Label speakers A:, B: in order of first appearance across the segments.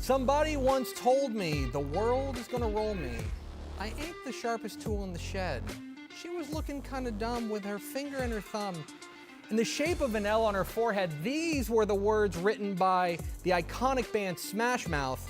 A: Somebody once told me the world is gonna roll me. I ain't the sharpest tool in the shed. She was looking kinda dumb with her finger and her thumb in the shape of an L on her forehead. These were the words written by the iconic band Smash Mouth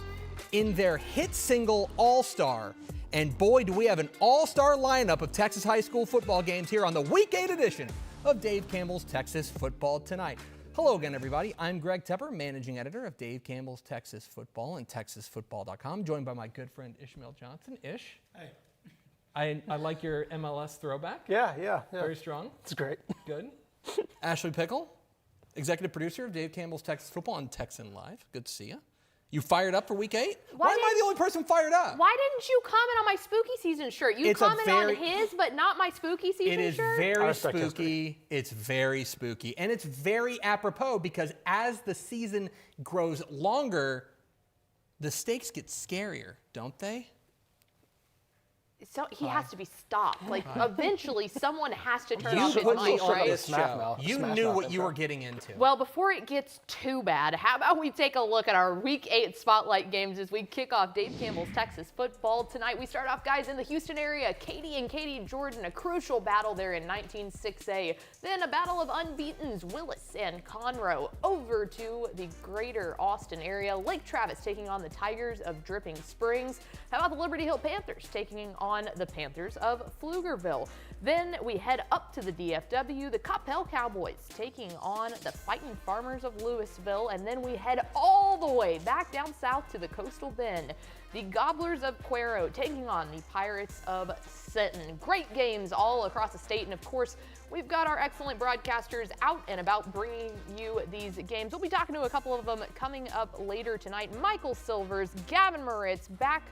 A: in their hit single All-Star. And boy, do we have an all-star lineup of Texas high school football games here on the Week 8 edition of Dave Campbell's Texas Football Tonight. Hello again, everybody. I'm Greg Tepper, managing editor of Dave Campbell's Texas Football and TexasFootball.com, joined by my good friend Ishmael Johnson. Ish. Hey. I like your MLS throwback.
B: Yeah.
A: Very strong.
B: It's great.
A: Good. Ashley Pickle, executive producer of Dave Campbell's Texas Football and Texan Live. Good to see you. You fired up for Week 8? Why am I the only person fired up?
C: Why didn't you comment on my spooky season shirt? You comment on his, but not my spooky season shirt?
A: It is very spooky. It's very spooky. And it's very apropos because as the season grows longer, the stakes get scarier, don't they?
C: So he has to be stopped. Like, eventually, someone has to turn off his
A: put me
C: mic,
A: on
C: right?
A: this show. You knew what you were getting into.
C: Well, before it gets too bad, how about we take a look at our Week 8 spotlight games as we kick off Dave Campbell's Texas Football Tonight. We start off, guys, in the Houston area. Katy and Katy Jordan, a crucial battle there in 19-6A. Then a battle of unbeatens, Willis and Conroe. Over to the greater Austin area. Lake Travis taking on the Tigers of Dripping Springs. How about the Liberty Hill Panthers taking on the Panthers of Pflugerville? Then we head up to the DFW, the Campbell Cowboys taking on the Fightin' Farmers of Louisville, and then we head all the way back down south to the Coastal Bend. The Gobblers of Cuero taking on the Pirates of Sinton. Great games all across the state, and of course, we've got our excellent broadcasters out and about bringing you these games. We'll be talking to a couple of them coming up later tonight. Michael Silvers, Gavin Moritz back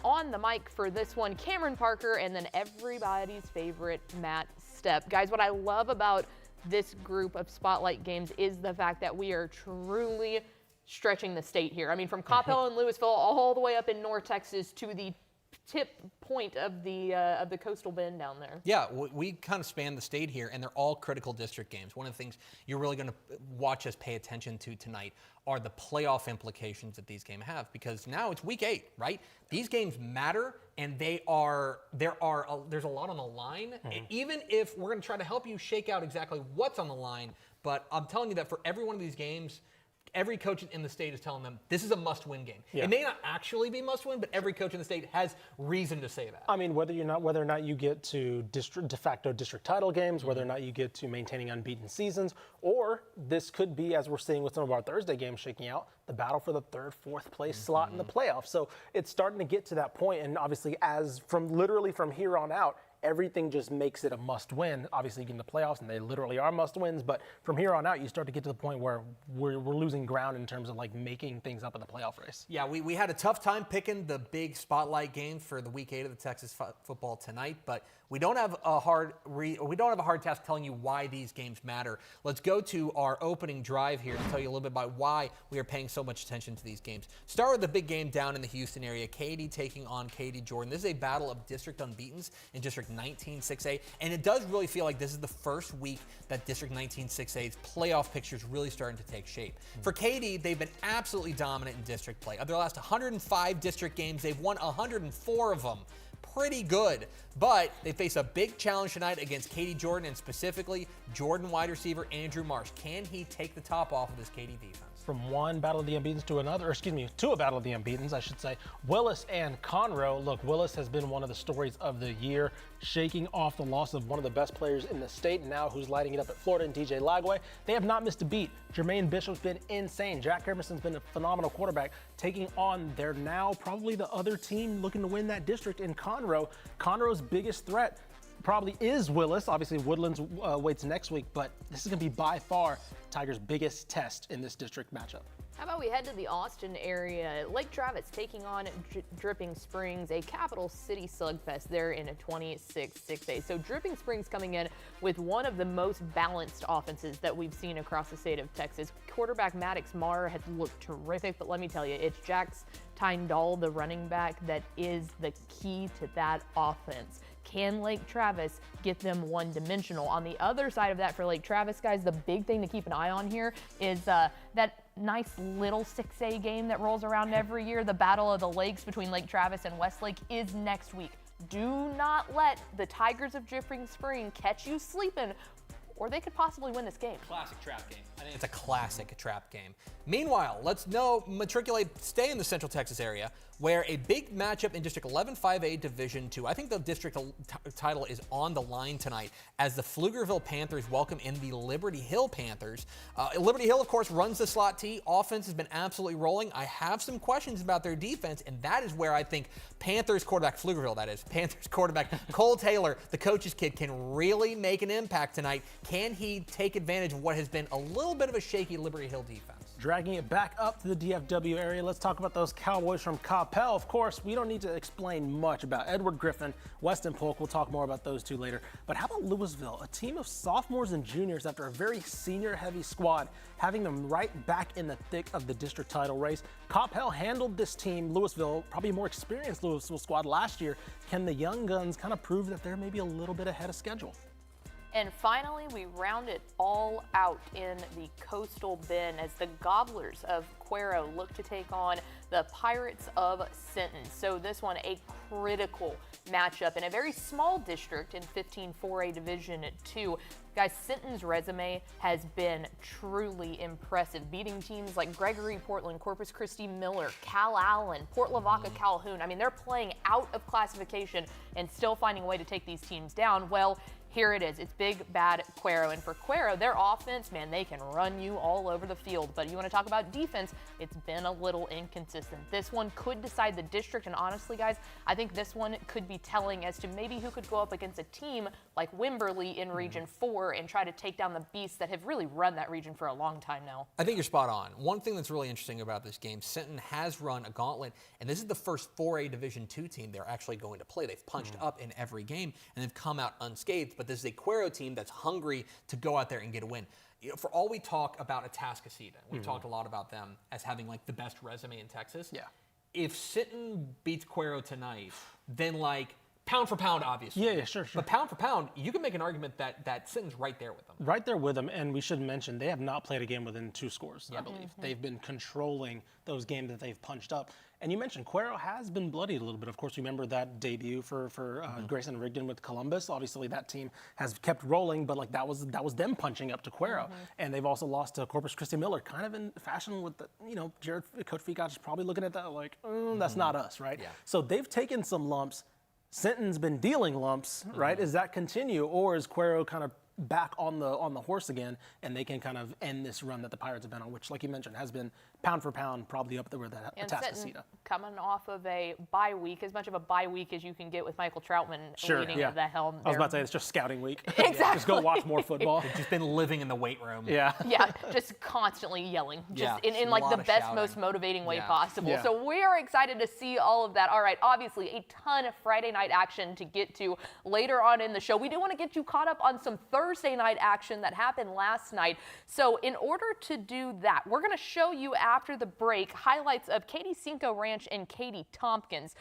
C: on the mic for this one, Cameron Parker, and then everybody's favorite Matt Stepp. Guys, what I love about this group of spotlight games is the fact that we are truly stretching the state here. I mean, from Campbell and Louisville all the way up in North Texas to the tip point of the Coastal Bend down there.
A: Yeah, we kind of span the state here, and they're all critical district games. One of the things you're really going to watch us pay attention to tonight are the playoff implications that these games have, because now it's Week 8, right? These games matter, and there's a lot on the line. Even if we're going to try to help you shake out exactly what's on the line, but I'm telling you that for every one of these games, every coach in the state is telling them this is a must-win game. Yeah. It may not actually be must-win, but every coach in the state has reason to say that.
B: I mean, whether or not you get to de facto district title games, whether or not you get to maintaining unbeaten seasons, or this could be, as we're seeing with some of our Thursday games shaking out, the battle for the third, fourth place slot in the playoffs. So it's starting to get to that point, and obviously, literally from here on out, everything just makes it a must-win. Obviously, you get in the playoffs, and they literally are must-wins. But from here on out, you start to get to the point where we're losing ground in terms of like making things up in the playoff race.
A: Yeah, we had a tough time picking the big spotlight game for the Week 8 of the Texas Football Tonight, but we don't have a hard task telling you why these games matter. Let's go to our opening drive here and tell you a little bit about why we are paying so much attention to these games. Start with the big game down in the Houston area. Katy taking on Katy Jordan. This is a battle of district unbeatens in District 19-6A, and it does really feel like this is the first week that District 19-6A's playoff picture is really starting to take shape. For Katy, they've been absolutely dominant in district play. Of their last 105 district games, they've won 104 of them. Pretty good, but they face a big challenge tonight against Katy Jordan, and specifically Jordan wide receiver Andrew Marsh. Can he take the top off of this Katy defense?
B: From one battle of the unbeatens to another, to a battle of the unbeatens, I should say. Willis and Conroe. Look, Willis has been one of the stories of the year, shaking off the loss of one of the best players in the state, now who's lighting it up at Florida, and DJ Lagway. They have not missed a beat. Jermaine Bishop's been insane. Jack Emerson's been a phenomenal quarterback, taking on their now probably the other team looking to win that district in Conroe. Conroe's biggest threat probably is Willis. Obviously, Woodlands waits next week, but this is going to be by far Tigers' biggest test in this district matchup.
C: How about we head to the Austin area? Lake Travis taking on Dripping Springs, a capital city slugfest there in a 26-6A. So Dripping Springs coming in with one of the most balanced offenses that we've seen across the state of Texas. Quarterback Maddox Marr has looked terrific, but let me tell you, it's Jax Tyndall, the running back, that is the key to that offense. Can Lake Travis get them one-dimensional? On the other side of that for Lake Travis, guys, the big thing to keep an eye on here is that nice little 6A game that rolls around every year, the Battle of the Lakes between Lake Travis and Westlake, is next week. Do not let the Tigers of Dripping Spring catch you sleeping, or they could possibly win this game.
A: Classic trap game. I think it's a classic trap game. Meanwhile, let's stay in the Central Texas area, where a big matchup in District 11 5A Division 2. I think the district title is on the line tonight as the Pflugerville Panthers welcome in the Liberty Hill Panthers. Liberty Hill, of course, runs the slot T. Offense has been absolutely rolling. I have some questions about their defense, and that is where I think Panthers quarterback, Pflugerville that is, Panthers quarterback Cole Taylor, the coach's kid, can really make an impact tonight. Can he take advantage of what has been a little bit of a shaky Liberty Hill defense?
B: Dragging it back up to the DFW area, let's talk about those Cowboys from Campbell. Of course, we don't need to explain much about Edward Griffin, Weston Polk. We'll talk more about those two later. But how about Louisville, a team of sophomores and juniors after a very senior-heavy squad, having them right back in the thick of the district title race. Campbell handled this team, Louisville, probably a more experienced Louisville squad last year. Can the young guns kind of prove that they're maybe a little bit ahead of schedule?
C: And finally, we round it all out in the Coastal Bend as the Gobblers of Cuero look to take on the Pirates of Sinton. So this one, a critical matchup in a very small district in 15 4A Division 2. Guys, Sinton's resume has been truly impressive, beating teams like Gregory Portland, Corpus Christi Miller, Cal Allen, Port Lavaca Calhoun. I mean, they're playing out of classification and still finding a way to take these teams down. Well, here it is. It's big, bad Cuero. And for Cuero, their offense, man, they can run you all over the field. But you want to talk about defense, it's been a little inconsistent. This one could decide the district. And honestly, guys, I think this one could be telling as to maybe who could go up against a team like Wimberley in Region 4 and try to take down the beasts that have really run that region for a long time now. I
A: think you're spot on. One thing that's really interesting about this game, Sinton has run a gauntlet, and this is the first 4A Division 2 team they're actually going to play. They've punched up in every game, and they've come out unscathed. But this is a Cuero team that's hungry to go out there and get a win. You know, for all we talk about Atascocita, we've talked a lot about them as having like the best resume in Texas. Yeah. If Sinton beats Cuero tonight, then like pound for pound, obviously.
B: Yeah, sure.
A: But pound for pound, you can make an argument that Sinton's right there with them.
B: Right there with them, and we should mention they have not played a game within 2 scores, I believe. They've been controlling those games that they've punched up. And you mentioned Cuero has been bloodied a little bit. Of course, remember that debut for Grayson Rigdon with Columbus. Obviously, that team has kept rolling, but like that was them punching up to Cuero. And they've also lost to Corpus Christi Miller, kind of in fashion with the, Jared, Coach Feekoch is probably looking at that like, that's not us, right? Yeah. So they've taken some lumps. Sinton's been dealing lumps, right? Does that continue, or is Cuero kind of back on the horse again, and they can kind of end this run that the Pirates have been on, which, like you mentioned, has been pound for pound probably up there with that Atascocita.
C: Coming off of a bye week, as much of a bye week as you can get with Michael Troutman leading the helm.
B: I was about to say, it's just scouting week.
C: Exactly.
B: Just go watch more football.
A: They've just been living in the weight room.
C: Yeah, just constantly yelling, just in like the best, shouting. Most motivating way possible. Yeah. So we are excited to see all of that. All right, obviously a ton of Friday night action to get to later on in the show. We do want to get you caught up on some Thursday night action that happened last night. So in order to do that, we're going to show you after the break highlights of Katy Cinco Ranch and Katy Tompkins.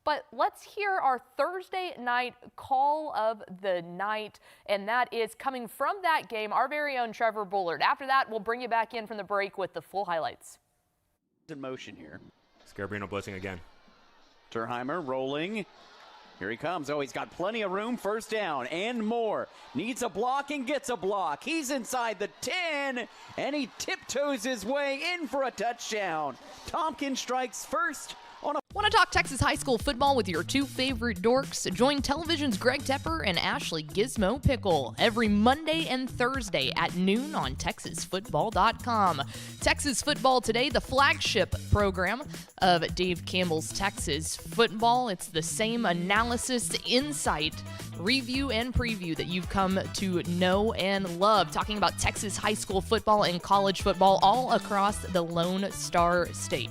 C: But let's hear our Thursday night call of the night, and that is coming from that game, our very own Trevor Bullard. After that, we'll bring you back in from the break with the full highlights.
D: In motion here.
E: Scarabino blitzing again.
D: Terheimer rolling. Here he comes. Oh, he's got plenty of room. First down and more. Needs a block and gets a block. He's inside the 10, and he tiptoes his way in for a touchdown. Tompkins strikes first on a...
C: Want to talk Texas high school football with your 2 favorite dorks? Join television's Greg Tepper and Ashley Gizmo Pickle every Monday and Thursday at noon on TexasFootball.com. Texas Football Today, the flagship program of Dave Campbell's Texas Football. It's the same analysis, insight, review, and preview that you've come to know and love. Talking about Texas high school football and college football all across the Lone Star State.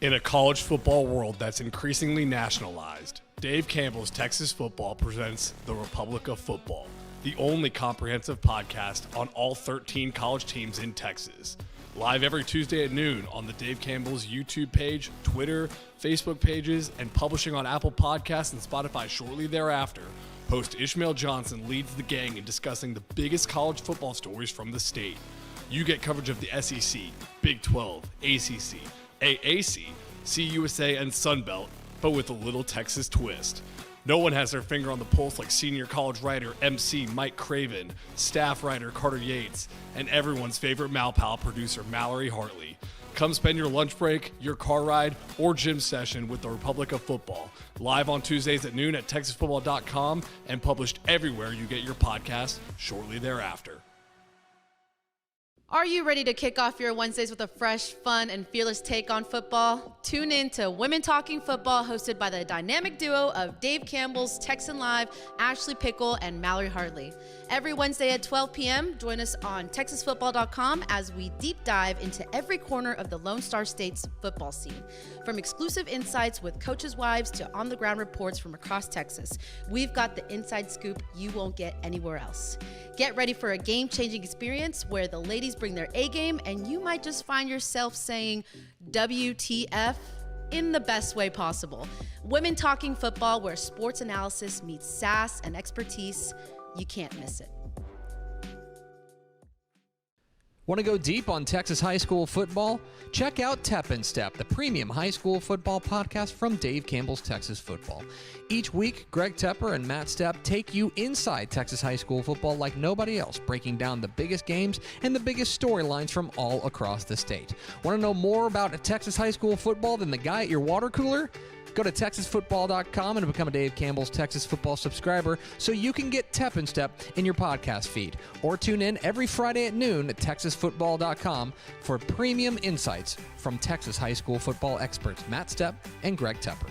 F: In a college football world that's increasingly nationalized, Dave Campbell's Texas Football presents The Republic of Football, the only comprehensive podcast on all 13 college teams in Texas. Live every Tuesday at noon on the Dave Campbell's YouTube page, Twitter, Facebook pages, and publishing on Apple Podcasts and Spotify shortly thereafter. Host Ishmael Johnson leads the gang in discussing the biggest college football stories from the state. You get coverage of the SEC, Big 12, ACC, AAC, CUSA, and Sun Belt, but with a little Texas twist. No one has their finger on the pulse like senior college writer MC Mike Craven, staff writer Carter Yates, and everyone's favorite Malpal producer Mallory Hartley. Come spend your lunch break, your car ride, or gym session with the Republic of Football. Live on Tuesdays at noon at TexasFootball.com and published everywhere you get your podcast shortly thereafter.
E: Are you ready to kick off your Wednesdays with a fresh, fun, and fearless take on football? Tune in to Women Talking Football, hosted by the dynamic duo of Dave Campbell's Texan Live, Ashley Pickle, and Mallory Hartley. Every Wednesday at 12 p.m., join us on TexasFootball.com as we deep dive into every corner of the Lone Star State's football scene. From exclusive insights with coaches' wives to on-the-ground reports from across Texas, we've got the inside scoop you won't get anywhere else. Get ready for a game-changing experience where the ladies bring their A game and you might just find yourself saying WTF in the best way possible. Women Talking Football, where sports analysis meets sass and expertise. You can't miss it.
A: Want to go deep on Texas high school football? Check out Tep and Step, the premium high school football podcast from Dave Campbell's Texas Football. Each week, Greg Tepper and Matt Stepp take you inside Texas high school football like nobody else, breaking down the biggest games and the biggest storylines from all across the state. Want to know more about Texas high school football than the guy at your water cooler? Go to TexasFootball.com and become a Dave Campbell's Texas Football subscriber so you can get Tep and Step in your podcast feed. Or tune in every Friday at noon at TexasFootball.com for premium insights from Texas high school football experts Matt Stepp and Greg Tepper.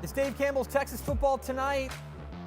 A: It's Dave Campbell's Texas Football Tonight,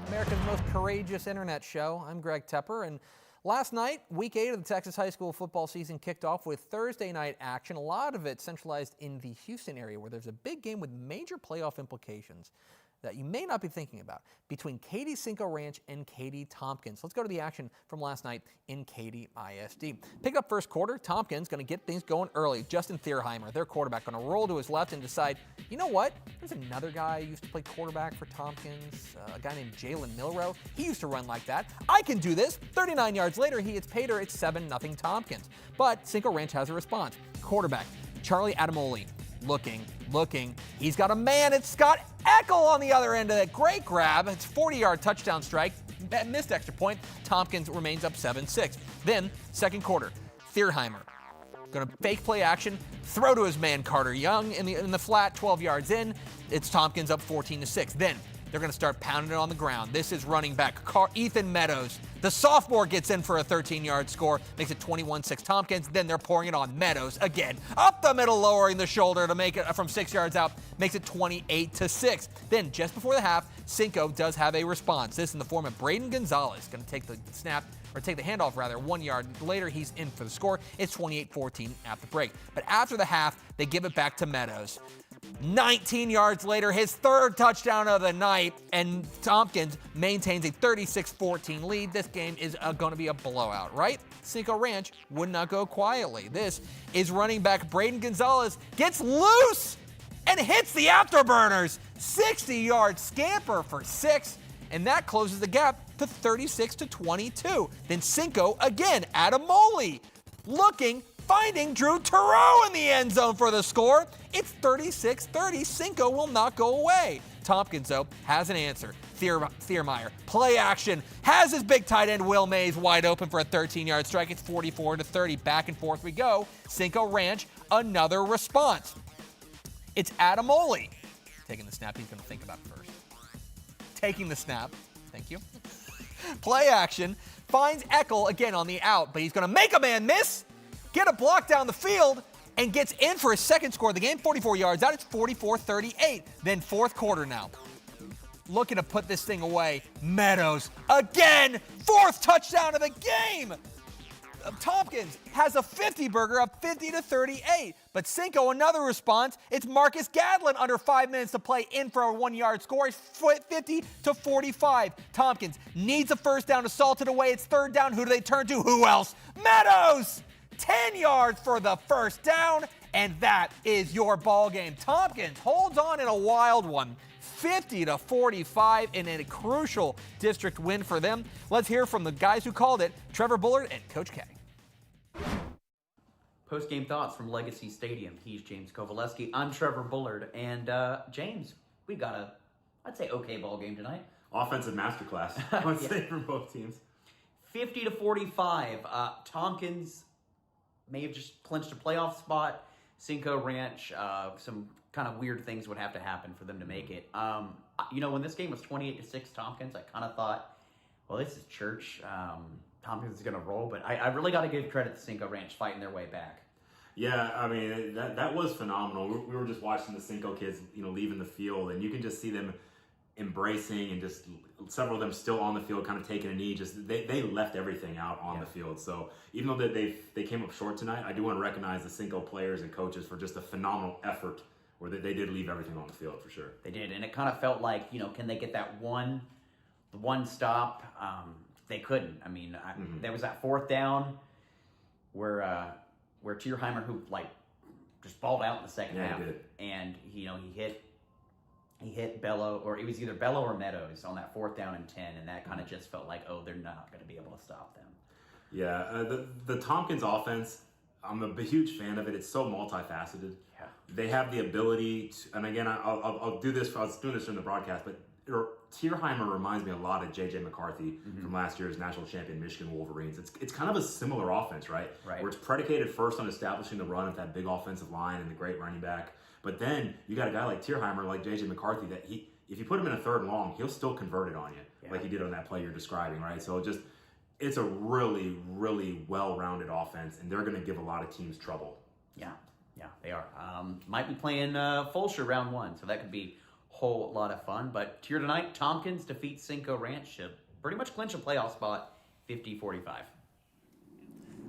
A: America's most courageous internet show. I'm Greg Tepper, and last night, week 8 of the Texas high school football season kicked off with Thursday night action, a lot of it centralized in the Houston area where there's a big game with major playoff implications that you may not be thinking about between Katy Cinco Ranch and Katy Tompkins. Let's go to the action from last night in Katy ISD. Pick up first quarter, Tompkins going to get things going early. Justin Thierheimer, their quarterback, going to roll to his left and decide, you know what? There's another guy who used to play quarterback for Tompkins, a guy named Jalen Milrow. He used to run like that. I can do this. 39 yards later, he hits Pater. It's 7-0 Tompkins. But Cinco Ranch has a response. Quarterback, Charlie Adamoli. Looking. He's got a man. It's Scott Eckel on the other end of that. Great grab. It's a 40-yard touchdown strike. Missed extra point. Tompkins remains up 7-6. Then, second quarter, Thierheimer. Going to fake play action, throw to his man Carter Young in the flat, 12 yards in. It's Tompkins up 14-6. Then they're going to start pounding it on the ground. This is running back Ethan Meadows. The sophomore gets in for a 13-yard score, makes it 21-6 Tompkins. Then they're pouring it on Meadows again. Up the middle, lowering the shoulder to make it from 6 yards out, makes it 28-6. Then just before the half, Cinco does have a response. This in the form of Braden Gonzalez, going to take the snap, or take the handoff rather, 1 yard later, he's in for the score. It's 28-14 at the break. But after the half, they give it back to Meadows. 19 yards later, his third touchdown of the night, and Tompkins maintains a 36-14 lead. This game is going to be a blowout, right? Cinco Ranch would not go quietly. This is running back Braden Gonzalez gets loose and hits the afterburners. 60-yard scamper for 6, and that closes the gap to 36-22. Then Cinco again, Adamoli, looking, finding Drew Turow in the end zone for the score. It's 36-30. Cinco will not go away. Tompkins, though, has an answer. Thiermeyer, play action, has his big tight end Will Mays wide open for a 13-yard strike. It's 44-30. Back and forth we go. Cinco Ranch, another response. It's Adamoli. Taking the snap, he's going to think about it first. Taking the snap. Thank you. Play action, finds Eckel again on the out, but he's going to make a man miss, get a block down the field, and gets in for his second score of the game, 44 yards out. It's 44-38. Then fourth quarter now. Looking to put this thing away. Meadows again, fourth touchdown of the game. Tompkins has a 50-burger up 50-38. But Cinco, another response. It's Marcus Gadlin under 5 minutes to play in for a 1-yard score. It's 50-45. Tompkins needs a first down to salt it away. It's third down. Who do they turn to? Who else? Meadows! 10 yards for the first down, And that is your ball game. Tompkins holds on in a wild one, 50-45 in a crucial district win for them. Let's hear from the guys who called it, Trevor Bullard and Coach K.
G: Post-game thoughts from Legacy Stadium. He's James Kovaleski. I'm Trevor Bullard. And James, we got a, I'd say, okay ball game tonight.
H: Offensive masterclass, I would say, from both teams.
G: 50-45. Tompkins may have just clinched a playoff spot. Cinco Ranch, some kind of weird things would have to happen for them to make it. When this game was 28-6 Tompkins, I kind of thought, well, this is church. Tompkins is going to roll, but I really got to give credit to Cinco Ranch fighting their way back.
H: Yeah, I mean, that was phenomenal. We were just watching the Cinco kids, leaving the field, and you can just see them embracing and just several of them still on the field, kind of taking a knee. Just they left everything out on the field. So even though they came up short tonight, I do want to recognize the Cinco players and coaches for just a phenomenal effort where they did leave everything on the field for sure.
G: They did, and it kind of felt like, can they get that one stop? They couldn't. I mean, there was that fourth down where Tierheimer, who just balled out in the second half,
H: he did.
G: And he hit Bello, or it was either Bello or Meadows on that 4th down and 10, and that kind of just felt like, they're not going to be able to stop them.
H: Yeah, the Tompkins offense, I'm a huge fan of it. It's so multifaceted.
G: Yeah.
H: They have the ability to, and again, I'll do this. I was doing this during the broadcast, but Tierheimer reminds me a lot of J.J. McCarthy from last year's national champion Michigan Wolverines. It's kind of a similar offense, right?
G: Right.
H: Where it's predicated first on establishing the run of that big offensive line and the great running back. But then you got a guy like Tierheimer, like J.J. McCarthy, that if you put him in a 3rd and long, he'll still convert it on you, like he did on that play you're describing, right? So it's a really, really well-rounded offense, and they're going to give a lot of teams trouble.
G: Yeah, they are. Might be playing Fulshear round 1, so that could be a whole lot of fun. But here tonight, Tompkins defeats Cinco Ranch to pretty much clinch a playoff spot, 50-45.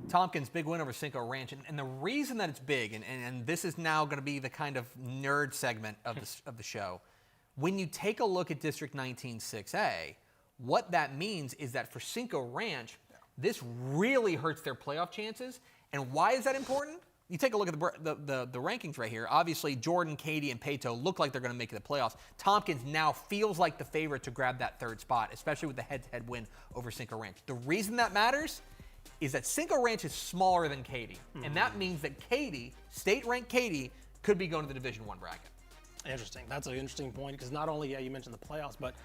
A: Tompkins, big win over Cinco Ranch. And the reason that it's big, and this is now going to be the kind of nerd segment of the show, when you take a look at District 19-6A, what that means is that for Cinco Ranch, this really hurts their playoff chances. And why is that important? You take a look at the rankings right here. Obviously, Jordan, Katy, and Pato look like they're going to make the playoffs. Tompkins now feels like the favorite to grab that 3rd spot, especially with the head-to-head win over Cinco Ranch. The reason that matters is that Cinco Ranch is smaller than Katy, and that means that Katy, state-ranked Katy, could be going to the Division I bracket.
B: Interesting. That's an interesting point because not only, you mentioned the playoffs, but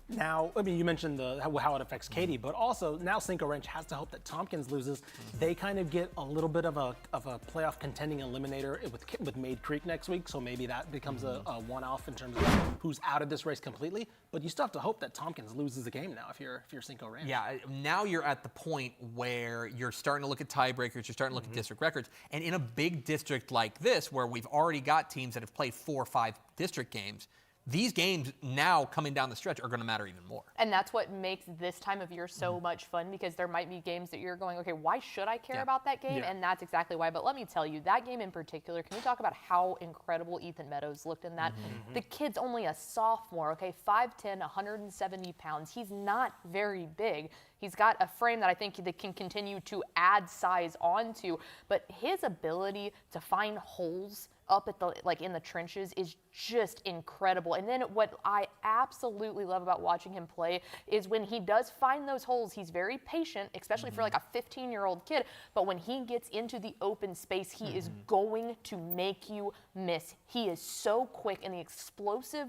B: now, you mentioned how it affects Katy, but also now Cinco Ranch has to hope that Tompkins loses. They kind of get a little bit of a playoff contending eliminator with Maid Creek next week, so maybe that becomes a one-off in terms of who's out of this race completely. But you still have to hope that Tompkins loses the game now if you're Cinco Ranch.
A: Yeah, now you're at the point where you're starting to look at tiebreakers, you're starting to look at district records, and in a big district like this, where we've already got teams that have played 4 or 5 district games, these games now coming down the stretch are going to matter even more.
C: And that's what makes this time of year so much fun, because there might be games that you're going, okay, why should I care about that game? And that's exactly why. But let me tell you, that game in particular, can we talk about how incredible Ethan Meadows looked in that? The kid's only a sophomore, okay, 5'10", 170 pounds. He's not very big. He's got a frame that I think that can continue to add size onto, but his ability to find holes up at the in the trenches is just incredible. And then what I absolutely love about watching him play is when he does find those holes, he's very patient, especially for a 15-year-old kid, but when he gets into the open space, he is going to make you miss. He is so quick, and the explosive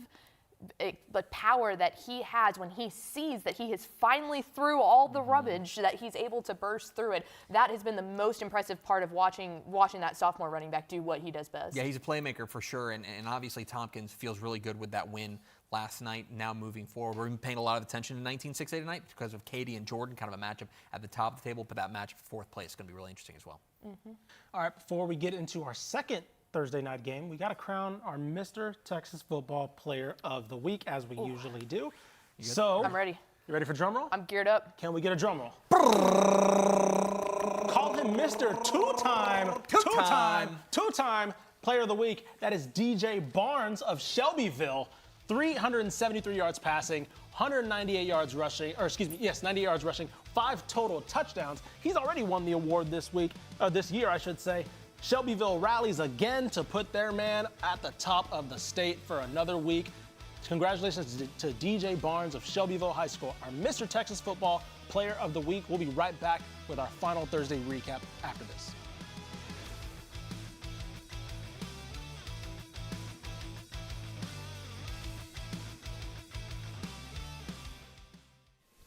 C: but power that he has when he sees that he has finally through all the rubbish, that he's able to burst through it. That has been the most impressive part of watching that sophomore running back do what he does best.
A: Yeah, he's a playmaker for sure, and obviously Tompkins feels really good with that win last night. Now moving forward, we're paying a lot of attention to 19-6A tonight because of Katy and Jordan, kind of a matchup at the top of the table, but that matchup for 4th place is going to be really interesting as well.
B: All right, before we get into our second Thursday night game, we got to crown our Mr. Texas Football Player of the Week, as we usually do. So,
C: I'm ready.
B: You ready for drum roll?
C: I'm geared up.
B: Can we get a drum roll? Call him Mr. Two-time Player of the Week. That is DJ Barnes of Shelbyville. 373 yards passing, 198 yards rushing, 98 yards rushing, 5 total touchdowns. He's already won the award this year, I should say. Shelbyville rallies again to put their man at the top of the state for another week. Congratulations to DJ Barnes of Shelbyville High School, our Mr. Texas Football Player of the Week. We'll be right back with our final Thursday recap after this.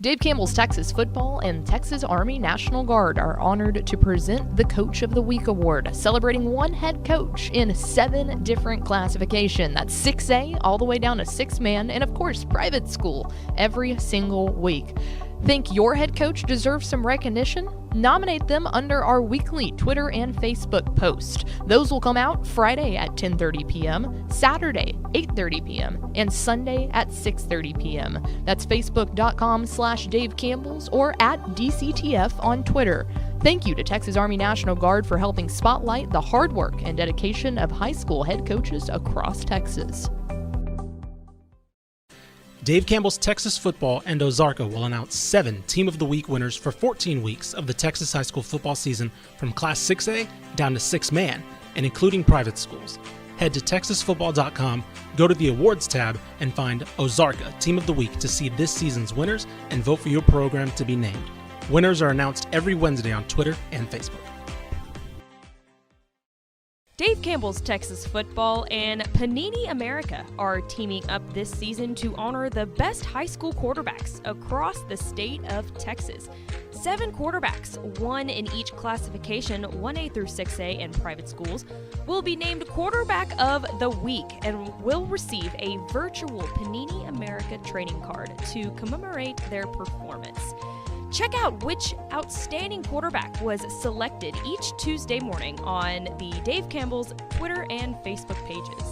C: Dave Campbell's Texas Football and Texas Army National Guard are honored to present the Coach of the Week Award, celebrating one head coach in 7 different classifications. That's 6A all the way down to 6-man, and of course, private school every single week. Think your head coach deserves some recognition? Nominate them under our weekly Twitter and Facebook post. Those will come out Friday at 10:30 p.m., Saturday 8:30 p.m., and Sunday at 6:30 p.m. That's facebook.com/Dave Campbell's or at DCTF on Twitter. Thank you to Texas Army National Guard for helping spotlight the hard work and dedication of high school head coaches across Texas.
B: Dave Campbell's Texas Football and Ozarka will announce 7 Team of the Week winners for 14 weeks of the Texas high school football season from Class 6A down to 6-man, and including private schools. Head to texasfootball.com, go to the awards tab, and find Ozarka Team of the Week to see this season's winners and vote for your program to be named. Winners are announced every Wednesday on Twitter and Facebook.
I: Dave Campbell's Texas Football and Panini America are teaming up this season to honor the best high school quarterbacks across the state of Texas. 7 quarterbacks, 1 in each classification, 1A through 6A and private schools, will be named Quarterback of the Week and will receive a virtual Panini America trading card to commemorate their performance. Check out which outstanding quarterback was selected each Tuesday morning on the Dave Campbell's Twitter and Facebook pages.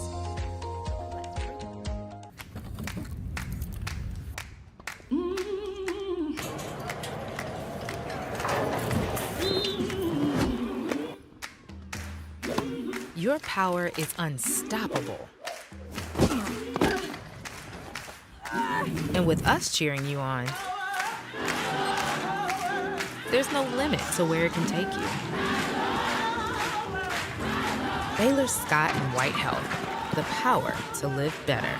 J: Your power is unstoppable. And with us cheering you on, there's no limit to where it can take you. Baylor Scott and White Health, the power to live better.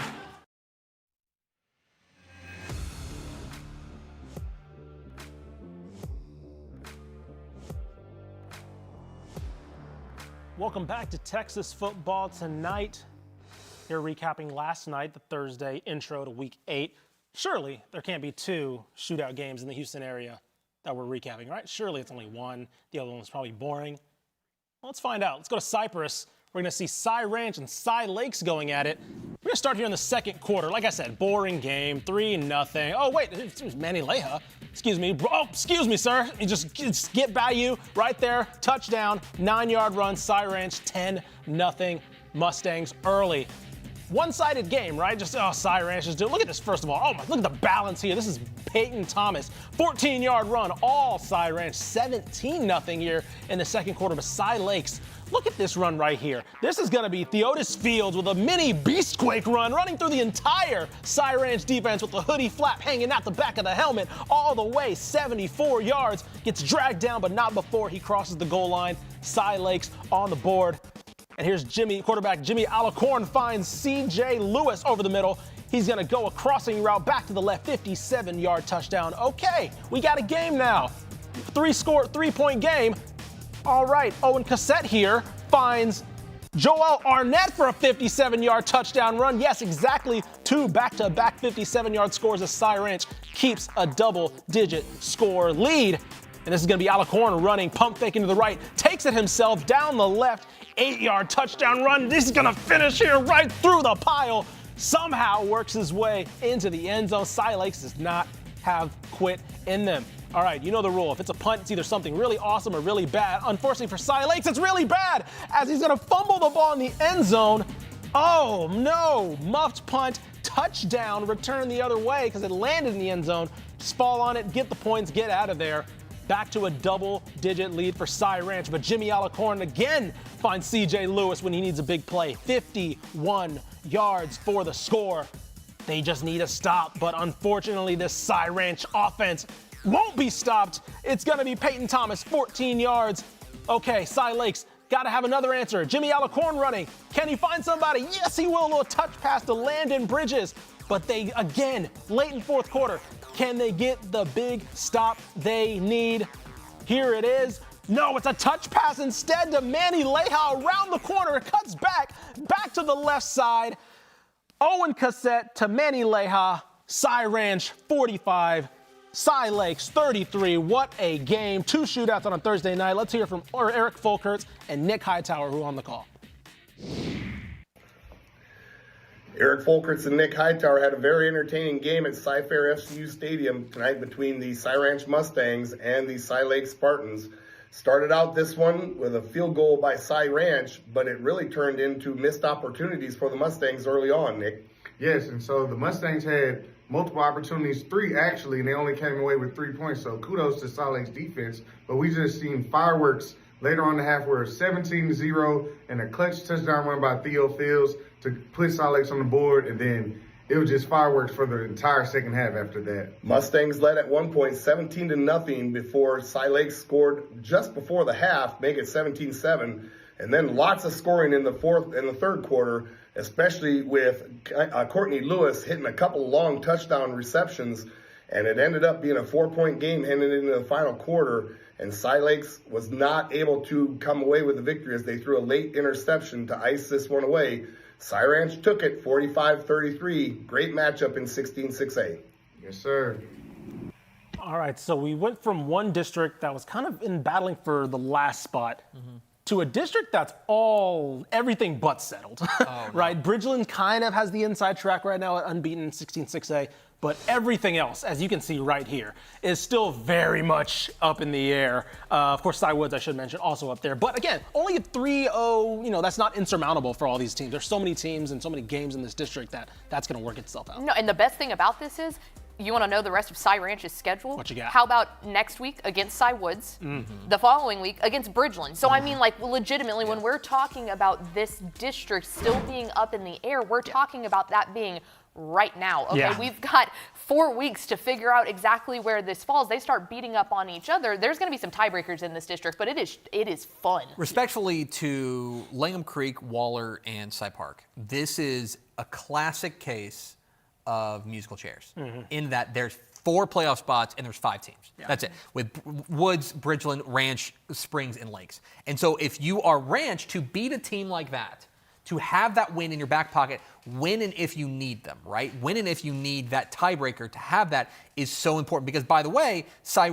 B: Welcome back to Texas Football Tonight. Here recapping last night, the Thursday intro to Week 8. Surely there can't be 2 shootout games in the Houston area that we're recapping, right? Surely it's only one. The other one's probably boring. Well, let's find out. Let's go to Cypress. We're going to see Cy Ranch and Cy Lakes going at it. We're going to start here in the second quarter. Like I said, boring game, 3-0. Oh, wait, it was Manny Leja. Excuse me. Oh, excuse me, sir. You just get by you right there. Touchdown, 9-yard run. Cy Ranch, 10-0 Mustangs early. One-sided game, right? Just, Cy Ranch is doing. Look at this, first of all. Oh, my, look at the balance here. This is Peyton Thomas. 14-yard run, all Cy Ranch. 17-0 here in the second quarter. But Cy Lakes, look at this run right here. This is going to be Theodis Fields with a mini Beastquake run, running through the entire Cy Ranch defense with the hoodie flap hanging out the back of the helmet all the way 74 yards. Gets dragged down, but not before he crosses the goal line. Cy Lakes on the board. And here's quarterback Jimmy Alacorn finds C.J. Lewis over the middle. He's going to go a crossing route back to the left, 57-yard touchdown. Okay, we got a game now. 3-point game. All right, Owen Cassette here finds Joel Arnett for a 57-yard touchdown run. Yes, exactly 2 back-to-back 57-yard scores as Cy Ranch keeps a double-digit score lead. And this is going to be Alacorn running, pump fake into the right, takes it himself down the left, 8-yard touchdown run. This is going to finish here right through the pile. Somehow works his way into the end zone. Cy Lakes does not have quit in them. All right, you know the rule. If it's a punt, it's either something really awesome or really bad. Unfortunately for Cy Lakes, it's really bad as he's going to fumble the ball in the end zone. Oh, no. Muffed punt, touchdown, return the other way because it landed in the end zone. Just fall on it, get the points, get out of there. Back to a double-digit lead for Cy Ranch, but Jimmy Alacorn again finds C.J. Lewis when he needs a big play. 51 yards for the score. They just need a stop, but unfortunately this Cy Ranch offense won't be stopped. It's going to be Peyton Thomas, 14 yards. Okay, Cy Lakes got to have another answer. Jimmy Alacorn running. Can he find somebody? Yes, he will. A little touch pass to Landon Bridges. But they, again, late in fourth quarter, can they get the big stop they need? Here it is. No, it's a touch pass instead to Manny Leja around the corner. It cuts back to the left side. Owen Cassette to Manny Leja. Cy Ranch 45, Cy Lakes 33. What a game. 2 shootouts on a Thursday night. Let's hear from Eric Folkerts and Nick Hightower, who are on the call.
K: Eric Folkerts and Nick Hightower had a very entertaining game at Cy-Fair FCU Stadium tonight between the Cy Ranch Mustangs and the Cy Lake Spartans. Started out this one with a field goal by Cy Ranch, but it really turned into missed opportunities for the Mustangs early on, Nick.
L: Yes, and so the Mustangs had multiple opportunities, 3 actually, and they only came away with 3 points. So kudos to Cy Lake's defense. But we just seen fireworks later on in the half where 17-0 and a clutch touchdown run by Theo Fields to put Cy Lakes on the board, and then it was just fireworks for the entire second half after that.
K: Mustangs led at one point 17-0 before Cy Lakes scored just before the half, make it 17-7, and then lots of scoring in the third quarter, especially with Courtney Lewis hitting a couple long touchdown receptions, and it ended up being a 4-point game heading into the final quarter, and Cy Lakes was not able to come away with the victory as they threw a late interception to ice this one away. Cy Ranch took it 45-33. Great matchup in 16-6A.
L: Yes, sir.
B: All right, so we went from one district that was kind of in battling for the last spot to a district that's everything but settled, right? Bridgeland kind of has the inside track right now at unbeaten 16-6A, but everything else, as you can see right here, is still very much up in the air. Of course, Cy Woods, I should mention, also up there. But again, only a 3-0, that's not insurmountable for all these teams. There's so many teams and so many games in this district that's going to work itself out.
C: No, and the best thing about this is, you want to know the rest of Cy Ranch's schedule?
B: What you got?
C: How about next week against Cy Woods, the following week against Bridgeland? So, I mean, legitimately, when we're talking about this district still being up in the air, we're talking about that being right now. Okay, we've got 4 weeks to figure out exactly where this falls. They start beating up on each other. There's going to be some tiebreakers in this district, but it is fun.
A: Respectfully to Langham Creek, Waller, and Cy Park, this is a classic case of musical chairs in that there's 4 playoff spots and there's 5 teams. That's it. With Woods, Bridgeland, Ranch, Springs, and Lakes. And so if you are Ranch, to beat a team like that, to have that win in your back pocket, when and if you need them, right? When and if you need that tiebreaker, to have that is so important. Because, by the way, Cy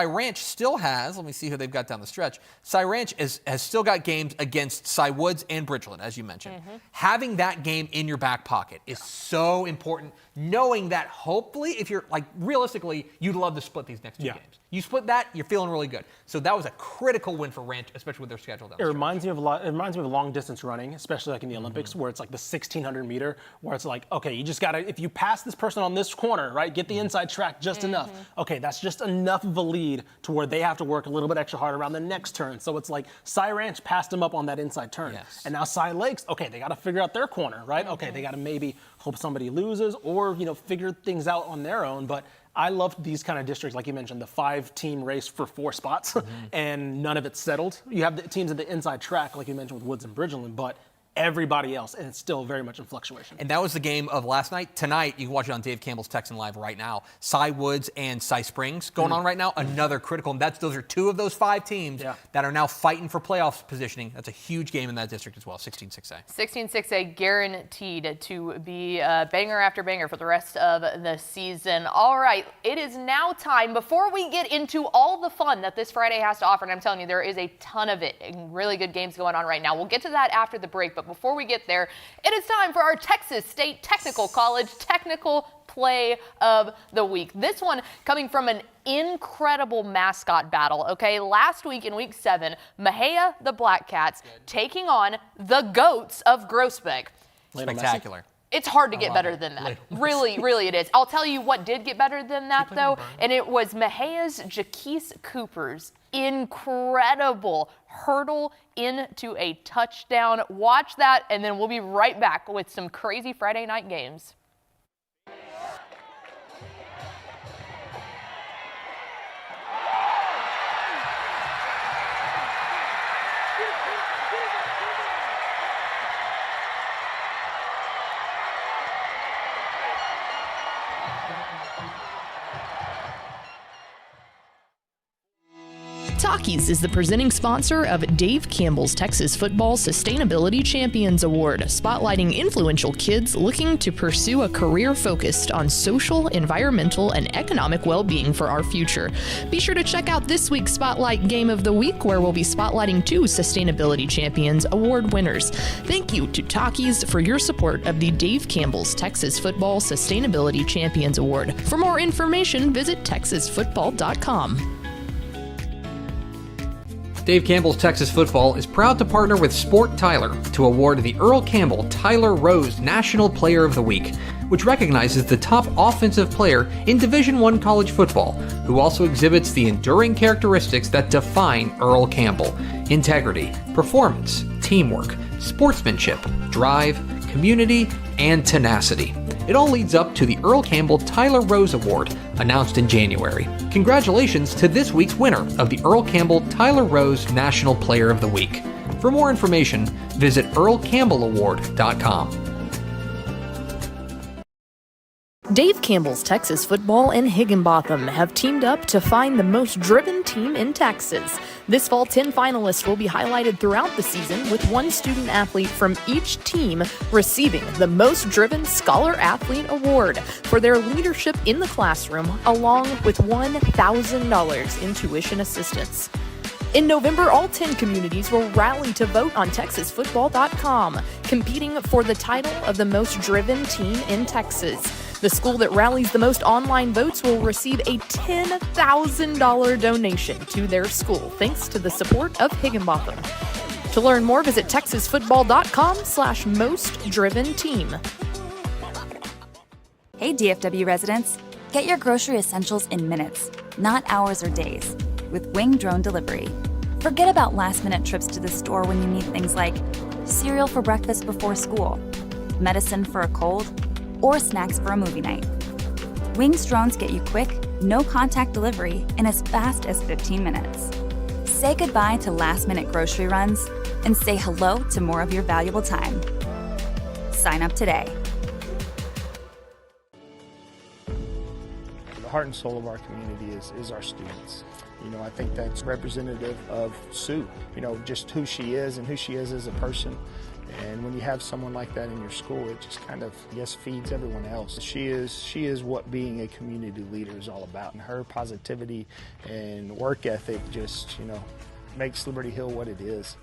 A: Ranch still has, let me see who they've got down the stretch. Cy Ranch has still got games against Cy Woods and Bridgeland, as you mentioned. Having that game in your back pocket is so important, knowing that hopefully, if you're, realistically, you'd love to split these next 2 games. You split that, you're feeling really good. So that was a critical win for Ranch, especially with their schedule down the stretch.
B: It reminds me of long distance running, especially like in the Olympics, where it's like the 1600 meter, where it's like, okay, you just gotta, if you pass this person on this corner, right, get the inside track just enough. Okay, that's just enough of a lead to where they have to work a little bit extra hard around the next turn. So it's like Cy Ranch passed them up on that inside turn. And now Cy Lakes, okay, they gotta figure out their corner, right? Okay, they gotta maybe hope somebody loses or, figure things out on their own. But I love these kind of districts, like you mentioned, the 5-team race for 4 spots, and none of it's settled. You have the teams at the inside track, like you mentioned with Woods and Bridgeland, but everybody else, and it's still very much in fluctuation.
A: And that was the game of last night. Tonight, you can watch it on Dave Campbell's Texan Live right now. Cy Woods and Cy Springs going on right now. Another critical, and those are 2 of those 5 teams that are now fighting for playoff positioning. That's a huge game in that district as well, 16-6A.
C: 16-6A guaranteed to be banger after banger for the rest of the season. All right, it is now time, before we get into all the fun that this Friday has to offer, and I'm telling you, there is a ton of it, and really good games going on right now. We'll get to that after the break, but before we get there, it is time for our Texas State Technical College Technical Play of the Week. This one coming from an incredible mascot battle, okay? Last week in Week 7, Mejia the Black Cats taking on the Goats of Groesbeck.
A: Spectacular.
C: It's hard to get better than that. Really, really it is. I'll tell you what did get better than that, though, and it was Mejia's Jaquise Cooper's incredible hurdle into a touchdown. Watch that, and then we'll be right back with some crazy Friday night games.
M: Takis is the presenting sponsor of Dave Campbell's Texas Football Sustainability Champions Award, spotlighting influential kids looking to pursue a career focused on social, environmental, and economic well-being for our future. Be sure to check out this week's Spotlight Game of the Week, where we'll be spotlighting 2 Sustainability Champions Award winners. Thank you to Takis for your support of the Dave Campbell's Texas Football Sustainability Champions Award. For more information, visit texasfootball.com.
A: Dave Campbell's Texas Football is proud to partner with Sport Tyler to award the Earl Campbell Tyler Rose National Player of the Week, which recognizes the top offensive player in Division I college football, who also exhibits the enduring characteristics that define Earl Campbell: integrity, performance, teamwork, sportsmanship, drive, community, and tenacity. It all leads up to the Earl Campbell Tyler Rose Award, announced in January. Congratulations to this week's winner of the Earl Campbell Tyler Rose National Player of the Week. For more information, visit earlcampbellaward.com.
M: Dave Campbell's Texas Football and Higginbotham have teamed up to find the most driven team in Texas. This fall, 10 finalists will be highlighted throughout the season, with 1 student athlete from each team receiving the Most Driven Scholar Athlete Award for their leadership in the classroom, along with $1,000 in tuition assistance. In November, all 10 communities will rally to vote on TexasFootball.com, competing for the title of the most driven team in Texas. The school that rallies the most online votes will receive a $10,000 donation to their school, thanks to the support of Higginbotham. To learn more, visit TexasFootball.com/mostdriventeam.
N: Hey DFW residents, get your grocery essentials in minutes, not hours or days, with Wing Drone Delivery. Forget about last-minute trips to the store when you need things like cereal for breakfast before school, medicine for a cold, or snacks for a movie night. Wing's drones get you quick, no-contact delivery in as fast as 15 minutes. Say goodbye to last-minute grocery runs and say hello to more of your valuable time. Sign up today.
O: The heart and soul of our community is our students. I think that's representative of Sue, just who she is and who she is as a person. And when you have someone like that in your school, it just kind of, feeds everyone else. She is what being a community leader is all about. And her positivity and work ethic just, makes Liberty Hill what it is.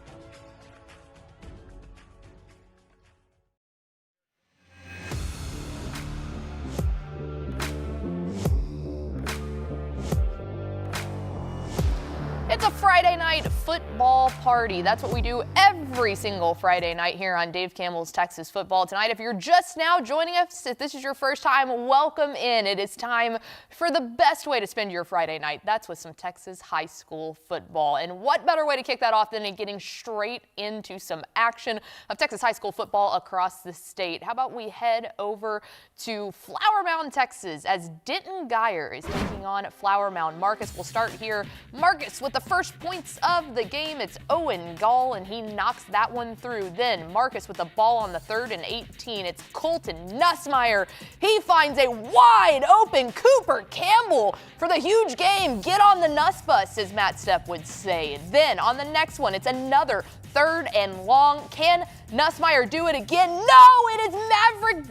C: It's a Friday night football party. That's what we do every single Friday night here on Dave Campbell's Texas Football Tonight. If you're just now joining us, if this is your first time, welcome in. It is time for the best way to spend your Friday night. That's with some Texas high school football. And what better way to kick that off than getting straight into some action of Texas high school football across the state. How about we head over to Flower Mound, Texas, as Denton Geyer is taking on Flower Mound. Marcus will start here. Marcus with the first points of the game. It's Owen Gall, and he knocks that one through. Then Marcus with the ball on the 3rd and 18. It's Colton Nussmeyer. He finds a wide open Cooper Campbell for the huge game. Get on the Nuss bus, as Matt Stepp would say. Then on the next one, it's another 3rd and long. Can Nussmeyer do it again? No, it is Maverick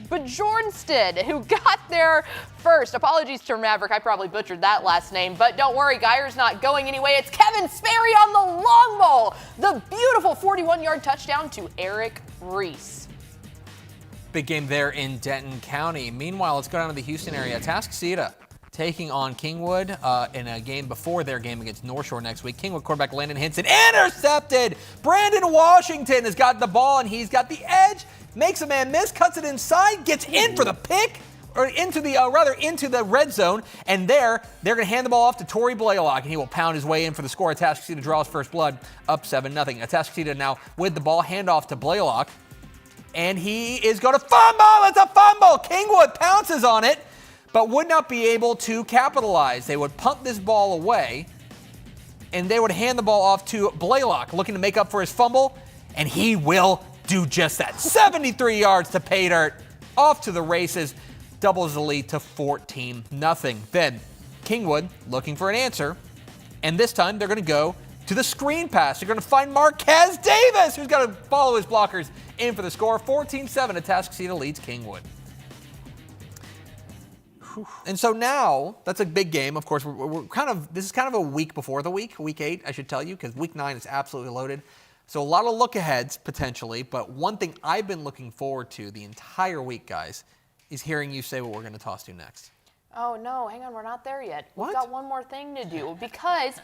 C: Bjornsted who got there first. Apologies to Maverick, I probably butchered that last name, but don't worry, Geyer's not going anyway. It's Kevin Sperry on the long ball. The beautiful 41-yard touchdown to Eric Reese.
A: Big game there in Denton County. Meanwhile, let's go down to the Houston area. Tascasita taking on Kingwood in a game before their game against North Shore next week. Kingwood quarterback Landon Hinson intercepted. Brandon Washington has got the ball, and he's got the edge. Makes a man miss, cuts it inside, gets in for the pick, or into the red zone, and they're going to hand the ball off to Torrey Blaylock, and he will pound his way in for the score. Atascocita draws first blood, up 7-0. Atascocita now with the ball, handoff to Blaylock, and he is going to fumble. It's a fumble. Kingwood pounces on it, but would not be able to capitalize. They would punt this ball away, and they would hand the ball off to Blaylock, looking to make up for his fumble, and he will do just that. 73 yards to pay dirt. Off to the races. Doubles the lead to 14-0. Then Kingwood, looking for an answer, And this time they're going to go to the screen pass. They're going to find Marquez Davis, who's got to follow his blockers in for the score. 14-7 at Tascasita leads Kingwood. And so now, that's a big game. Of course, this is kind of a week before the week 8, I should tell you, because week 9 is absolutely loaded. So a lot of look-aheads, potentially. But one thing I've been looking forward to the entire week, guys, is hearing you say what we're going to toss to next.
C: Oh, no, hang on, we're not there yet.
A: What?
C: We've got one more thing to do because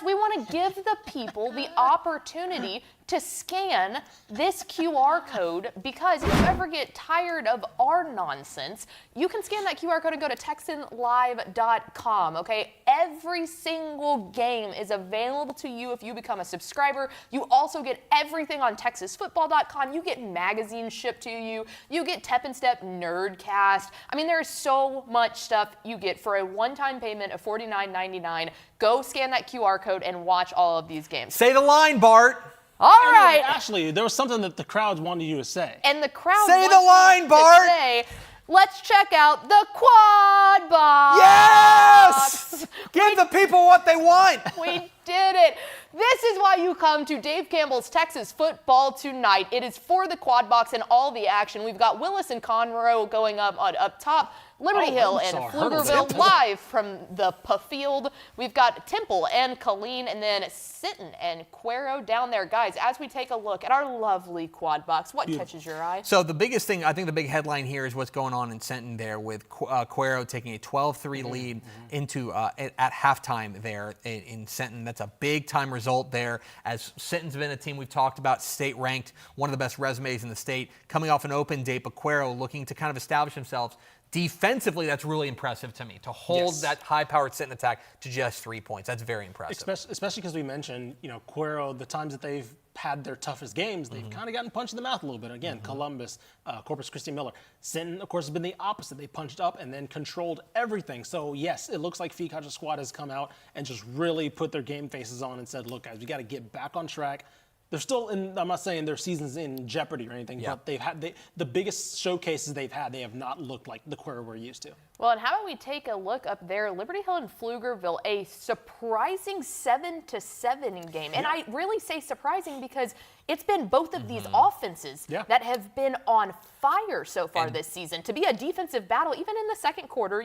C: we want to give the people the opportunity to scan this QR code, because if you ever get tired of our nonsense, you can scan that QR code and go to TexanLive.com, okay? Every single game is available to you if you become a subscriber. You also get everything on TexasFootball.com. You get magazines shipped to you. You get Tep and Step Nerdcast. I mean, there is so much stuff you get for a one-time payment of $49.99. Go scan that QR code and watch all of these games.
A: Say the line, Bart.
C: All right.
B: Ashley, there was something that the crowd wanted you to say.
C: And the crowd
A: say
C: wants
A: the line,
C: you
A: Bart.
C: to say, let's check out the quad box.
A: Yes! Give the people what they want.
C: We did it. This is why you come to Dave Campbell's Texas Football Tonight. It is for the quad box and all the action. We've got Willis and Conroe going up top. Liberty Hill and Pflugerville live from the field. We've got Temple and Colleen, and then Sinton and Cuero down there. Guys, as we take a look at our lovely quad box, what catches your eye?
A: So the biggest thing, I think the big headline here is what's going on in Sinton there with Cuero taking a 12-3 lead into at halftime there in Sinton. That's a big-time result there, as Sinton's been a team we've talked about, state-ranked, one of the best resumes in the state, coming off an open date, but Cuero looking to kind of establish themselves. Defensively, that's really impressive to me, to hold that high-powered Sinton attack to just 3 points. That's very impressive.
B: Especially because we mentioned, Cuero, the times that they've had their toughest games, they've kind of gotten punched in the mouth a little bit. Again, Columbus, Corpus Christi Miller. Sinton, of course, has been the opposite. They punched up and then controlled everything. So, yes, it looks like Fecacha squad has come out and just really put their game faces on and said, look, guys, we got to get back on track. They're still in, I'm not saying their season's in jeopardy or anything, but they've had the biggest showcases they've had, they have not looked like the Cuero we're used to.
C: Well, and how about we take a look up there, Liberty Hill and Pflugerville, a surprising 7-7 game. And I really say surprising because it's been both of these offenses that have been on fire so far this season. To be a defensive battle, even in the second quarter,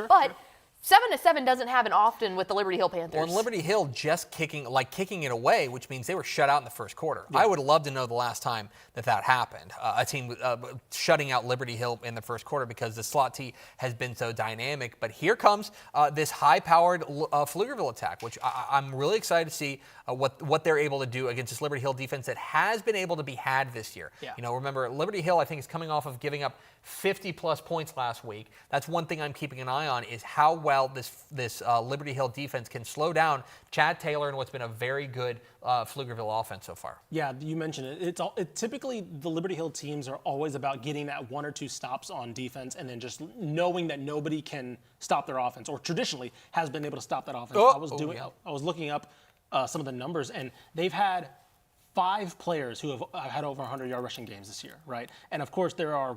C: but 7-7 doesn't happen often with the Liberty Hill Panthers.
A: Well, and Liberty Hill just kicking it away, which means they were shut out in the first quarter. I would love to know the last time that happened. A team shutting out Liberty Hill in the first quarter, because the slot T has been so dynamic. But here comes this high-powered Pflugerville attack, which I'm really excited to see what they're able to do against this Liberty Hill defense that has been able to be had this year. Remember, Liberty Hill, I think, is coming off of giving up 50-plus points last week. That's one thing I'm keeping an eye on, is how well this Liberty Hill defense can slow down Chad Taylor and what's been a very good Pflugerville offense so far.
B: Yeah, you mentioned it. Typically, the Liberty Hill teams are always about getting that 1 or 2 stops on defense and then just knowing that nobody can stop their offense, or traditionally has been able to stop that offense. I was looking up some of the numbers, and they've had 5 players who have had over 100-yard rushing games this year, right? And of course, there are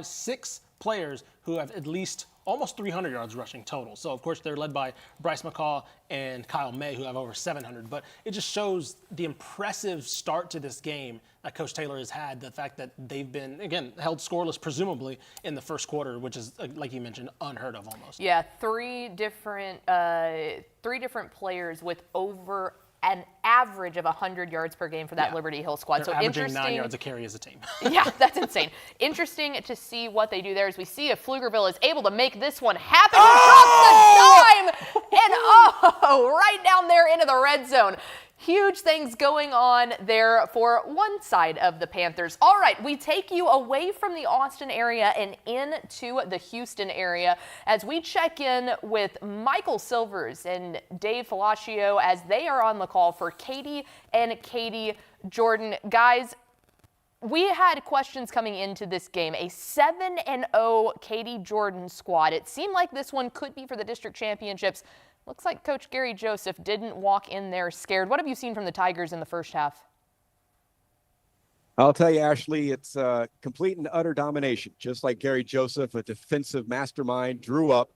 B: 6 players who have at least almost 300 yards rushing total. So, of course, they're led by Bryce McCaw and Kyle May, who have over 700. But it just shows the impressive start to this game that Coach Taylor has had, the fact that they've been, again, held scoreless, presumably, in the first quarter, which is, like you mentioned, unheard of almost.
C: Yeah, three different players with over an average of 100 yards per game for that Liberty Hill squad.
B: They're averaging 9 yards a carry as a team.
C: Yeah, that's insane. Interesting to see what they do there, as we see if Pflugerville is able to make this one happen. Oh! Drops the dime! And right down there into the red zone. Huge things going on there for one side of the Panthers. All right, we take you away from the Austin area and into the Houston area as we check in with Michael Silvers and Dave Falacio as they are on the call for Katie and Katie Jordan. Guys, we had questions coming into this game. A 7-0 Katie Jordan squad. It seemed like this one could be for the district championships. Looks like Coach Gary Joseph didn't walk in there scared. What have you seen from the Tigers in the first half?
P: I'll tell you, Ashley, it's complete and utter domination. Just like Gary Joseph, a defensive mastermind, drew up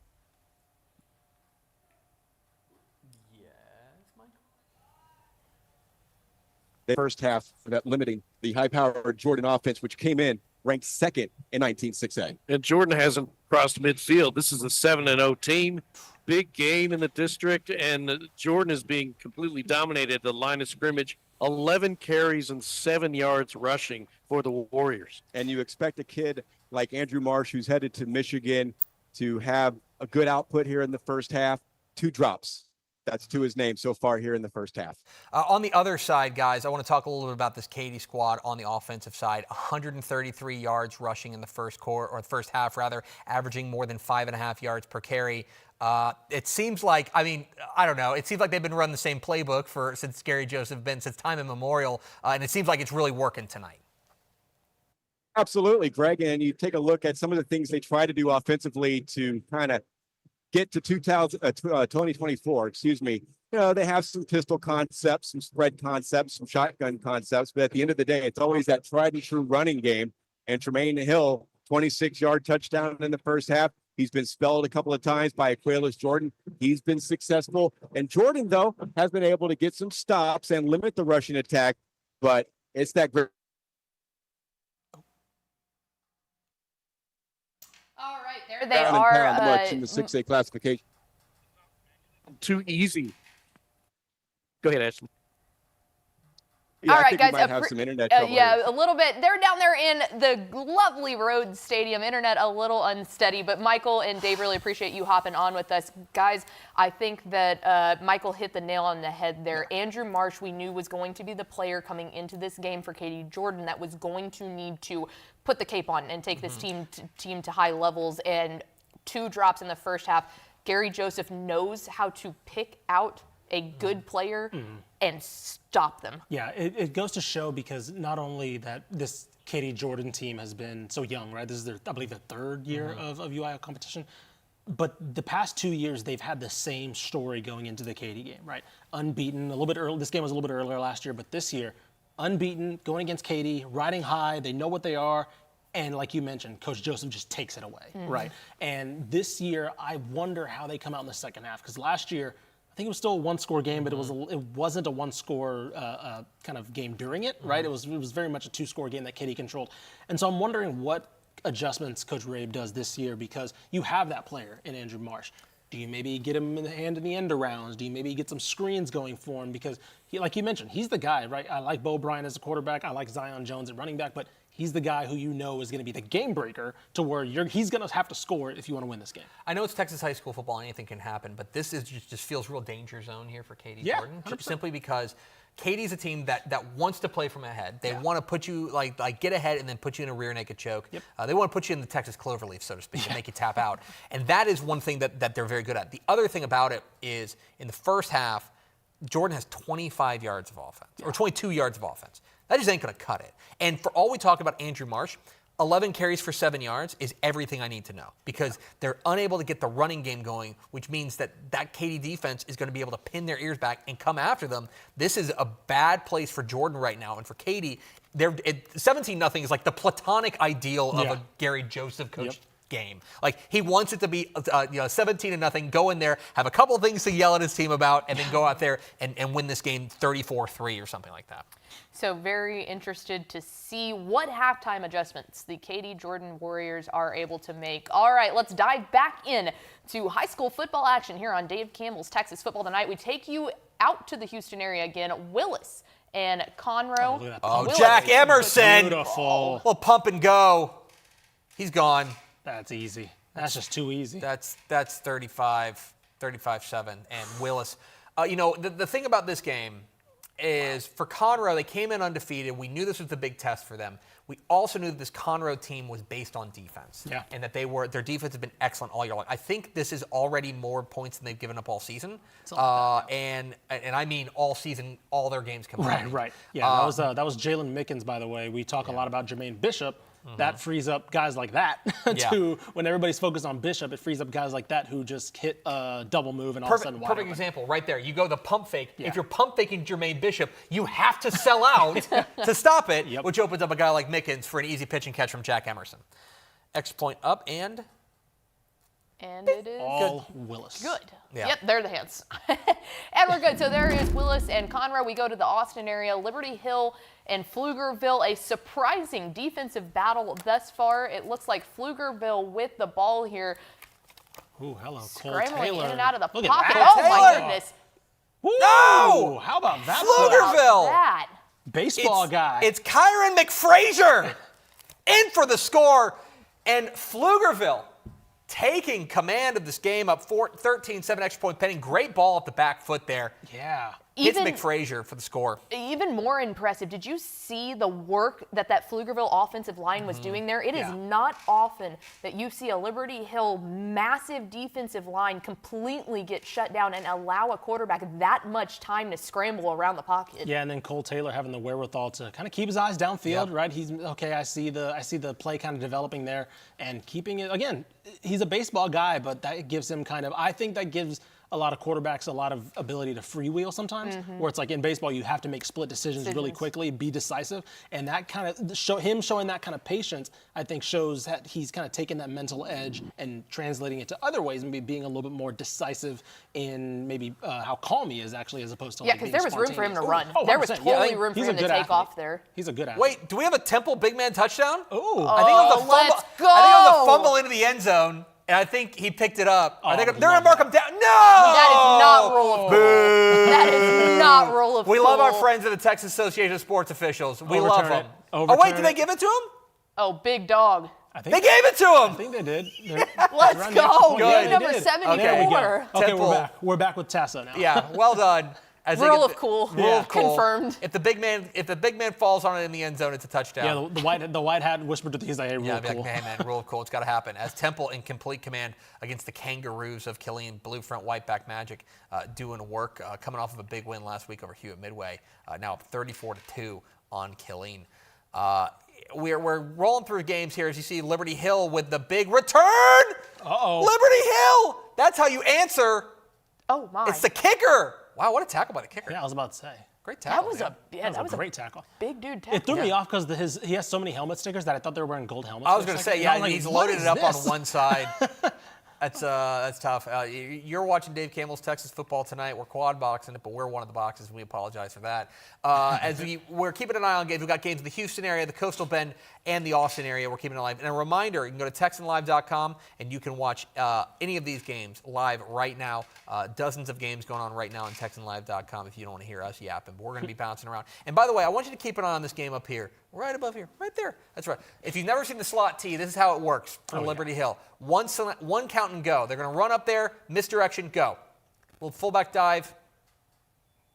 P: the first half for that limiting the high-powered Jordan offense, which came in ranked second in 19-6A.
Q: And Jordan hasn't crossed midfield. This is a 7-0 team. Big game in the district, and Jordan is being completely dominated at the line of scrimmage. 11 carries and 7 yards rushing for the Warriors.
P: And you expect a kid like Andrew Marsh, who's headed to Michigan, to have a good output here in the first half. 2 drops. That's to his name so far here in the first half.
A: On the other side, guys, I want to talk a little bit about this Katy squad on the offensive side. 133 yards rushing in the first quarter, or the first half rather, averaging more than 5.5 yards per carry. It seems like, I don't know. It seems like they've been running the same playbook since Gary Joseph since time immemorial, and it seems like it's really working tonight.
P: Absolutely, Greg. And you take a look at some of the things they try to do offensively to kind of get to 2024, they have some pistol concepts, some spread concepts, some shotgun concepts, but at the end of the day, it's always that tried and true running game. And Tremaine Hill, 26-yard touchdown in the first half. He's been spelled a couple of times by Aquelas Jordan. He's been successful. And Jordan, though, has been able to get some stops and limit the rushing attack, but it's that great.
C: All right, there they are.
P: Much in the 6A classification.
Q: Too easy. Go ahead, Ashley.
P: Yeah,
C: all right,
P: I think
C: guys.
P: we might have some internet trouble
C: yeah,
P: here.
C: a little bit. They're down there in the lovely Rhodes Stadium. Internet a little unsteady, but Michael and Dave, really appreciate you hopping on with us. Guys, I think that Michael hit the nail on the head there. Andrew Marsh, we knew, was going to be the player coming into this game for Katy Jordan that was going to need to put the cape on and take this team to high levels. And 2 drops in the first half. Gary Joseph knows how to pick out a good player and stop them.
B: Yeah, it goes to show, because not only that this Katy Jordan team has been so young, right? This is I believe, the 3rd year of UIL competition. But the past 2 years, they've had the same story going into the Katy game, right? Unbeaten, a little bit early. This game was a little bit earlier last year, but this year, unbeaten, going against Katy, riding high. They know what they are. And like you mentioned, Coach Joseph just takes it away, right? And this year, I wonder how they come out in the second half, because last year, I think it was still a 1-score game, but it wasn't a 1-score kind of game during it, right? It was very much a 2-score game that Katy controlled. And so I'm wondering what adjustments Coach Rabe does this year, because you have that player in Andrew Marsh. Do you maybe get him in the hand in the end arounds? Do you maybe get some screens going for him? Because, like you mentioned, he's the guy, right? I like Bo Bryant as a quarterback. I like Zion Jones at running back, but he's the guy who is going to be the game breaker to where he's going to have to score if you want to win this game.
A: I know it's Texas high school football, anything can happen, but this is just feels real danger zone here for Katy Jordan,
B: 100%.
A: simply because Katy's a team that wants to play from ahead. They want to put you like get ahead and then put you in a rear naked choke. They want to put you in the Texas cloverleaf, so to speak, and make you tap out. And that is one thing that they're very good at. The other thing about it is in the first half, Jordan has 25 yards of offense, or 22 yards of offense. That just ain't going to cut it. And for all we talk about Andrew Marsh, 11 carries for 7 yards is everything I need to know, because they're unable to get the running game going, which means that Katy defense is going to be able to pin their ears back and come after them. This is a bad place for Jordan right now. And for Katy, 17-0 is like the platonic ideal of a Gary Joseph coached game. Like, he wants it to be 17-0, go in there, have a couple of things to yell at his team about, and then go out there and win this game 34-3 or something like that.
C: So very interested to see what halftime adjustments the Katy Jordan Warriors are able to make. All right, let's dive back in to high school football action here on Dave Campbell's Texas Football Tonight. We take you out to the Houston area again. Willis and Conroe.
A: Jack Emerson.
B: Beautiful.
A: Well, pump and go. He's gone.
B: That's easy. That's just too easy.
A: That's 35-7. And Willis. The thing about this game is, for Conroe, they came in undefeated. We knew this was the big test for them. We also knew that this Conroe team was based on defense. Yeah. And that their defense has been excellent all year long. I think this is already more points than they've given up all season. And I mean all season, all their games combined.
B: Right. Yeah, that was Jalen Mickens, by the way. We talk a lot about Jermaine Bishop. That frees up guys like that when everybody's focused on Bishop, it frees up guys like that who just hit a double move and all of a sudden wide
A: Perfect
B: open.
A: example right there. You go the pump fake. Yeah. If you're pump faking Jermaine Bishop, you have to sell out to stop it, which opens up a guy like Mickens for an easy pitch and catch from Jack Emerson. Extra point up and
C: And it is
B: all Willis.
C: Good.
A: Yeah.
C: Yep, they're the hands. And we're good. So there is Willis and Conroe. We go to the Austin area. Liberty Hill and Pflugerville, a surprising defensive battle thus far. It looks like Pflugerville with the ball here.
B: Ooh, hello, Cole
C: Scrambling
B: Taylor.
C: in and out of the
B: Look at
C: pocket.
B: that.
C: Oh, my
A: Taylor.
C: goodness.
A: No!
B: How about that?
A: Pflugerville.
C: That.
B: Baseball guy.
A: It's Kyron McFrazier in for the score. And Pflugerville taking command of this game up 13-7 extra point pending. Great ball at the back foot there.
B: Yeah.
A: Hits McFrazier for the score.
C: Even more impressive, did you see the work that Pflugerville offensive line was doing there? It is not often that you see a Liberty Hill massive defensive line completely get shut down and allow a quarterback that much time to scramble around the pocket.
B: Yeah, and then Cole Taylor having the wherewithal to kind of keep his eyes downfield, right? He's okay. I see the play kind of developing there and keeping it. Again, he's a baseball guy, but that gives him I think that gives a lot of quarterbacks a lot of ability to freewheel sometimes, where it's like in baseball you have to make split decisions really quickly, be decisive, and that kind of showing that kind of patience, I think shows that he's kind of taking that mental edge and translating it to other ways, maybe being a little bit more decisive in maybe how calm he is actually, as opposed to
C: because there was room for him to run.
B: Oh,
C: there was totally room for him to take off there.
B: He's a good athlete.
A: Wait, do we have a Temple big man touchdown?
B: Oh,
A: I think it was a fumble.
C: Let's go.
A: I think it was a fumble into the end zone. And I think he picked it up. I think they're going to mark him down. No!
C: That is not rule of cool. That is not rule of cool.
A: We love our friends at the Texas Association of Sports Officials. We love them. Oh, wait, did they give it to him?
C: Oh, big dog.
A: They gave it to him.
B: I think they did.
C: Let's go. Game number 74.
B: Okay, we're back. We're back with Tessa now.
A: Yeah, well done.
C: Rule of cool. Confirmed.
A: If the big man falls on it in the end zone, it's a touchdown.
B: Yeah, the white hat whispered to he's like, hey, rule of cool.
A: Like, man, rule of cool. It's got to happen. As Temple in complete command against the Kangaroos of Killeen, blue front, white back Magic, doing work, coming off of a big win last week over Hewitt Midway. Now up 34-2 on Killeen. We're rolling through games here as you see Liberty Hill with the big return. Liberty Hill. That's how you answer.
C: Oh my!
A: It's the kicker. Wow, what a tackle by the kicker.
B: Yeah, I was about to say.
A: Great tackle.
C: That was
B: a great tackle.
C: Big dude tackle.
B: It threw me off because he has so many helmet stickers that I thought they were wearing gold helmets.
A: I was going to say, yeah, he's loaded it up on one side. That's tough. You're watching Dave Campbell's Texas Football tonight. We're quad boxing it, but we're one of the boxes. We apologize for that. As we're keeping an eye on games. We've got games in the Houston area, the Coastal Bend, and the Austin area. We're keeping it live. And a reminder, you can go to TexanLive.com and you can watch any of these games live right now. Dozens of games going on right now on TexanLive.com if you don't want to hear us yapping. But we're going to be bouncing around. And by the way, I want you to keep an eye on this game up here. Right above here. Right there. That's right. If you've never seen the slot T, this is how it works for Liberty Hill. One count and go. They're going to run up there, misdirection, go. Little fullback dive.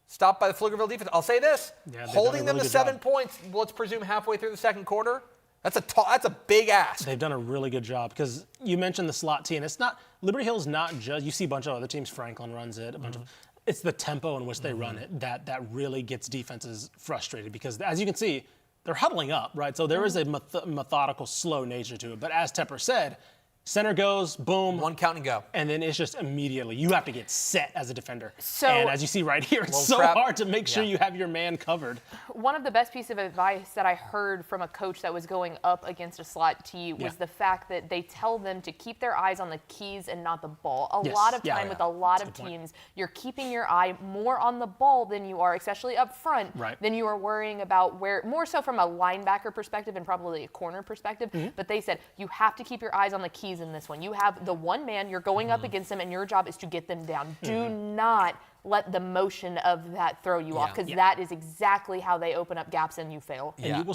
A: Stopped by the Pflugerville defense. I'll say this. Holding them to 7 points, let's presume halfway through the second quarter. That's a big ask.
B: They've done a really good job because you mentioned the slot T, and it's not Liberty Hill's not just, you see a bunch of other teams. Franklin runs it, a bunch of. It's the tempo in which they run it that really gets defenses frustrated because, as you can see, they're huddling up, right? So there is a methodical, slow nature to it. But as Tepper said, center goes, boom.
A: One count and go.
B: And then it's just immediately. You have to get set as a defender.
C: So,
B: and as you see right here, it's so hard to make sure you have your man covered.
C: One of the best pieces of advice that I heard from a coach that was going up against a slot T was the fact that they tell them to keep their eyes on the keys and not the ball. A lot of time with a lot of teams, you're keeping your eye more on the ball than you are, especially up front, than you are worrying about where, more so from a linebacker perspective and probably a corner perspective. But they said, you have to keep your eyes on the keys in this one. You have the one man, you're going up against them, and your job is to get them down. Do not let the motion of that throw you off, because that is exactly how they open up gaps and you fail.
B: And you will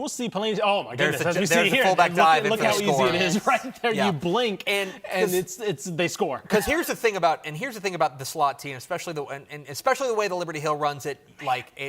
B: see plenty. Oh my goodness! As we see
A: there's
B: here,
A: fullback dive
B: look how easy it is right there.
A: Yeah.
B: You blink and they score.
A: Because here's the thing about the slot team, especially the way the Liberty Hill runs it,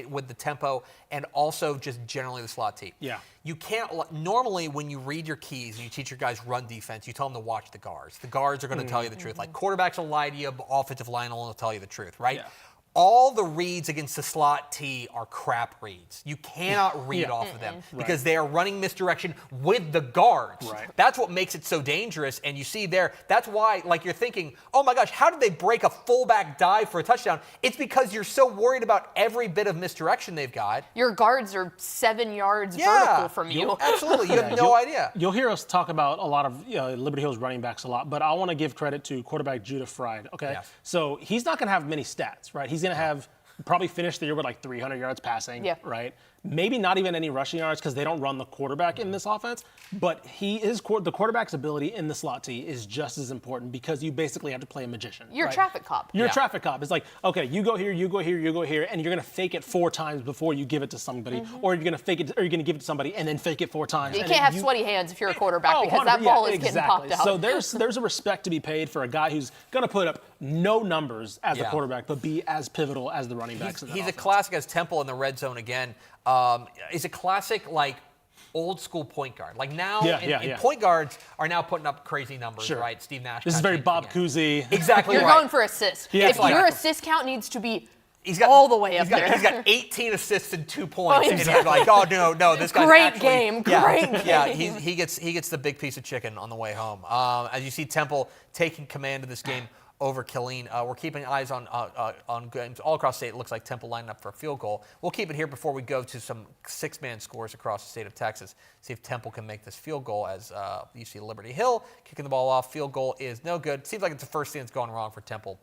A: with the tempo, and also just generally the slot team.
B: Yeah.
A: You can't normally when you read your keys and you teach your guys run defense, you tell them to watch the guards. The guards are going to tell you the truth. Like quarterbacks will lie to you, but offensive line will tell you the truth, right? Yeah. all the reads against the slot T are crap reads. You cannot read off of them because they are running misdirection with the guards.
B: Right.
A: That's what makes it so dangerous. And you see there, that's why, like, you're thinking, oh my gosh, how did they break a fullback dive for a touchdown? It's because you're so worried about every bit of misdirection they've got.
C: Your guards are 7 yards vertical from you.
A: Absolutely. You have no idea.
B: You'll hear us talk about a lot of Liberty Hill's running backs a lot, but I want to give credit to quarterback Judah Fried. Okay, so he's not going to have many stats, right? He's going to have probably finish the year with like 300 yards passing, right? Maybe not even any rushing yards because they don't run the quarterback in this offense. But the quarterback's ability in the slot T is just as important because you basically have to play a magician.
C: You're a traffic cop.
B: You're a traffic cop. It's like, okay, you go here, you go here, you go here, and you're going to fake it 4 times before you give it to somebody, or you're going to fake it, or you're going to give it to somebody and then fake it 4 times.
C: You can't have sweaty hands if you're a quarterback because that ball is getting popped out.
B: So there's a respect to be paid for a guy who's going to put up no numbers as a quarterback, but be as pivotal as the running backs.
A: He's a classic as Temple in the red zone again. Is a classic like old school point guard. Like now, point guards are now putting up crazy numbers, right? Steve Nash.
B: This is very Bob Cousy.
A: Exactly.
C: You're
A: right.
C: going for assists. If your assist count needs to be all the way up there.
A: He's got 18 assists and 2 points, and you're like, oh no, this guy's
C: great
A: actually,
C: game.
A: Yeah, he gets the big piece of chicken on the way home. As you see Temple taking command of this game over Killeen. We're keeping eyes on games all across the state. It looks like Temple lining up for a field goal. We'll keep it here before we go to some 6-man scores across the state of Texas. See if Temple can make this field goal as you see Liberty Hill kicking the ball off. Field goal is no good. Seems like it's the first thing that's gone wrong for Temple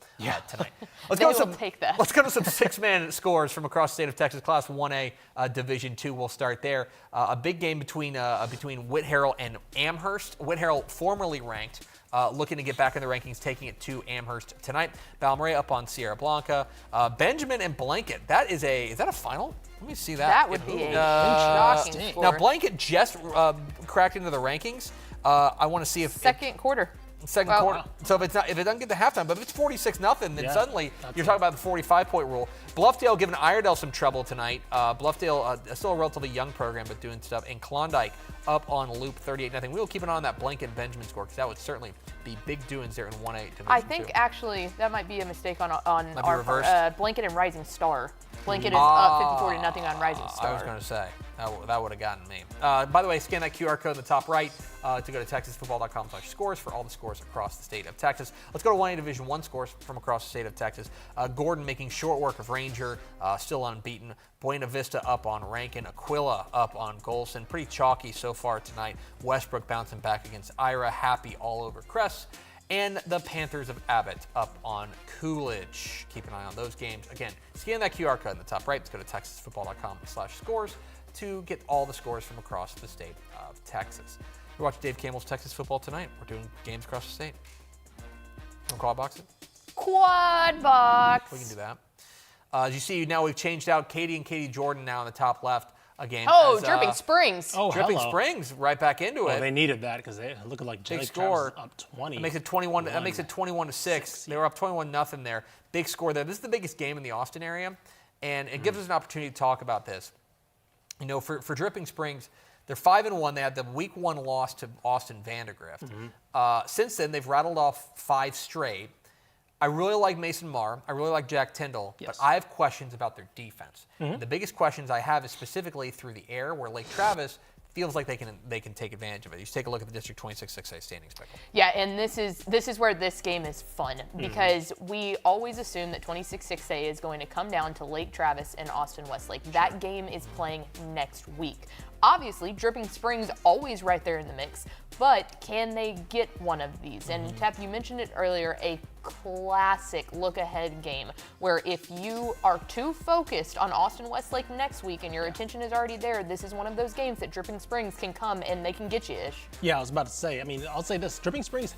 A: tonight. Let's go to some 6-man scores from across the state of Texas. Class 1A Division II. We'll start there. A big game between Whit Harrell and Amherst. Whit Harrell, formerly ranked, looking to get back in the rankings, taking it to Amherst tonight. Balmorhea up on Sierra Blanca. Benjamin and Blanket. Is that a final? Let me see that.
C: That would be a shocking score.
A: Now Blanket just cracked into the rankings. I want to see if
C: second quarter.
A: Quarter. So if it doesn't get to halftime, but if it's 46-0, then suddenly you're talking about the 45-point rule. Bluffdale giving Iredell some trouble tonight. Bluffdale still a relatively young program, but doing stuff. And Klondike up on Loop 38-0. We will keep an eye on that Blanket Benjamin score because that would certainly be big doings there in 1A Division
C: I think actually that might be a mistake on our part. Blanket and Rising Star. Blanket is up 54-0 on Rising Star.
A: I was going to say that would have gotten me. By the way, scan that QR code in the top right to go to texasfootball.com/scores for all the scores across the state of Texas. Let's go to 1A Division I scores from across the state of Texas. Gordon making short work of Ranger, still unbeaten. Buena Vista up on Rankin. Aquila up on Golson. Pretty chalky so far tonight. Westbrook bouncing back against Ira. Happy all over Crest. And the Panthers of Abbott up on Coolidge. Keep an eye on those games. Again, scan that QR code in the top right. Let's go to texasfootball.com/scores to get all the scores from across the state of Texas. We're watching Dave Campbell's Texas Football tonight. We're doing games across the state. Want to quad box it?
C: Quad box.
A: We can do that. As you see, now we've changed out Katie and Katie Jordan now in the top left again.
C: Oh, Dripping Springs.
B: Oh,
A: Dripping Springs right back into it.
B: They needed that because they look like
A: big
B: Lake
A: score.
B: Travis up 20.
A: That makes it 21. That makes it 21-6. They were up 21-0 there. Big score there. This is the biggest game in the Austin area, and it gives us an opportunity to talk about this. You know, for Dripping Springs, they're 5-1. They had the week 1 loss to Austin Vandegrift. Since then, they've rattled off 5 straight. I really like Mason Marr. I really like Jack Tyndall. But I have questions about their defense. The biggest questions I have is specifically through the air, where Lake Travis feels like they can take advantage of it. You just take a look at the District 26-6A standings, Pickle.
C: Yeah, and this is where this game is fun because we always assume that 26-6A is going to come down to Lake Travis and Austin Westlake. That game is playing next week. Obviously, Dripping Springs always right there in the mix, but can they get one of these? And Tep, you mentioned it earlier, a classic look-ahead game where if you are too focused on Austin Westlake next week and your attention is already there, this is one of those games that Dripping Springs can come and they can get you-ish.
B: Yeah, I was about to say, I mean, I'll say this, Dripping Springs,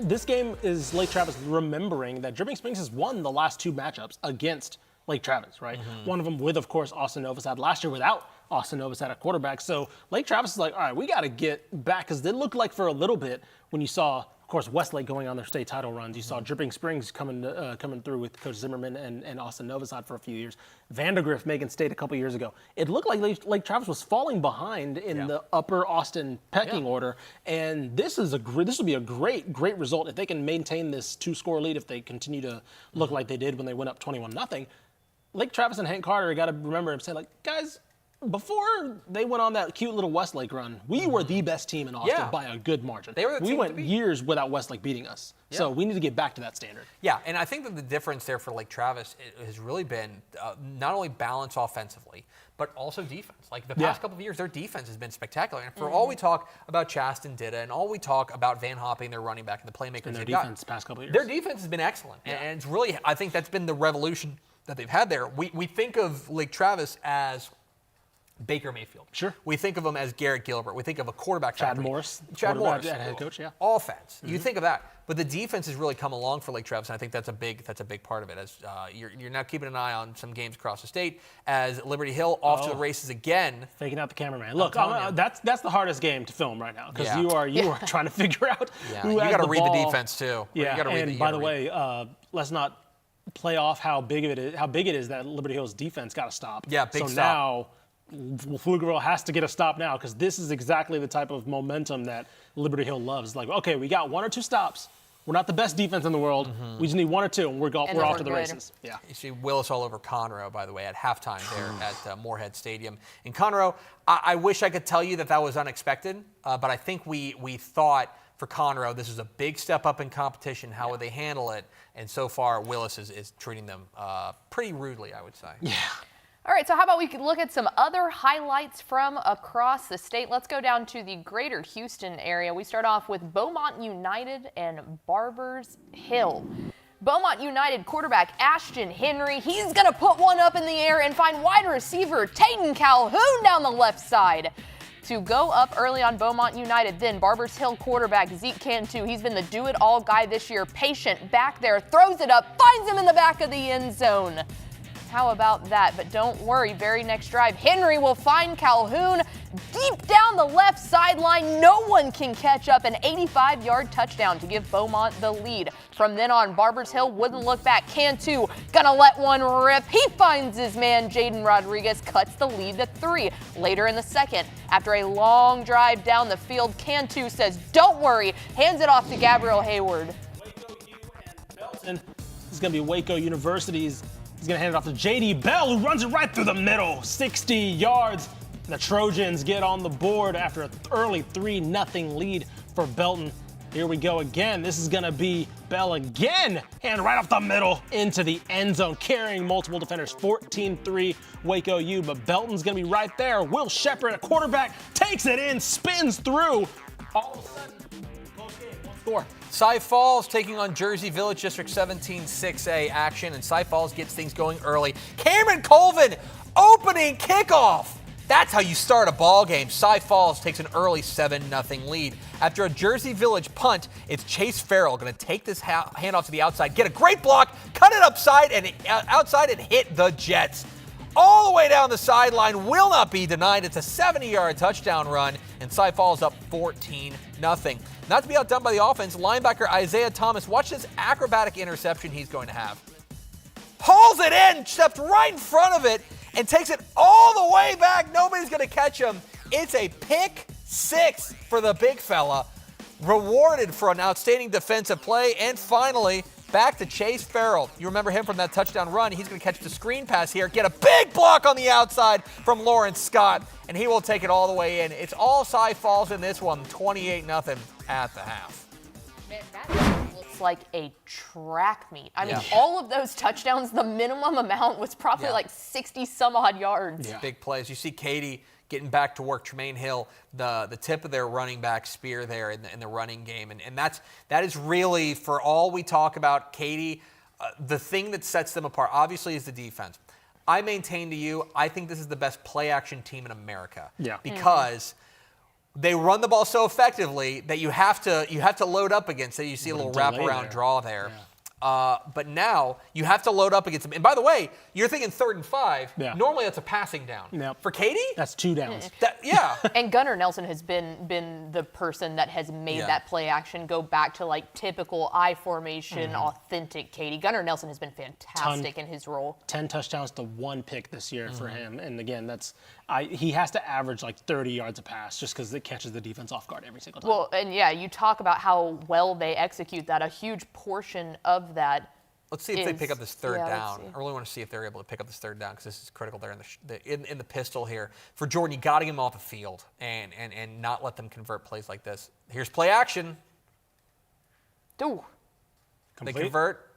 B: this game is Lake Travis remembering that Dripping Springs has won the last 2 matchups against Lake Travis, right? One of them with, of course, Austin Novosad last year without Austin Novosad at quarterback. So Lake Travis is like, all right, we got to get back because it looked like for a little bit when you saw Of course, Westlake going on their state title runs. You saw Dripping Springs coming through with Coach Zimmerman and Austin Novosad for a few years. Vandergrift making state a couple years ago. It looked like Lake Travis was falling behind in the upper Austin pecking order, and this will be a great result if they can maintain this 2-score lead. If they continue to look like they did when they went up 21-0. Lake Travis and Hank Carter got to remember and say, like, guys, before they went on that cute little Westlake run, we were the best team in Austin by a good margin. We went years without Westlake beating us. Yeah. So we need to get back to that standard.
A: Yeah, and I think that the difference there for Lake Travis has really been not only balance offensively, but also defense. Like the past couple of years, their defense has been spectacular. And for all we talk about Chasten Ditta and all we talk about Van Hopping, their running back, and the playmakers
B: and their
A: they've got,
B: defense past couple of years.
A: Their defense has been excellent. Yeah. And it's really, I think that's been the revolution that they've had there. We think of Lake Travis as Baker Mayfield.
B: Sure.
A: We think of him as Garrett Gilbert. We think of a quarterback.
B: Chad Morris.
A: Chad Morris,
B: head coach. Yeah.
A: Offense. You think of that, but the defense has really come along for Lake Travis, and I think that's a big part of it. As you're now keeping an eye on some games across the state, as Liberty Hill off to the races again.
B: Faking out the cameraman. Look, that's the hardest game to film right now because you are trying to figure out.
A: Who you got to read the defense too.
B: Yeah. And by the way, let's not play off how big it is that Liberty Hill's defense got to stop.
A: Yeah, big stop.
B: So now Pflugerville has to get a stop now because this is exactly the type of momentum that Liberty Hill loves. Like, okay, we got 1 or 2 stops. We're not the best defense in the world. We just need 1 or 2, and we're off to the races. Yeah.
A: You see Willis all over Conroe, by the way, at halftime there at Moorhead Stadium. In Conroe, I wish I could tell you that was unexpected, but I think we thought for Conroe this is a big step up in competition. How would they handle it? And so far, Willis is treating them pretty rudely, I would say.
B: Yeah.
C: All right, so how about we could look at some other highlights from across the state. Let's go down to the greater Houston area. We start off with Beaumont United and Barbers Hill. Beaumont United quarterback Ashton Henry, he's going to put one up in the air and find wide receiver Tayden Calhoun down the left side to go up early on Beaumont United. Then Barbers Hill quarterback Zeke Cantu, he's been the do-it-all guy this year. Patient back there, throws it up, finds him in the back of the end zone. How about that? But don't worry, very next drive, Henry will find Calhoun deep down the left sideline. No one can catch up. An 85-yard touchdown to give Beaumont the lead. From then on, Barbers Hill wouldn't look back. Cantu gonna let one rip. He finds his man, Jaden Rodriguez, cuts the lead to 3. Later in the second, after a long drive down the field, Cantu says, don't worry, hands it off to Gabriel Hayward.
B: Waco U and Belton. This is gonna be Waco University's. He's going to hand it off to J.D. Bell, who runs it right through the middle, 60 yards. And the Trojans get on the board after an early 3-0 lead for Belton. Here we go again. This is going to be Bell again. Hand right off the middle into the end zone, carrying multiple defenders. 14-3 Waco U, but Belton's going to be right there. Will Shepard, a quarterback, takes it in, spins through. All of a sudden, close game, 1 score.
A: Cy Falls taking on Jersey Village District 17 6A action, and Cy Falls gets things going early. Cameron Colvin, opening kickoff. That's how you start a ball game. Cy Falls takes an early 7-0 lead. After a Jersey Village punt, it's Chase Farrell going to take this handoff to the outside, get a great block, cut it outside and hit the Jets. All the way down the sideline, will not be denied. It's a 70-yard touchdown run, and Cy Falls up 14-0. Not to be outdone by the offense, linebacker Isaiah Thomas, watch this acrobatic interception he's going to have. Hauls it in, steps right in front of it, and takes it all the way back. Nobody's going to catch him. It's a pick 6 for the big fella. Rewarded for an outstanding defensive play. And finally, back to Chase Farrell. You remember him from that touchdown run. He's going to catch the screen pass here, get a big block on the outside from Lawrence Scott, and he will take it all the way in. It's all Cy Falls in this one, 28-0 at the half.
C: Man, that looks like a track meet. I mean, all of those touchdowns, the minimum amount was probably like 60-some-odd yards.
A: Big plays. You see Katie getting back to work. Tremaine Hill, the tip of their running back spear there in the running game. And that is really, for all we talk about Katie, the thing that sets them apart, obviously, is the defense. I maintain to you, I think this is the best play-action team in America.
B: Yeah.
A: Because they run the ball so effectively that you have to load up against it. You see a little wraparound draw there. But now you have to load up against them. And by the way, you're thinking 3rd and 5.
B: Yeah.
A: Normally that's a passing down.
B: Yep.
A: For Katie?
B: That's 2 downs.
A: Yeah.
C: And Gunnar Nelson has been the person that has made that play action go back to like typical I formation, authentic Katie. Gunnar Nelson has been fantastic in his role.
B: 10 touchdowns to 1 pick this year for him. And again, he has to average like 30 yards a pass just because it catches the defense off guard every single time.
C: Well, and yeah, you talk about how well they execute that. A huge portion of that.
A: Let's see if they pick up this 3rd down. I really want to see if they're able to pick up this 3rd down because this is critical there in the pistol here. For Jordan, you got to get him off the field and not let them convert plays like this. Here's play action.
C: Ooh.
A: They convert.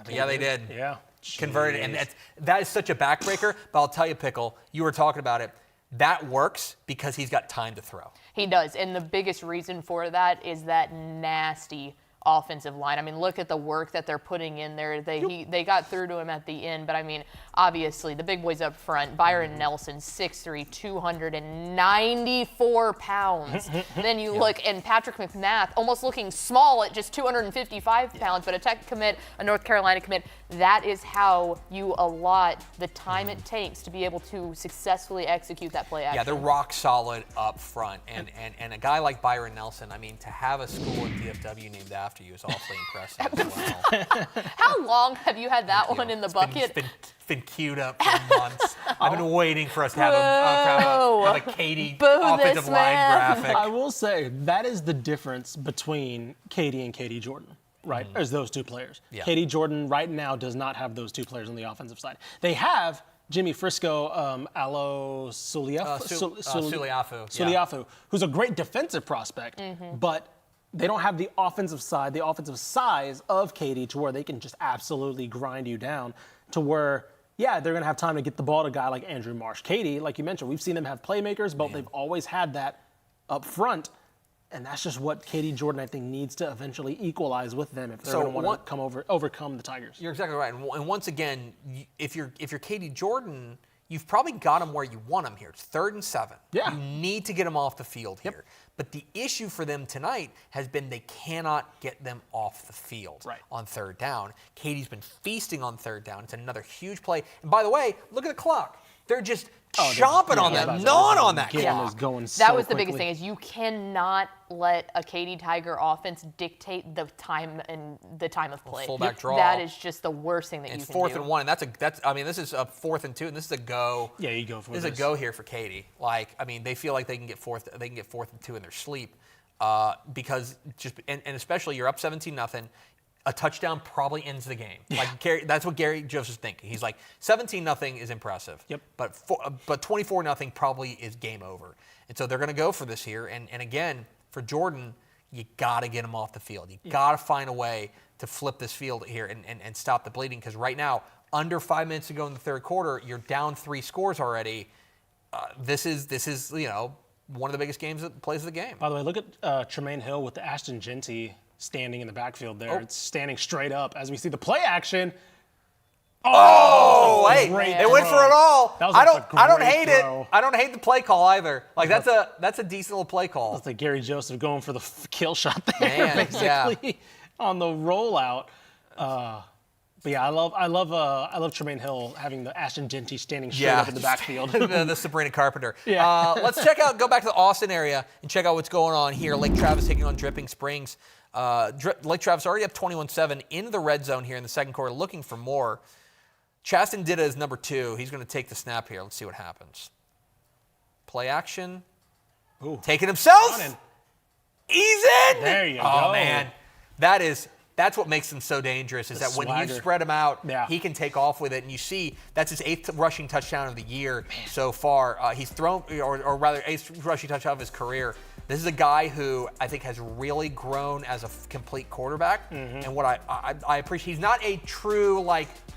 A: Yeah, they did.
B: Yeah.
A: Converted, and that is such a backbreaker. But I'll tell you, Pickle, you were talking about it. That works because he's got time to throw.
C: He does, and the biggest reason for that is that nasty offensive line. I mean, look at the work that they're putting in there. They got through to him at the end, but I mean, obviously the big boys up front. Byron Nelson, 6'3", 294 pounds. Then you look, and Patrick McMath, almost looking small at just 255 pounds, but a Tech commit, a North Carolina commit. That is how you allot the time it takes to be able to successfully execute that play action.
A: Yeah, they're rock solid up front, and a guy like Byron Nelson. I mean, to have a school in DFW named after you is awfully impressive as well.
C: How long have you had that one in the bucket?
A: It's been queued up for months. I've been waiting for us to have a Katie offensive line graphic.
B: I will say that is the difference between Katie and Katie Jordan, right? As those 2 players.
A: Yeah.
B: Katie Jordan right now does not have those 2 players on the offensive side. They have Jimmy Frisco, Suliafu, who's a great defensive prospect, but they don't have the offensive size of Katie to where they can just absolutely grind you down to where, yeah, they're going to have time to get the ball to a guy like Andrew Marsh. Katie, like you mentioned, we've seen them have playmakers, but they've always had that up front. And that's just what Katie Jordan, I think, needs to eventually equalize with them if they're going to want to overcome the Tigers.
A: You're exactly right. And once again, if you're Katie Jordan, you've probably got him where you want him here. It's 3rd and 7.
B: Yeah.
A: You need to get him off the field here. But the issue for them tonight has been they cannot get them off the field on 3rd down. Katie's been feasting on 3rd down. It's another huge play. And by the way, look at the clock. They're just chomping on that, gnawing on that clock.
C: That was the biggest thing, is you cannot let a Katy Tiger offense dictate the time of play.
A: Fullback draw.
C: That is just the worst thing that you can do.
A: It's 4th and 1, and this is a 4th and 2, and this is a go.
B: Yeah, you go for
A: this. This is a go here for Katy. They feel like they can get 4th and 2 in their sleep, because especially you're up 17-0. A touchdown probably ends the game. That's what Gary Joseph's thinking. He's like, 17-0 is impressive.
B: Yep.
A: But 24-0 probably is game over. And so they're going to go for this here. And again, for Jordan, you got to get him off the field. You got to find a way to flip this field here and stop the bleeding. Because right now, under 5 minutes to go in the 3rd quarter, you're down 3 scores already. This is one of the biggest plays of the game.
B: By the way, look at Tremaine Hill with the Ashton Genty standing in the backfield there. It's standing straight up as we see the play action.
A: They went for it all. I don't hate it. I don't hate the play call either. That's a decent little play call.
B: That's like Gary Joseph going for the kill shot there, basically on the rollout. But yeah, I love Tremaine Hill having the Ashton Genty standing straight up in the backfield.
A: the Sabrina Carpenter.
B: Yeah.
A: Let's go back to the Austin area and check out what's going on here. Lake Travis taking on Dripping Springs. Lake Travis already up 21-7 in the red zone here in the 2nd quarter, looking for more. Chasten did it as number 2. He's going to take the snap here. Let's see what happens. Play action.
B: Ooh.
A: Taking himself.
B: Running.
A: He's in.
B: There you go.
A: Oh, man. That's what makes him so dangerous, is that when you spread him out, he can take off with it. And you see, that's his 8th rushing touchdown of the year so far. He's thrown, or rather, 8th rushing touchdown of his career. This is a guy who I think has really grown as a complete quarterback. And what I appreciate, he's not a true,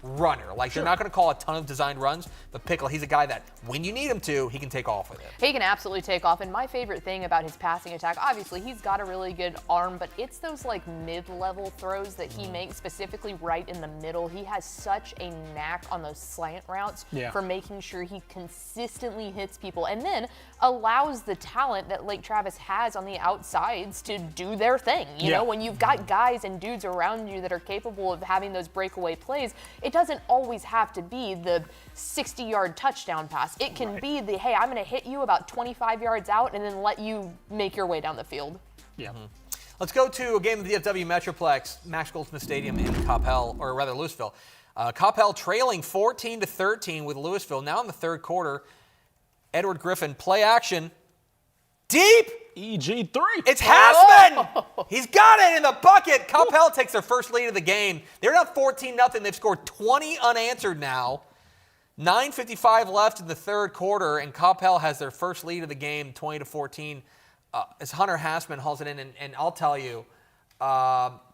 A: runner. They're not going to call a ton of designed runs, but Pickle, he's a guy that when you need him to, he can take off with it.
C: He can absolutely take off. And my favorite thing about his passing attack, obviously he's got a really good arm, but it's those mid-level throws that he makes, specifically right in the middle. He has such a knack on those slant routes for making sure he consistently hits people and then allows the talent that Lake Travis has on the outsides to do their thing. You know, when you've got guys and dudes around you that are capable of having those breakaway plays, it doesn't always have to be the 60-yard touchdown pass. It can be the, hey, I'm going to hit you about 25 yards out and then let you make your way down the field.
B: Yeah.
A: Let's go to a game of the DFW Metroplex, Max Goldsmith Stadium in Coppell, or rather Louisville. Coppell trailing 14-13 with Louisville. Now in the third quarter, Edward Griffin, play action, deep.
B: EG3.
A: It's Hassman. He's got it in the bucket. Coppell takes their first lead of the game. They're up 14-0. They've scored 20 unanswered now. 9:55 left in the third quarter, and Coppell has their first lead of the game, 20-14. As Hunter Hassman hauls it in, and I'll tell you,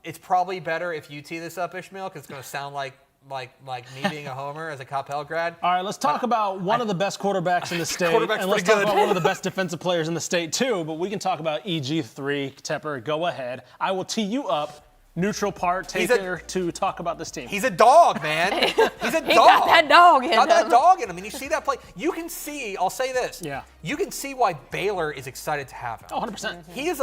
A: it's probably better if you tee this up, Ishmael, because it's going to sound like me being a homer as a Coppell grad.
B: All right, let's talk about one of the best quarterbacks in the state, and let's talk about one of the best defensive players in the state too. But we can talk about EG3. Tepper, go ahead. I will tee you up. Neutral part taker to talk about this team.
A: He's a dog, man. He's a dog.
C: He got that dog in him.
A: Got that dog in him. And you see that play. You can see, I'll say this.
B: Yeah.
A: You can see why Baylor is excited to have him.
B: Oh, 100%.
A: He is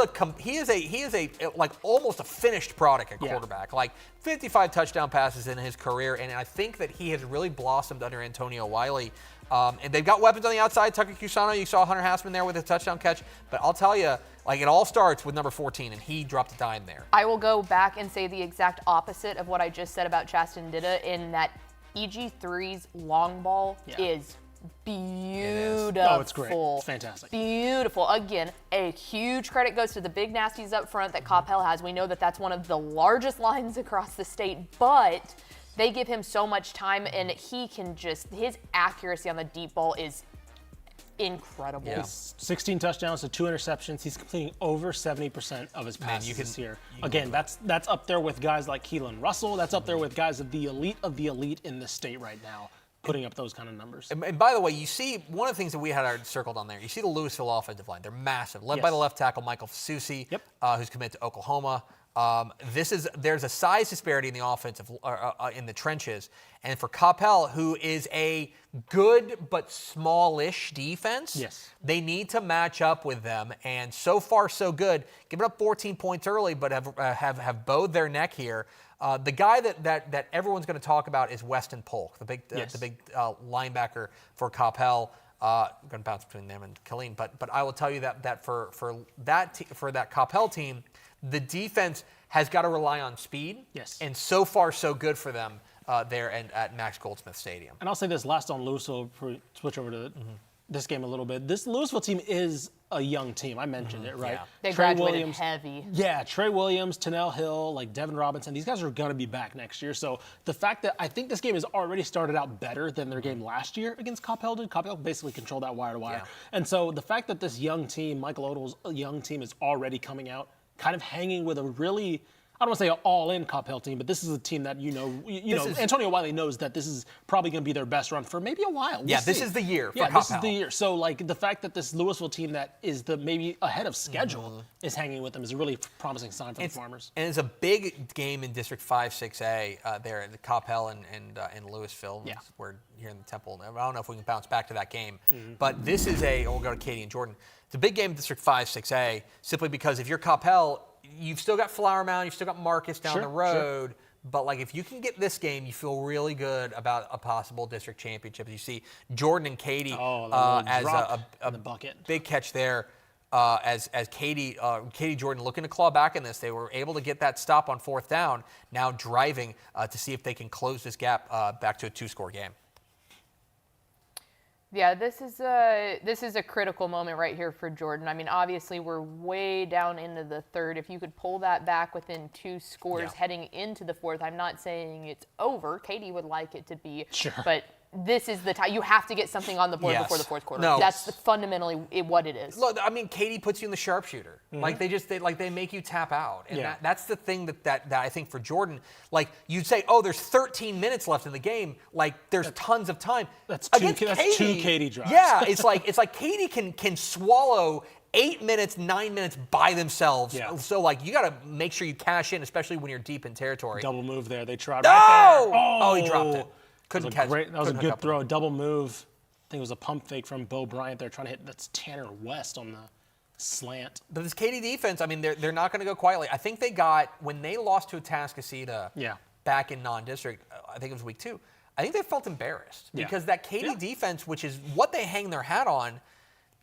A: a like almost a finished product at quarterback. Like 55 touchdown passes in his career, and I think that he has really blossomed under Antonio Wiley. And they've got weapons on the outside. Tucker Cusano, you saw Hunter Hassman there with a touchdown catch. But I'll tell you, like, it all starts with number 14, and he dropped a dime there.
C: I will go back and say the exact opposite of what I just said about Chasten Didda, in that EG3's long ball is beautiful.
B: Oh, it's great. It's fantastic.
C: Beautiful. Again, a huge credit goes to the big nasties up front that Coppell has. We know that that's one of the largest lines across the state, but they give him so much time, and he can just, his accuracy on the deep ball is incredible.
B: Yeah. 16 touchdowns to 2 interceptions. He's completing over 70% of his passes this year. Again, that's up there with guys like Keelan Russell. That's up there with guys of the elite in the state right now, putting up those kind of numbers.
A: And by the way, you see one of the things that we had circled on there, you see the Louisville offensive line. They're massive, led by the left tackle, Michael Fasusi, who's committed to Oklahoma. There's a size disparity in the offensive in the trenches, and for Coppell, who is a good but smallish defense, they need to match up with them. And so far, so good. Giving up 14 points early, but have bowed their neck here. The guy that everyone's going to talk about is Weston Polk, the big linebacker for Coppell. Going to bounce between them and Killeen, but I will tell you that for that Coppell team, the defense has got to rely on speed. And so far, so good for them there at Max Goldsmith Stadium.
B: And I'll say this last on Louisville, switch over to this game a little bit. This Louisville team is a young team. I mentioned it, right?
C: Yeah. They
B: Trey
C: graduated
B: Williams,
C: heavy.
B: Yeah, Trey Williams, Tennell Hill, like Devin Robinson. These guys are going to be back next year. So the fact that I think this game has already started out better than their game last year against Coppell did. Coppell basically controlled that wire to wire. And so the fact that this young team, Michael Odell's young team, is already coming out, kind of hanging with a really, I don't want to say an all-in Coppell team, but this is a team that Antonio Wiley knows that this is probably going to be their best run for maybe a while.
A: This is the year for Coppell.
B: This is the year. So, like, the fact that this Louisville team that is maybe ahead of schedule is hanging with them is a really promising sign for the Farmers.
A: And it's a big game in District 5-6A there at the Coppell and Louisville. Yeah. We're here in the Temple. I don't know if we can bounce back to that game. But this is we'll go to Katie and Jordan. It's a big game in District 5-6A simply because if you're Coppell, you've still got Flower Mound, you've still got Marcus down the road. But, like, if you can get this game, you feel really good about a possible district championship. You see Jordan and Katie as a
B: bucket.
A: Big catch there as Katie Jordan looking to claw back in this. They were able to get that stop on fourth down, now driving to see if they can close this gap back to a 2-score game.
C: Yeah, this is a critical moment right here for Jordan. I mean, obviously we're way down into the third. If you could pull that back within 2 scores heading into the fourth, I'm not saying it's over. Katie would like it to be, but this is the time. You have to get something on the board before the fourth quarter. That's fundamentally what it is.
A: Look, I mean, Katie puts you in the sharpshooter. Like they make you tap out, and that's the thing that I think for Jordan. Like you'd say, oh, there's 13 minutes left in the game. Like there's tons of time.
B: That's two Katie drives.
A: Yeah, it's like Katie can swallow 8 minutes, 9 minutes by themselves. So, like, you got to make sure you cash in, especially when you're deep in territory.
B: Double move there. They tried right there.
A: Oh, he dropped it. Couldn't catch it.
B: That was a good throw. A double move. I think it was a pump fake from Bo Bryant there trying to hit. That's Tanner West on the slant.
A: But this KD defense, I mean, they're not going to go quietly. I think they got, when they lost to Atascocita back in non-district, I think it was week 2, I think they felt embarrassed because that KD defense, which is what they hang their hat on,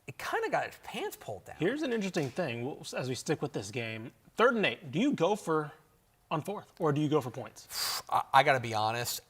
A: it kind of got its pants pulled down.
B: Here's an interesting thing as we stick with this game. 3rd and 8, do you go for on 4th or do you go for points?
A: I got to be honest.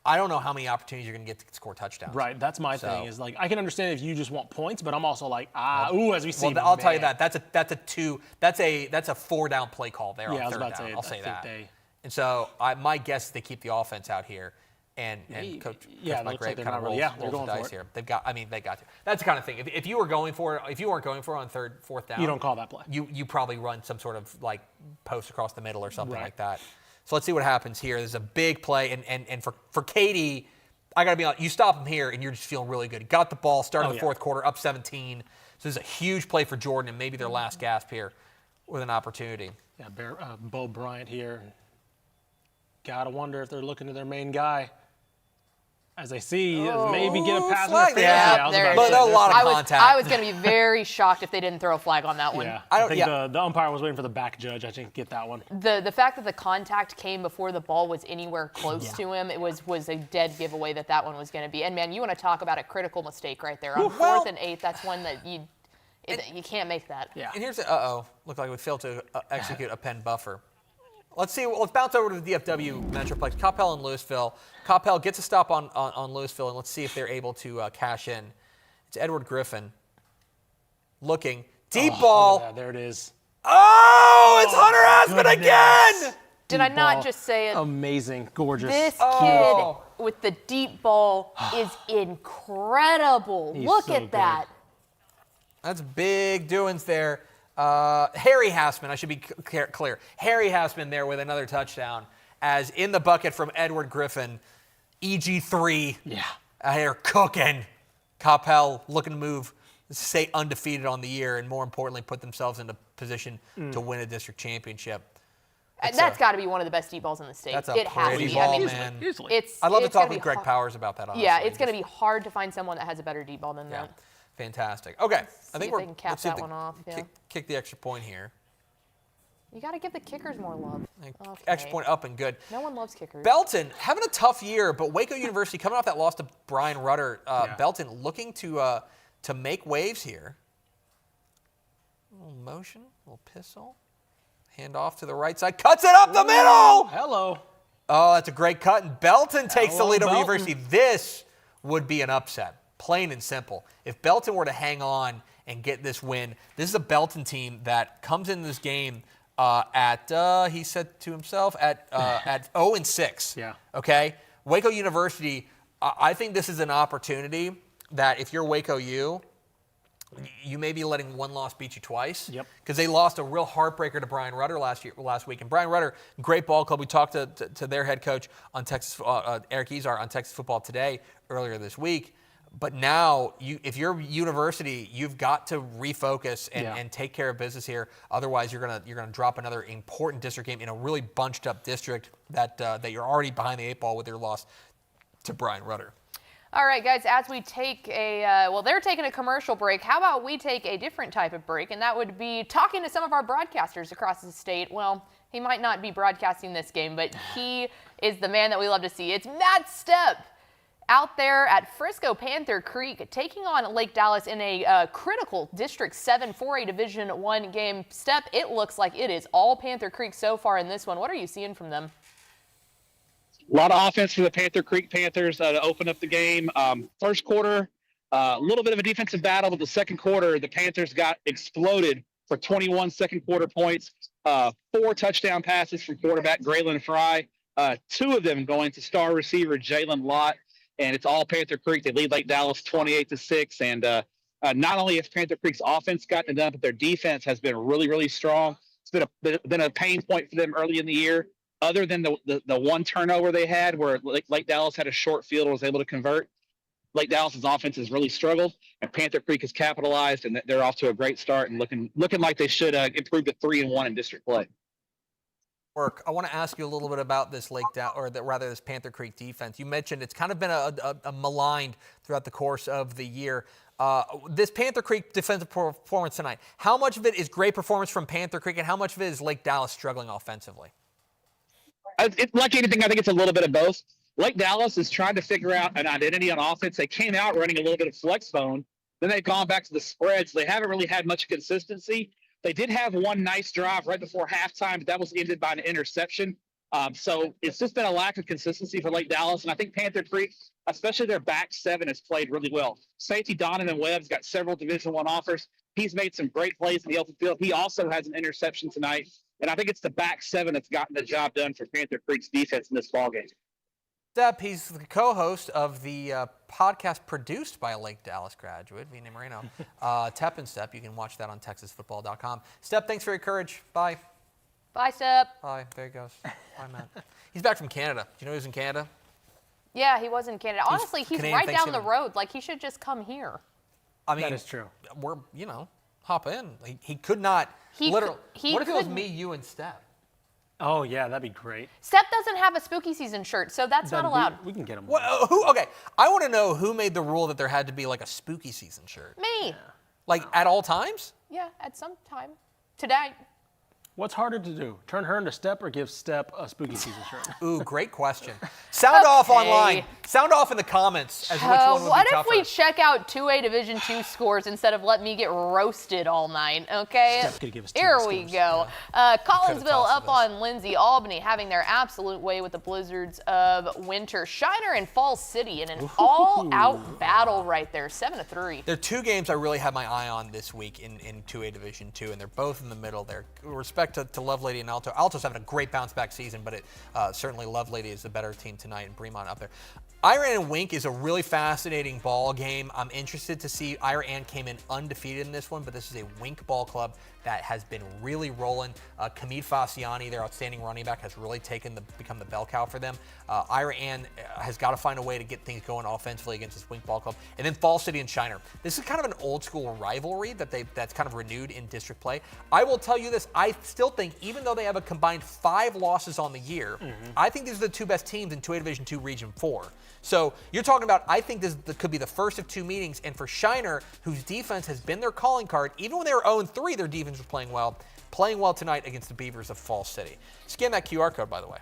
A: I don't know how many opportunities you're going to get to score touchdowns.
B: Right, that's my thing. Is like I can understand if you just want points, but I'm also like, as we see.
A: Well, I'll tell you that that's a 4-down play call there.
B: Yeah,
A: on
B: I was
A: 3rd
B: about to
A: down.
B: say.
A: I'll say that.
B: They,
A: and so my guess is they keep the offense out here, and Coach Mike Ray kind of rolls the dice here. They got to. That's the kind of thing. If you weren't going for it on 3rd, 4th down,
B: you don't call that play.
A: You probably run some sort of like post across the middle or something like that. So let's see what happens here. There's a big play, and for Katie, I got to be honest, you stop him here, and you're just feeling really good. He got the ball, started the 4th quarter, up 17. So this is a huge play for Jordan, and maybe their last gasp here with an opportunity.
B: Yeah, Bo Bryant here. Got to wonder if they're looking to their main guy. As I see, maybe get a pass interference.
C: But
A: a lot of contact.
C: I was going to be very shocked if they didn't throw a flag on that one.
B: Yeah, I think the umpire was waiting for the back judge, I think, to get that one.
C: The fact that the contact came before the ball was anywhere close to him, it was a dead giveaway that one was going to be. And, man, you want to talk about a critical mistake right there. On 4th and 8, that's one that you can't make that.
B: Yeah.
A: And here's looked like we failed to execute a pen buffer. Let's see. Let's bounce over to the DFW Metroplex. Campbell and Louisville. Campbell gets a stop on Louisville, and let's see if they're able to cash in. It's Edward Griffin looking. Deep ball.
B: There it is.
A: Oh, it's Hunter Aspen again!
C: Did I not just say it?
B: Amazing. Gorgeous.
C: This kid with the deep ball is incredible. Look at that.
A: That's big doings there. Harry Hassman, I should be clear. Harry Hassman there with another touchdown, as in the bucket from Edward Griffin. EG3.
B: Yeah.
A: They're cooking. Campbell looking to move, stay undefeated on the year, and more importantly, put themselves into position to win a district championship.
C: That's got to be one of the best deep balls in the state.
A: That's a
C: it has to
A: pretty
C: be.
A: ball,
C: I mean,
A: man.
C: I'd
A: love to talk with Greg Powers about that, honestly.
C: Yeah, it's going to be hard to find someone that has a better deep ball than that.
A: Fantastic. Okay, I think
C: they can cap that one off.
A: Kick the extra point here.
C: You got to give the kickers more love.
A: Extra point up and good.
C: No one loves kickers.
A: Belton having a tough year, but Waco University coming off that loss to Brian Rudder. Belton looking to make waves here. A little motion, a little pistol. Hand off to the right side. Cuts it up the middle.
B: Hello.
A: Oh, that's a great cut. And Belton takes the lead over University. This would be an upset. Plain and simple. If Belton were to hang on and get this win, this is a Belton team that comes in this game he said to himself, at 0-6.
B: Yeah.
A: Okay? Waco University, I think this is an opportunity that if you're Waco U, you may be letting one loss beat you twice.
B: Yep.
A: Because they lost a real heartbreaker to Brian Rudder last week. And Brian Rudder, great ball club. We talked to their head coach on Texas, Eric Izar on Texas Football Today earlier this week. But now, if you're University, you've got to refocus and take care of business here. Otherwise, you're gonna drop another important district game in a really bunched up district that you're already behind the 8 ball with your loss to Brian Rudder.
C: All right, guys, as we take they're taking a commercial break. How about we take a different type of break, and that would be talking to some of our broadcasters across the state. Well, he might not be broadcasting this game, but he is the man that we love to see. It's Matt Stepp out there at Frisco Panther Creek taking on Lake Dallas in a critical District 7 4A Division I game. Stepp, it looks like it is all Panther Creek so far in this one. What are you seeing from them?
R: A lot of offense for the Panther Creek Panthers to open up the game. First quarter, a little bit of a defensive battle, but the second quarter, the Panthers got exploded for 21 second quarter points. 4 touchdown passes from quarterback Graylin Fry, 2 of them going to star receiver Jalen Lott. And it's all Panther Creek. They lead Lake Dallas 28-6. And not only has Panther Creek's offense gotten it done, but their defense has been really, really strong. It's been a pain point for them early in the year. Other than the one turnover they had where Lake Dallas had a short field and was able to convert, Lake Dallas's offense has really struggled, and Panther Creek has capitalized, and they're off to a great start and looking like they should improve to 3-1 in district play.
A: I want to ask you a little bit about this this Panther Creek defense. You mentioned it's kind of been a maligned throughout the course of the year. This Panther Creek defensive performance tonight, how much of it is great performance from Panther Creek and how much of it is Lake Dallas struggling offensively?
R: Like anything, I think it's a little bit of both. Lake Dallas is trying to figure out an identity on offense. They came out running a little bit of flex bone. Then they've gone back to the spreads. They haven't really had much consistency. They did have one nice drive right before halftime, but that was ended by an interception. So it's just been a lack of consistency for Lake Dallas. And I think Panther Creek, especially their back seven, has played really well. Safety Donovan Webb's got several Division I offers. He's made some great plays in the open field. He also has an interception tonight. And I think it's the back seven that's gotten the job done for Panther Creek's defense in this ballgame.
A: Stepp, he's the co-host of the podcast produced by a Lake Dallas graduate, Vina Moreno, Tepper and Stepp. You can watch that on TexasFootball.com. Stepp, thanks for your courage. Bye.
C: Bye, Stepp.
A: Bye. There he goes. Bye, Matt. He's back from Canada. Do you know he was in Canada?
C: Yeah, he was in Canada. Honestly, he's
A: Canadian
C: right down the
A: Thanksgiving.
C: road. Like, he should just come here.
A: I mean,
B: That is true.
A: We're, hop in. He could not. What if it was me, you, and Stepp?
B: Oh, yeah, that'd be great.
C: Stepp doesn't have a spooky season shirt, so that's not allowed.
B: We can get him.
A: Okay, I want to know who made the rule that there had to be like a spooky season shirt.
C: Me.
A: Like at all times?
C: Yeah, at some time. Today.
B: What's harder to do? Turn her into Stepp or give Stepp a spooky season shirt?
A: Ooh, great question. Sound off online. Sound off in the comments as which one would
C: What
A: be
C: if
A: tougher.
C: we check out 2A Division II scores instead of let me get roasted all night, okay?
B: Stepp's gonna give us
C: Here
B: two
C: we
B: scores.
C: go. Collinsville up on Lindsay. Albany having their absolute way with the Blizzards of winter. Shiner and Falls City in an all-out battle right there, 7-3.
A: There are two games I really have my eye on this week in 2A Division II, and they're both in the middle there. With respect to Lovelady and Alto. Alto's having a great bounce-back season, but certainly Lovelady is the better team tonight, and Bremont up there. Ira and Wink is a really fascinating ball game. I'm interested to see. Ira Ann came in undefeated in this one, but this is a Wink ball club that has been really rolling. Kamid Fasciani, their outstanding running back, has really become the bell cow for them. Ira Ann has got to find a way to get things going offensively against this Wink ball club. And then Falls City and Shiner. This is kind of an old school rivalry that's kind of renewed in district play. I will tell you this, I still think, even though they have a combined 5 losses on the year, I think these are the two best teams in 2A Division II Region 4. So you're talking about, I think this could be the first of 2 meetings. And for Shiner, whose defense has been their calling card, even when they were 0-3, their defense was playing well tonight against the Beavers of Falls City. Scan that QR code, by the way.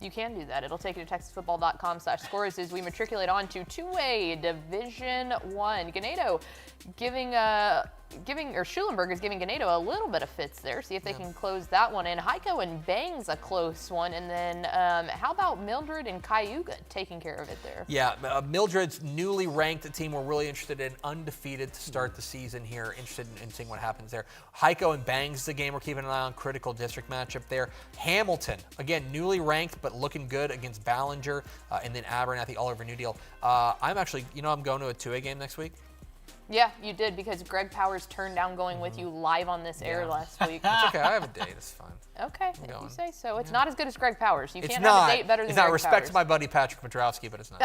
C: You can do that. It'll take you to TexasFootball.com/scores as we matriculate on to 2A Division I. Ganado Schulenburg is giving Ganado a little bit of fits there. See if they can close that one in. Heiko and Bang's a close one. And then how about Mildred and Cayuga taking care of it there?
A: Yeah, Mildred's newly ranked team we're really interested in, undefeated to start the season here. Interested in seeing what happens there. Heiko and Bang's the game we're keeping an eye on. Critical district matchup there. Hamilton, again, newly ranked but looking good against Ballinger. And then Abernathy all over New Deal. I'm actually, I'm going to a 2A game next week.
C: Yeah, you did, because Greg Powers turned down going with you live on this air last week.
A: It's okay, I have a date, it's fine.
C: Okay, if you say so. It's not as good as Greg Powers. You
A: It's
C: can't
A: not.
C: have a date better than
A: It's
C: Greg
A: not. Respect
C: Powers.
A: to my buddy Patrick Petrowski, but it's not.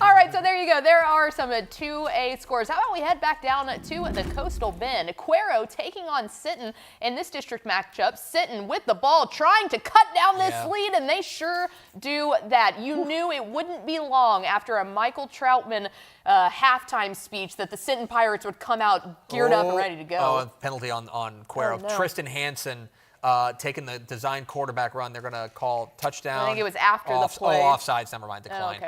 C: All right, so there you go. There are some 2A scores. How about we head back down to the Coastal Bend? Cuero taking on Sinton in this district matchup. Sinton with the ball trying to cut down this lead, and they sure do that. You knew it wouldn't be long after a Michael Troutman halftime speech that the Sinton Pirates would come out geared up and ready to go.
A: Oh, penalty on Cuero.
C: Oh, no.
A: Tristan Hansen taking the design quarterback run. They're going to call touchdown.
C: I think it was after the play.
A: Oh, offsides. Never mind. Decline.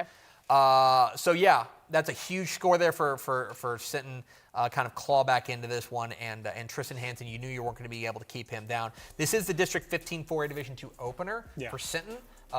C: Oh, okay.
A: So, yeah, that's a huge score there for Sinton. Kind of claw back into this one. And Tristan Hansen, you knew you weren't going to be able to keep him down. This is the District 15 4A Division II opener for Sinton,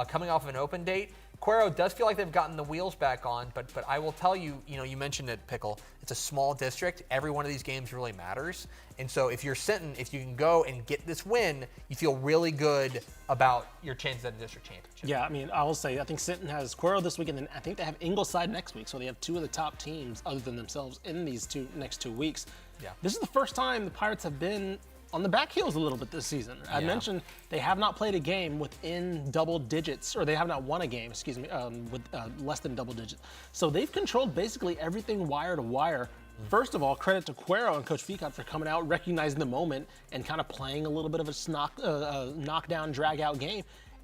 A: coming off of an open date. Cuero does feel like they've gotten the wheels back on, but I will tell you, you mentioned it, Pickle. It's a small district. Every one of these games really matters. And so if you're Sinton, if you can go and get this win, you feel really good about your chances at the district championship.
B: Yeah, I mean, I will say, I think Sinton has Cuero this week, and then I think they have Ingleside next week. So they have 2 of the top teams other than themselves in these next 2 weeks.
A: Yeah.
B: This is the first time the Pirates have been on the back heels a little bit this season. I mentioned they have not played a game within double digits, or they have not won a game, with less than double digits. So they've controlled basically everything wire to wire First of all, credit to Cuero and Coach Ficott for coming out, recognizing the moment, and kind of playing a little bit of a knockdown, drag-out game.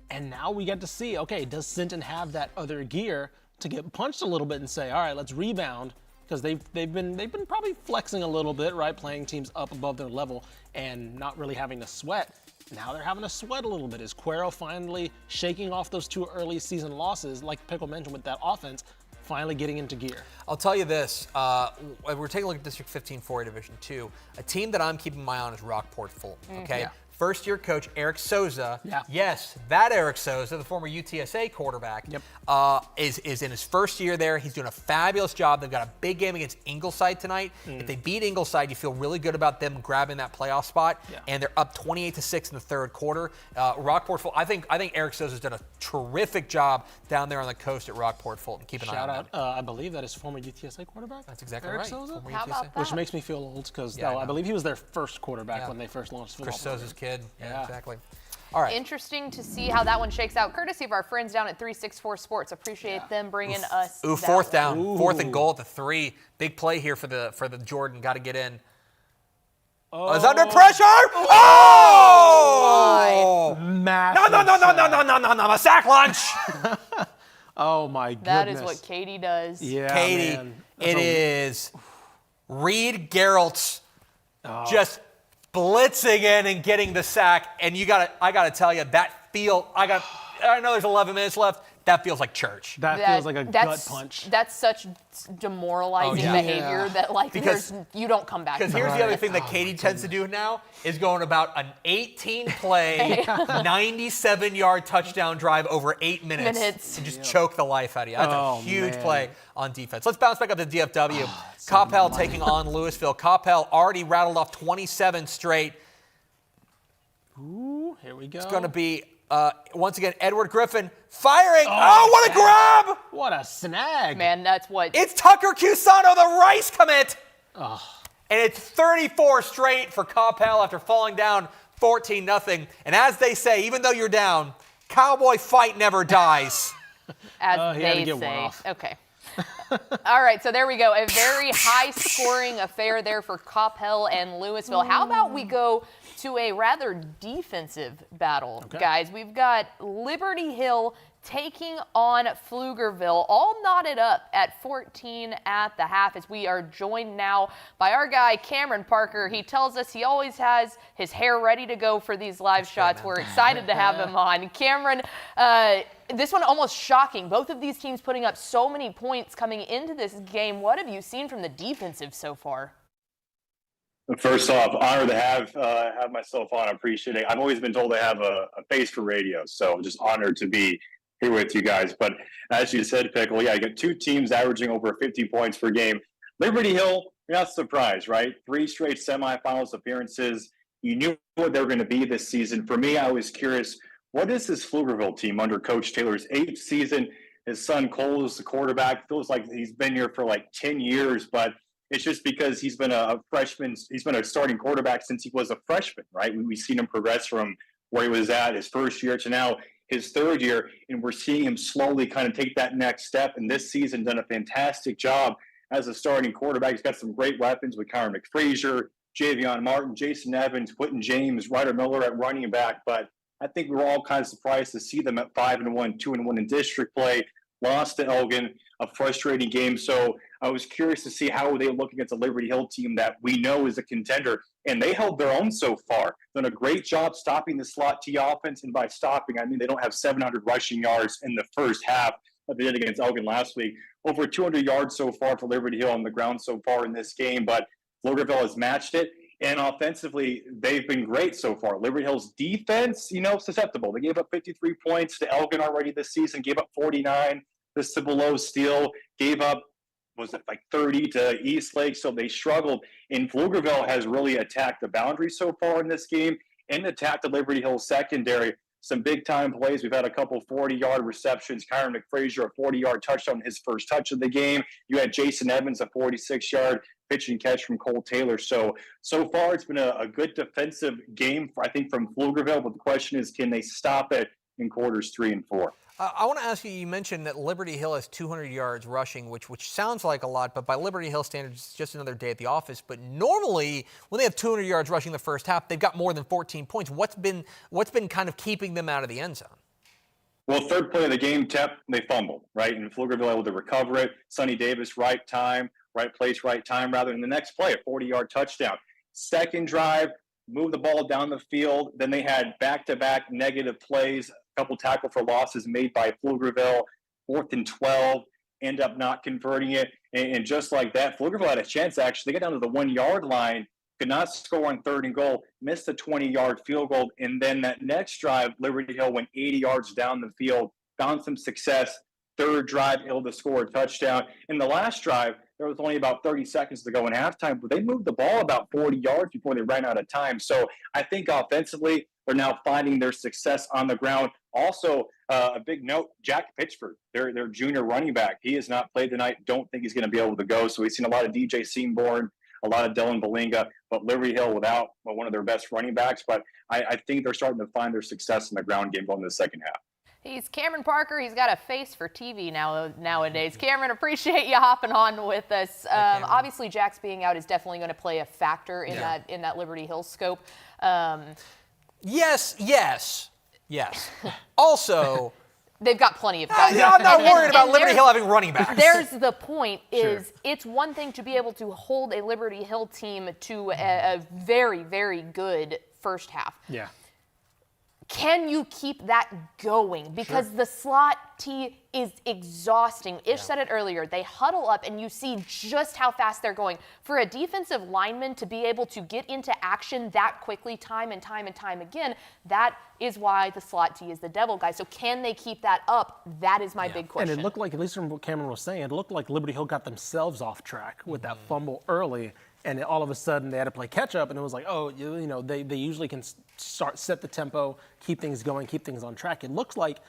B: And now we get to see, okay, does Sinton have that other gear to get punched a little bit and say, all right, let's rebound, because they've been probably flexing a little bit, right, playing teams up above their level and not really having to sweat. Now they're having to sweat a little bit. Is Cuero finally shaking off those 2 early season losses, like Pickle mentioned with that offense, finally getting into gear?
A: I'll tell you this. We're taking a look at District 15 4A Division 2. A team that I'm keeping my eye on is Rockport Fulton, okay?
B: Yeah.
A: First-year coach Eric Souza.
B: Yeah.
A: Yes, that Eric Souza, the former UTSA quarterback, is in his first year there. He's doing a fabulous job. They've got a big game against Ingleside tonight. If they beat Ingleside, you feel really good about them grabbing that playoff spot.
B: Yeah.
A: And they're up 28-6 in the third quarter. Rockport Fulton. I think Eric Souza's done a terrific job down there on the coast at Rockport Fulton. Keep an eye on
B: Shout
A: that.
B: out, I believe that is former UTSA quarterback.
A: That's exactly
B: Eric
A: right.
B: Souza?
A: Former
C: How
A: UTSA.
C: about that?
B: Which makes me feel old because
A: Yeah,
B: I believe he was their first quarterback
A: Yeah.
B: when they first launched football.
A: Chris Souza's kid. Yeah,
B: Yeah.
A: exactly. All right.
C: Interesting to see how that one shakes out, courtesy of our friends down at 364 Sports. Appreciate them bringing us
A: Ooh,
C: that
A: fourth
C: one.
A: down.
B: Ooh.
A: Fourth and goal at the 3. Big play here for the Jordan. Got to get in. Oh. Is under pressure. Oh!
B: Massive
A: No, a sack lunch.
B: Oh, my goodness.
C: That is what Katie does.
B: Yeah,
A: Katie,
B: man.
A: it is Reed Geralt's just blitzing in and getting the sack. And I gotta tell you, I know there's 11 minutes left. That feels like church.
B: That feels like a gut punch.
C: That's such demoralizing behavior that you don't come back.
A: Because here's the other thing that Katie tends to do now is going about an 18-play, 97-yard touchdown drive over 8 minutes to just choke the life out of you. That's a huge play on defense. Let's bounce back up to DFW. Coppell taking on Louisville. Coppell already rattled off 27 straight.
B: Ooh, here we go.
A: It's going to be, once again, Edward Griffin firing. Oh, what a grab!
B: What a snag.
C: Man, that's what.
A: It's Tucker Cusano, the Rice commit.
B: Oh.
A: And it's 34 straight for Coppell after falling down 14-0. And as they say, even though you're down, cowboy fight never dies.
C: As
B: he had to
C: they
B: get one
C: say.
B: off.
C: Okay. All right, so there we go. A very high-scoring affair there for Coppell and Louisville. How about we go to a rather defensive battle, guys? We've got Liberty Hill taking on Pflugerville, all knotted up at 14 at the half, as we are joined now by our guy, Cameron Parker. He tells us he always has his hair ready to go for these live shots. We're excited to have him on. Cameron, this one almost shocking. Both of these teams putting up so many points coming into this game. What have you seen from the defensive so far?
S: First off, honored to have myself on. I appreciate it. I've always been told I have a face for radio, so I'm just honored to be here with you guys. But as you said, Pickle, I got 2 teams averaging over 50 points per game. Liberty Hill, you're not surprised, right? 3 straight semifinals appearances. You knew what they were going to be this season. For me, I was curious, what is this Pflugerville team under Coach Taylor's 8th season? His son Cole is the quarterback. Feels like he's been here for like 10 years, but it's just because he's been a freshman. He's been a starting quarterback since he was a freshman, right? We've seen him progress from where he was at his first year to now his third year, and we're seeing him slowly kind of take that next step. And this season, done a fantastic job as a starting quarterback. He's got some great weapons with Kyron McFrazier, Javion Martin, Jason Evans, Quentin James, Ryder Miller at running back. But I think we were all kind of surprised to see them at 5-1, 2-1 in district play. Lost to Elgin, a frustrating game. So I was curious to see how they look against a Liberty Hill team that we know is a contender. And they held their own so far. Done a great job stopping the slot T offense. And by stopping, I mean they don't have 700 rushing yards in the first half that they did against Elgin last week. Over 200 yards so far for Liberty Hill on the ground so far in this game. But Pflugerville has matched it. And offensively, they've been great so far. Liberty Hill's defense, susceptible. They gave up 53 points to Elgin already this season, gave up 49 to Cibolo Steel, gave up, 30 to Eastlake, so they struggled. And Pflugerville has really attacked the boundary so far in this game and attacked the Liberty Hill secondary. Some big-time plays. We've had a couple 40-yard receptions. Kyron McFrazier, a 40-yard touchdown, his first touch of the game. You had Jason Evans, a 46-yard pitch and catch from Cole Taylor. So far it's been a good defensive game, I think, from Pflugerville. But the question is, can they stop it in quarters 3 and 4.
A: I want to ask you, you mentioned that Liberty Hill has 200 yards rushing, which sounds like a lot, but by Liberty Hill standards, it's just another day at the office. But normally, when they have 200 yards rushing the first half, they've got more than 14 points. What's been kind of keeping them out of the end zone?
S: Well, third play of the game, they fumbled, right? And Pflugerville able to recover it. Sonny Davis, right time, right place, right time, rather than the next play, a 40-yard touchdown. Second drive, move the ball down the field. Then they had back-to-back negative plays, a couple tackle for losses made by Pflugerville. 4th and 12, end up not converting it. And just like that, Pflugerville had a chance, actually. They got down to the 1-yard line, could not score on 3rd and goal, missed a 20-yard field goal. And then that next drive, Liberty Hill went 80 yards down the field, found some success. Third drive, able to score a touchdown. In the last drive, there was only about 30 seconds to go in halftime, but they moved the ball about 40 yards before they ran out of time. So I think offensively, they're now finding their success on the ground. Also, a big note, Jack Pitchford, their junior running back. He has not played tonight. Don't think he's going to be able to go. So we've seen a lot of DJ Seaborn, a lot of Dylan Balinga, but Liberty Hill without one of their best running backs. But I think they're starting to find their success in the ground game going into the second half.
C: He's Cameron Parker. He's got a face for TV nowadays. Cameron, appreciate you hopping on with us. Obviously, Jack's being out is definitely going to play a factor in that Liberty Hill scope.
A: Yes. Also,
C: they've got plenty of guys.
A: I'm not worried about Liberty Hill having running backs.
C: There's the point is it's one thing to be able to hold a Liberty Hill team to a very, very good first half.
B: Yeah.
C: Can you keep that going? Because the slot T is exhausting. Ish said it earlier. They huddle up and you see just how fast they're going. For a defensive lineman to be able to get into action that quickly time and time and time again, that is why the slot T is the devil, guys. So can they keep that up? That is my big question.
B: And it looked like, at least from what Cameron was saying, it looked like Liberty Hill got themselves off track with that fumble early. And all of a sudden, they had to play catch-up, and it was like, they usually can set the tempo, keep things going, keep things on track. It looks like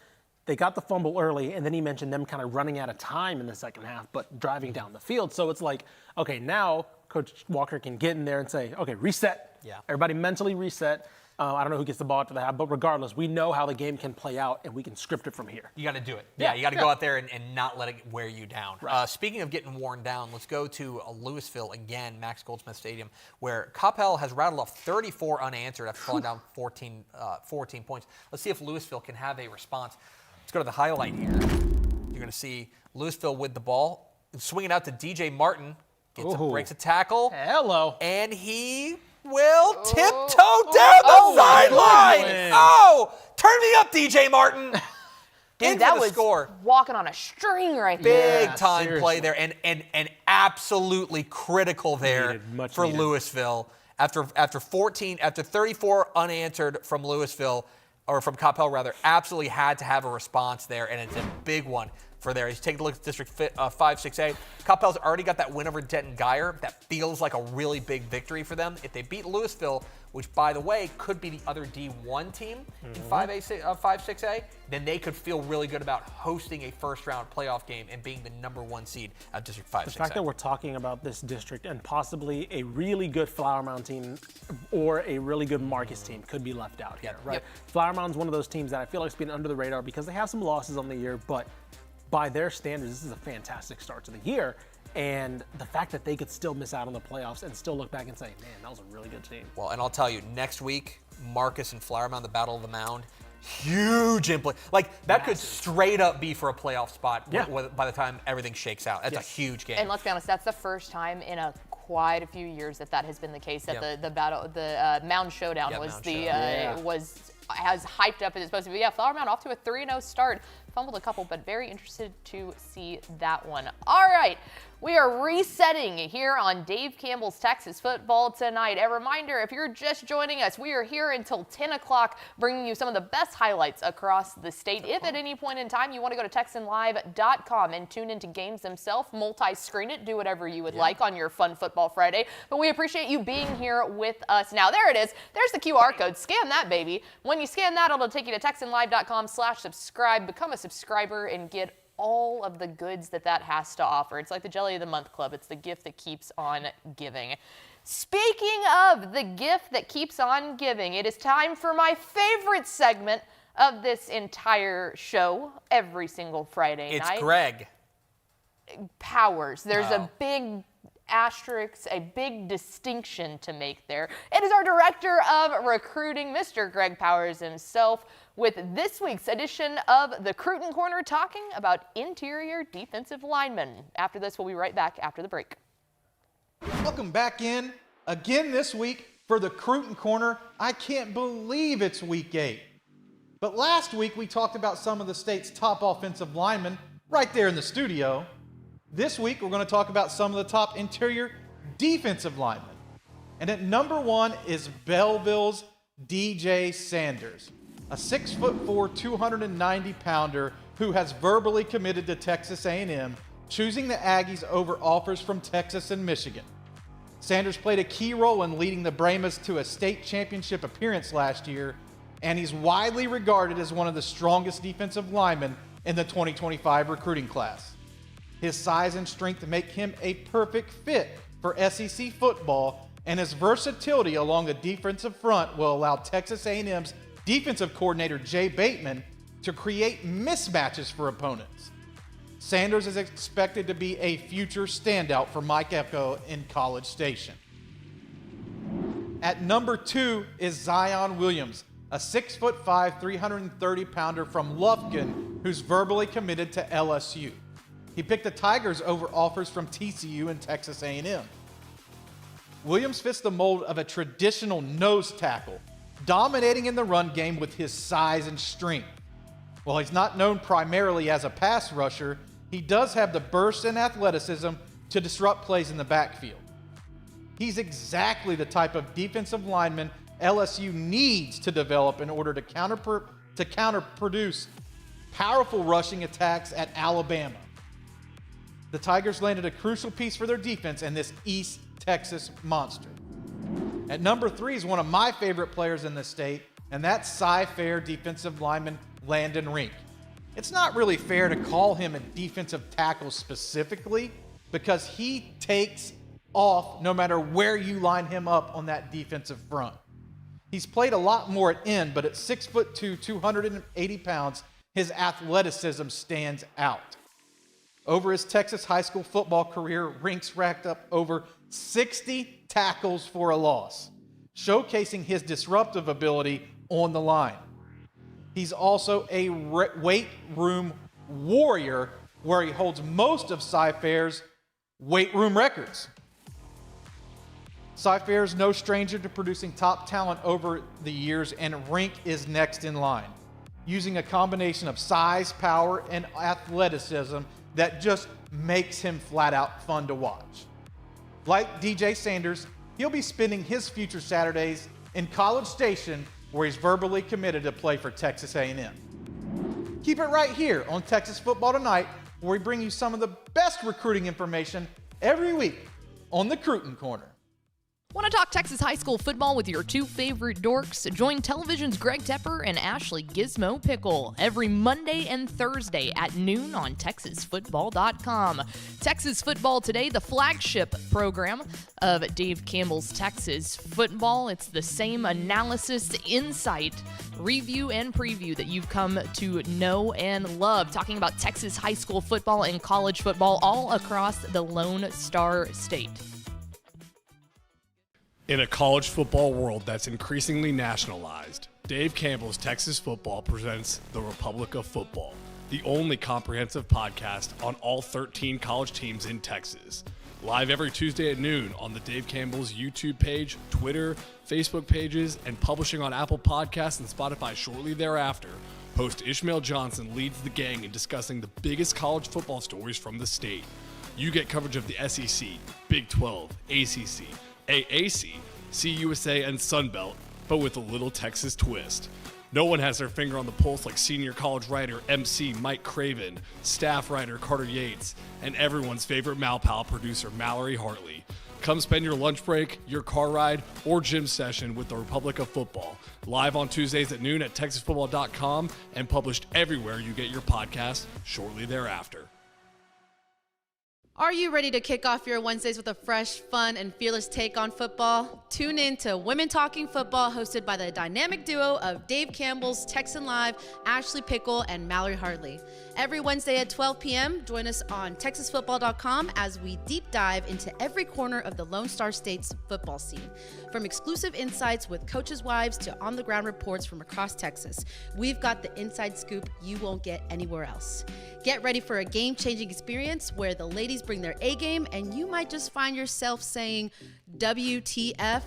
B: they got the fumble early, and then he mentioned them kind of running out of time in the second half, but driving down the field. So it's like, okay, now Coach Walker can get in there and say, okay, reset.
A: Yeah.
B: Everybody mentally reset. I don't know who gets the ball after the half, but regardless, we know how the game can play out, and we can script it from here.
A: You got to do it. Yeah, you got to go out there and not let it wear you down. Right. Speaking of getting worn down, let's go to Louisville again, Max Goldsmith Stadium, where Campbell has rattled off 34 unanswered after falling down 14 points. Let's see if Louisville can have a response. Let's go to the highlight here. You're going to see Louisville with the ball, swinging out to DJ Martin, breaks a tackle.
B: Hello.
A: And he will tiptoe down the sideline. Turn me up, DJ Martin.
C: Dude, that was walking on a string right
A: there. Big time play there, and absolutely critical there for Louisville. After 34 unanswered from Louisville, or from Campbell rather, absolutely had to have a response there, and it's a big one for there. He's taking a look at District 5-6A. Campbell's already got that win over Denton Geyer. That feels like a really big victory for them. If they beat Louisville, which, by the way, could be the other D1 team in 5-6A, then they could feel really good about hosting a first-round playoff game and being the #1 seed at District 5-6A.
B: The fact that we're talking about this district and possibly a really good Flower Mound team or a really good Marcus team could be left out here, right? Flower Mound's one of those teams that I feel like has been under the radar because they have some losses on the year, but by their standards, this is a fantastic start to the year. And the fact that they could still miss out on the playoffs and still look back and say, man, that was a really good team.
A: Well, and I'll tell you, next week, Marcus and Flower Mound, the Battle of the Mound, huge that could straight up be for a playoff spot by the time everything shakes out. That's a huge game.
C: And let's be honest, that's the first time in quite a few years that has been the case. That the Mound Showdown was as hyped up as it's supposed to be. Yeah, Flower Mound off to a 3-0 start. Fumbled a couple, but very interested to see that one. All right, we are resetting here on Dave Campbell's Texas Football tonight. A reminder, if you're just joining us, we are here until 10 o'clock, bringing you some of the best highlights across the state. If at any point in time you want to go to TexanLive.com and tune into games themselves, multi-screen it, do whatever you would like on your fun Football Friday. But we appreciate you being here with us. Now, there it is. There's the QR code. Scan that, baby. When you scan that, it'll take you to TexanLive.com/subscribe. Become a subscriber and get all of the goods that has to offer. It's like the Jelly of the Month Club. It's the gift that keeps on giving. Speaking of the gift that keeps on giving, it is time for my favorite segment of this entire show every single Friday night.
A: It's Greg
C: Powers. There's a big asterisk, a big distinction to make there. It is our director of recruiting, Mr. Greg Powers himself, with this week's edition of the Cruton Corner, talking about interior defensive linemen. After this, we'll be right back after the break.
T: Welcome back in again this week for the Cruton Corner. I can't believe it's week 8. But last week we talked about some of the state's top offensive linemen right there in the studio. This week, we're going to talk about some of the top interior defensive linemen. And at number 1 is Belleville's DJ Sanders, a 6'4", 290-pounder who has verbally committed to Texas A&M, choosing the Aggies over offers from Texas and Michigan. Sanders played a key role in leading the Brahmas to a state championship appearance last year, and he's widely regarded as one of the strongest defensive linemen in the 2025 recruiting class. His size and strength make him a perfect fit for SEC football, and his versatility along the defensive front will allow Texas A&M's defensive coordinator Jay Bateman to create mismatches for opponents. Sanders is expected to be a future standout for Mike Echo in College Station. At number 2 is Zion Williams, a 6'5", 330-pounder from Lufkin who's verbally committed to LSU. He picked the Tigers over offers from TCU and Texas A&M. Williams fits the mold of a traditional nose tackle, dominating in the run game with his size and strength. While he's not known primarily as a pass rusher, he does have the burst and athleticism to disrupt plays in the backfield. He's exactly the type of defensive lineman LSU needs to develop in order to counterproduce powerful rushing attacks at Alabama. The Tigers landed a crucial piece for their defense in this East Texas monster. At number 3 is one of my favorite players in the state, and that's Cy-Fair defensive lineman Landon Rink. It's not really fair to call him a defensive tackle specifically because he takes off no matter where you line him up on that defensive front. He's played a lot more at end, but at 6'2", 280 pounds, his athleticism stands out. Over his Texas high school football career, Rinks racked up over 60 tackles for a loss, showcasing his disruptive ability on the line. He's also a weight room warrior, where he holds most of Cy-Fair's weight room records. Cy-Fair is no stranger to producing top talent over the years, and Rink is next in line, using a combination of size, power, and athleticism that just makes him flat out fun to watch. Like DJ Sanders, he'll be spending his future Saturdays in College Station, where he's verbally committed to play for Texas A&M. Keep it right here on Texas Football Tonight, where we bring you some of the best recruiting information every week on the Cruton Corner.
C: Want to talk Texas high school football with your 2 favorite dorks? Join television's Greg Tepper and Ashley Gizmo Pickle every Monday and Thursday at noon on TexasFootball.com. Texas Football Today, the flagship program of Dave Campbell's Texas Football. It's the same analysis, insight, review, and preview that you've come to know and love. Talking about Texas high school football and college football all across the Lone Star State.
F: In a college football world that's increasingly nationalized, Dave Campbell's Texas Football presents The Republic of Football, the only comprehensive podcast on all 13 college teams in Texas. Live every Tuesday at noon on the Dave Campbell's YouTube page, Twitter, Facebook pages, and publishing on Apple Podcasts and Spotify shortly thereafter. Host Ishmael Johnson leads the gang in discussing the biggest college football stories from the state. You get coverage of the SEC, Big 12, ACC, AAC, CUSA, and Sunbelt, but with a little Texas twist. No one has their finger on the pulse like senior college writer MC Mike Craven, staff writer Carter Yates, and everyone's favorite Malpal producer Mallory Hartley. Come spend your lunch break, your car ride, or gym session with the Republic of Football. Live on Tuesdays at noon at TexasFootball.com and published everywhere you get your podcast shortly thereafter.
E: Are you ready to kick off your Wednesdays with a fresh, fun, and fearless take on football? Tune in to Women Talking Football, hosted by the dynamic duo of Dave Campbell's Texan Live, Ashley Pickle, and Mallory Hartley. Every Wednesday at 12 p.m., join us on TexasFootball.com as we deep dive into every corner of the Lone Star State's football scene. From exclusive insights with coaches' wives to on-the-ground reports from across Texas, we've got the inside scoop you won't get anywhere else. Get ready for a game-changing experience where the ladies bring their A-game and you might just find yourself saying WTF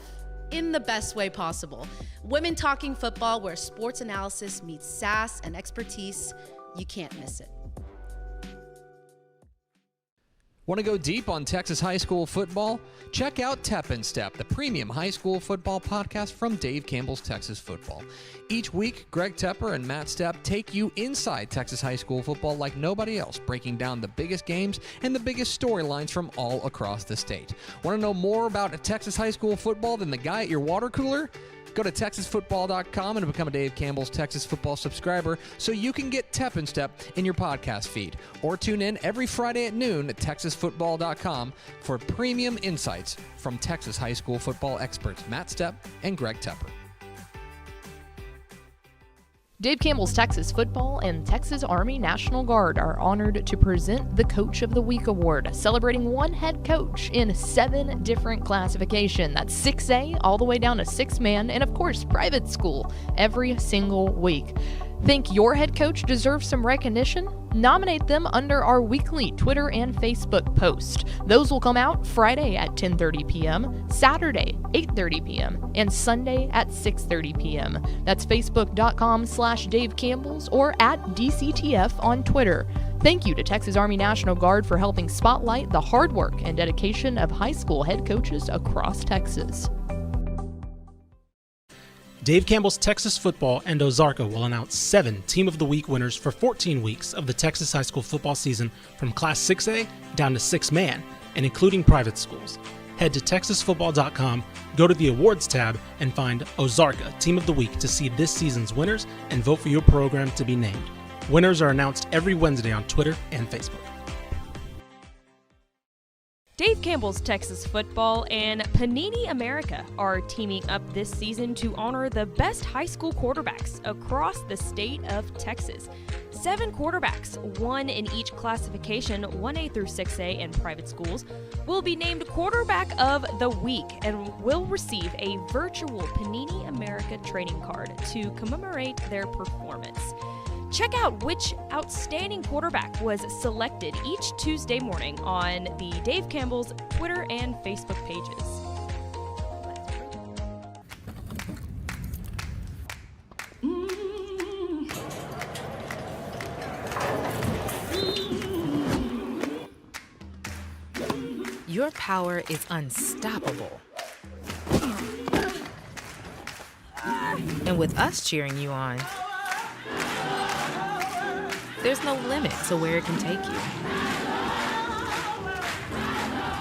E: in the best way possible. Women Talking Football, where sports analysis meets sass and expertise. You can't miss it.
A: Want to go deep on Texas high school football? Check out Tep and Step, the premium high school football podcast from Dave Campbell's Texas Football. Each week, Greg Tepper and Matt Stepp take you inside Texas high school football like nobody else, breaking down the biggest games and the biggest storylines from all across the state. Want to know more about Texas high school football than the guy at your water cooler? Go to TexasFootball.com and become a Dave Campbell's Texas Football subscriber so you can get Tep and Step in your podcast feed. Or tune in every Friday at noon at TexasFootball.com for premium insights from Texas high school football experts Matt Stepp and Greg Tepper.
C: Dave Campbell's Texas Football and Texas Army National Guard are honored to present the Coach of the Week Award, celebrating one head coach in 7 different classifications. That's 6A all the way down to 6-man, and of course, private school every single week. Think your head coach deserves some recognition? Nominate them under our weekly Twitter and Facebook post. Those will come out Friday at 10:30 p.m., Saturday 8:30 p.m., and Sunday at 6:30 p.m. That's facebook.com/Dave Campbell's or at DCTF on Twitter. Thank you to Texas Army National Guard for helping spotlight the hard work and dedication of high school head coaches across Texas.
B: Dave Campbell's Texas Football and Ozarka will announce 7 Team of the Week winners for 14 weeks of the Texas high school football season from Class 6A down to 6-man and including private schools. Head to TexasFootball.com, go to the Awards tab, and find Ozarka Team of the Week to see this season's winners and vote for your program to be named. Winners are announced every Wednesday on Twitter and Facebook.
I: Dave Campbell's Texas Football and Panini America are teaming up this season to honor the best high school quarterbacks across the state of Texas. 7 quarterbacks, 1 in each classification, 1A through 6A in private schools, will be named Quarterback of the Week and will receive a virtual Panini America trading card to commemorate their performance. Check out which outstanding quarterback was selected each Tuesday morning on the Dave Campbell's Twitter and Facebook pages.
J: Your power is unstoppable. And with us cheering you on, there's no limit to where it can take you.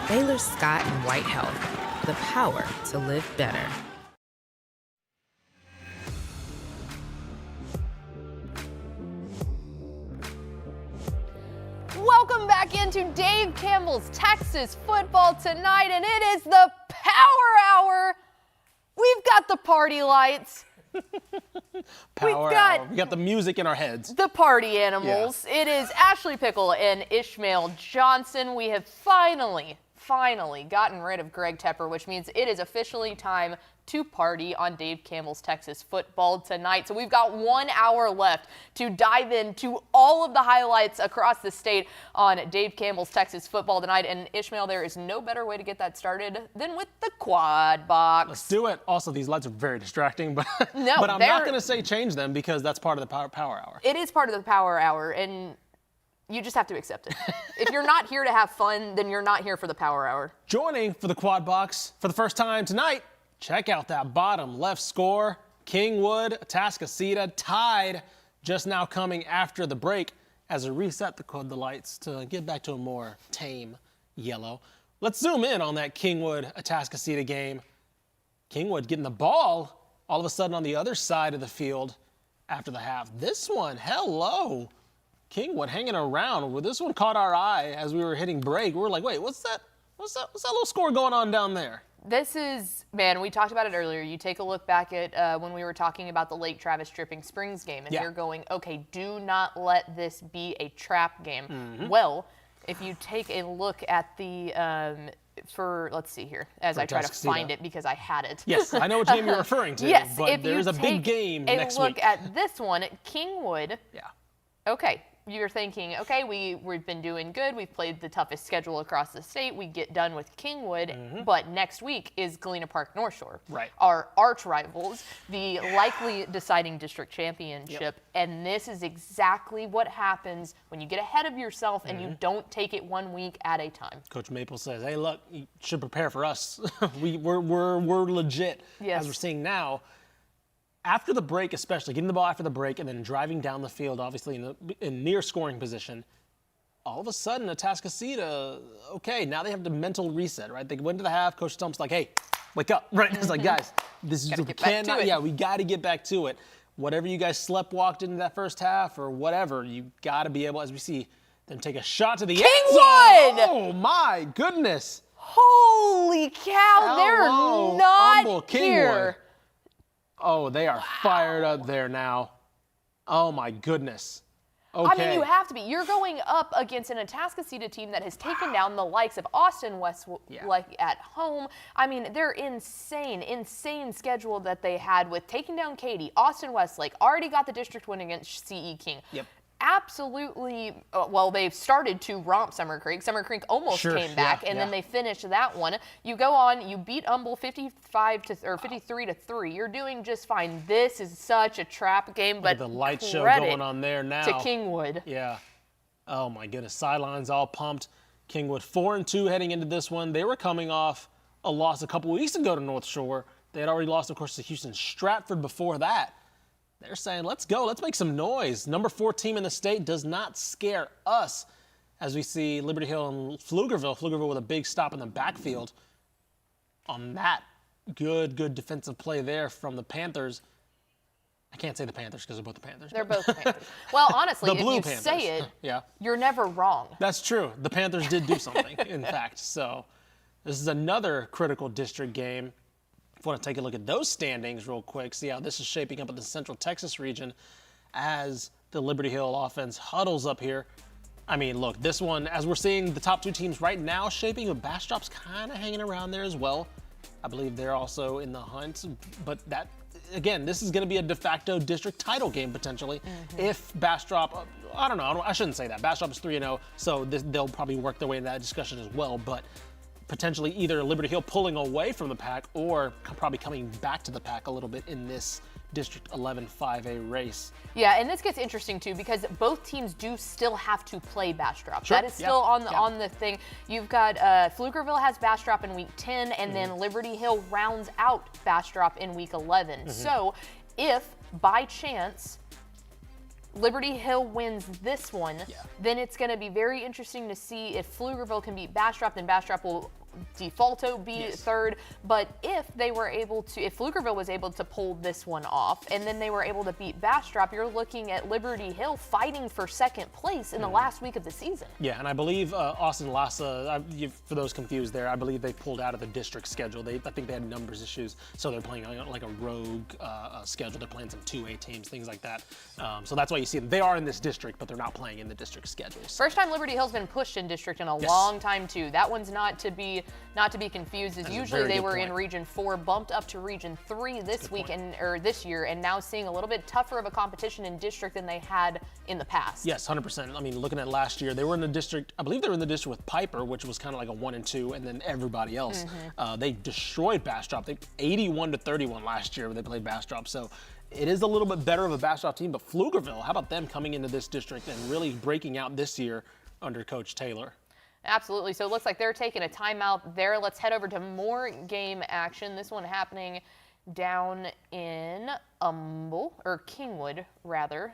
J: Baylor Scott and White Health, the power to live better.
C: Welcome back into Dave Campbell's Texas Football tonight, and it is the Power Hour. We've got the party lights.
B: Power hour. We got the music in our heads.
C: The party animals. Yeah. It is Ashley Pickle and Ishmael Johnson. We have finally gotten rid of Greg Tepper, which means it is officially time to party on Dave Campbell's Texas Football tonight. So we've got 1 hour left to dive into all of the highlights across the state on Dave Campbell's Texas Football tonight. And Ishmael, there is no better way to get that started than with the quad box.
B: Let's do it. Also, these lights are very distracting, but I'm not going to say change them because that's part of the power hour.
C: It is part of the power hour, and you just have to accept it. If you're not here to have fun, then you're not here for the power hour.
B: Joining for the quad box for the first time tonight, check out that bottom left score. Kingwood, Atascocita tied, just now coming after the break as I reset the lights to get back to a more tame yellow. Let's zoom in on that Kingwood-Atascocita game. Kingwood getting the ball all of a sudden on the other side of the field after the half. This one, hello. Kingwood hanging around. Well, this one caught our eye as we were hitting break. We were like, wait, what's that little score going on down there?
C: This is, man, we talked about it earlier. You take a look back at when we were talking about the Lake Travis Dripping Springs game, and you're going, okay, do not let this be a trap game. Well, if you take a look at the, let's see here, as I try to find it because I had it.
B: Yes, I know what game you're referring to,
C: yes,
B: but there's a big game next week.
C: Look at this one, Kingwood.
B: Yeah.
C: Okay. You're thinking, okay, we've been doing good. We've played the toughest schedule across the state. We get done with Kingwood, but next week is Galena Park North Shore, our arch rivals, the likely deciding district championship. And this is exactly what happens when you get ahead of yourself and you don't take it 1 week at a time.
B: Coach Maple says, hey, look, you should prepare for us. we're legit, as we're seeing now. After the break, especially, getting the ball after the break and then driving down the field, obviously in near scoring position, all of a sudden, Atascocita, okay, now they have the mental reset, right? They went to the half, Coach Stump's like, hey, wake up, right? It's like, guys, this is, we got to get back to it. Whatever you guys walked into that first half or whatever, you got to be able, as we see, them take a shot to the end zone. Oh, my goodness.
C: Holy cow, they're not here.
B: Oh, they are fired up there now. Oh, my goodness. Okay.
C: I mean, you have to be. You're going up against an Atascocita team that has taken down the likes of Austin Westlake at home. I mean, they're insane schedule that they had with taking down Katy, Austin Westlake, already got the district win against CE King.
B: Yep.
C: Absolutely, well, they've started to romp Summer Creek. Summer Creek almost came back, and then they finished that one. You go on, you beat Humble 53-3. You're doing just fine. This is such a trap game, but
B: the light show going on there now.
C: To Kingwood.
B: Yeah. Oh my goodness, sidelines all pumped. Kingwood 4-2 heading into this one. They were coming off a loss a couple weeks ago to North Shore. They had already lost, of course, to Houston Stratford before that. They're saying, let's go. Let's make some noise. Number 4 team in the state does not scare us as we see Liberty Hill and Pflugerville. Pflugerville with a big stop in the backfield on that good defensive play there from the Panthers. I can't say the Panthers because they're both the Panthers.
C: They're both the Panthers. Well, honestly, if you
B: Panthers.
C: say it, you're never wrong.
B: That's true. The Panthers did do something, in fact. So this is another critical district game. I want to take a look at those standings real quick, see how this is shaping up in the Central Texas region as the Liberty Hill offense huddles up here. I mean, look, this one, as we're seeing the top 2 teams right now shaping, but Bastrop's kind of hanging around there as well. I believe they're also in the hunt, but that, again, this is going to be a de facto district title game potentially if Bastrop, I don't know, I shouldn't say that. Bastrop is 3-0, so they'll probably work their way into that discussion as well, but potentially either Liberty Hill pulling away from the pack or probably coming back to the pack a little bit in this District 11 5A race.
C: Yeah, and this gets interesting too because both teams do still have to play Bastrop. That is still on the thing. You've got Pflugerville has Bastrop in week 10, and then Liberty Hill rounds out Bastrop in week 11. So if by chance Liberty Hill wins this one, then it's going to be very interesting to see if Pflugerville can beat Bastrop, then Bastrop will defaulto be third. But if Pflugerville was able to pull this one off and then they were able to beat Bastrop, you're looking at Liberty Hill fighting for second place in the last week of the season.
B: Yeah, and I believe Austin Lassa, for those confused there, I believe they pulled out of the district schedule. I think they had numbers issues, so they're playing like a rogue schedule. They're playing some 2A teams, things like that. So that's why you see them. They are in this district, but they're not playing in the district schedules.
C: First time Liberty Hill's been pushed in district in a long time too. That one's not to be confused, as usually they were in Region 4, bumped up to Region 3 this week or this year, and now seeing a little bit tougher of a competition in district than they had in the past.
B: Yes, 100%. I mean, looking at last year, they were in the district, I believe they were in the district with Piper, which was kind of like a 1-2, and then everybody else. They destroyed Bastrop. They 81-31 last year when they played Bastrop. So it is a little bit better of a Bastrop team, but Pflugerville, how about them coming into this district and really breaking out this year under Coach Taylor?
C: Absolutely. So it looks like they're taking a timeout there. Let's head over to more game action. This one happening down in Kingwood, rather.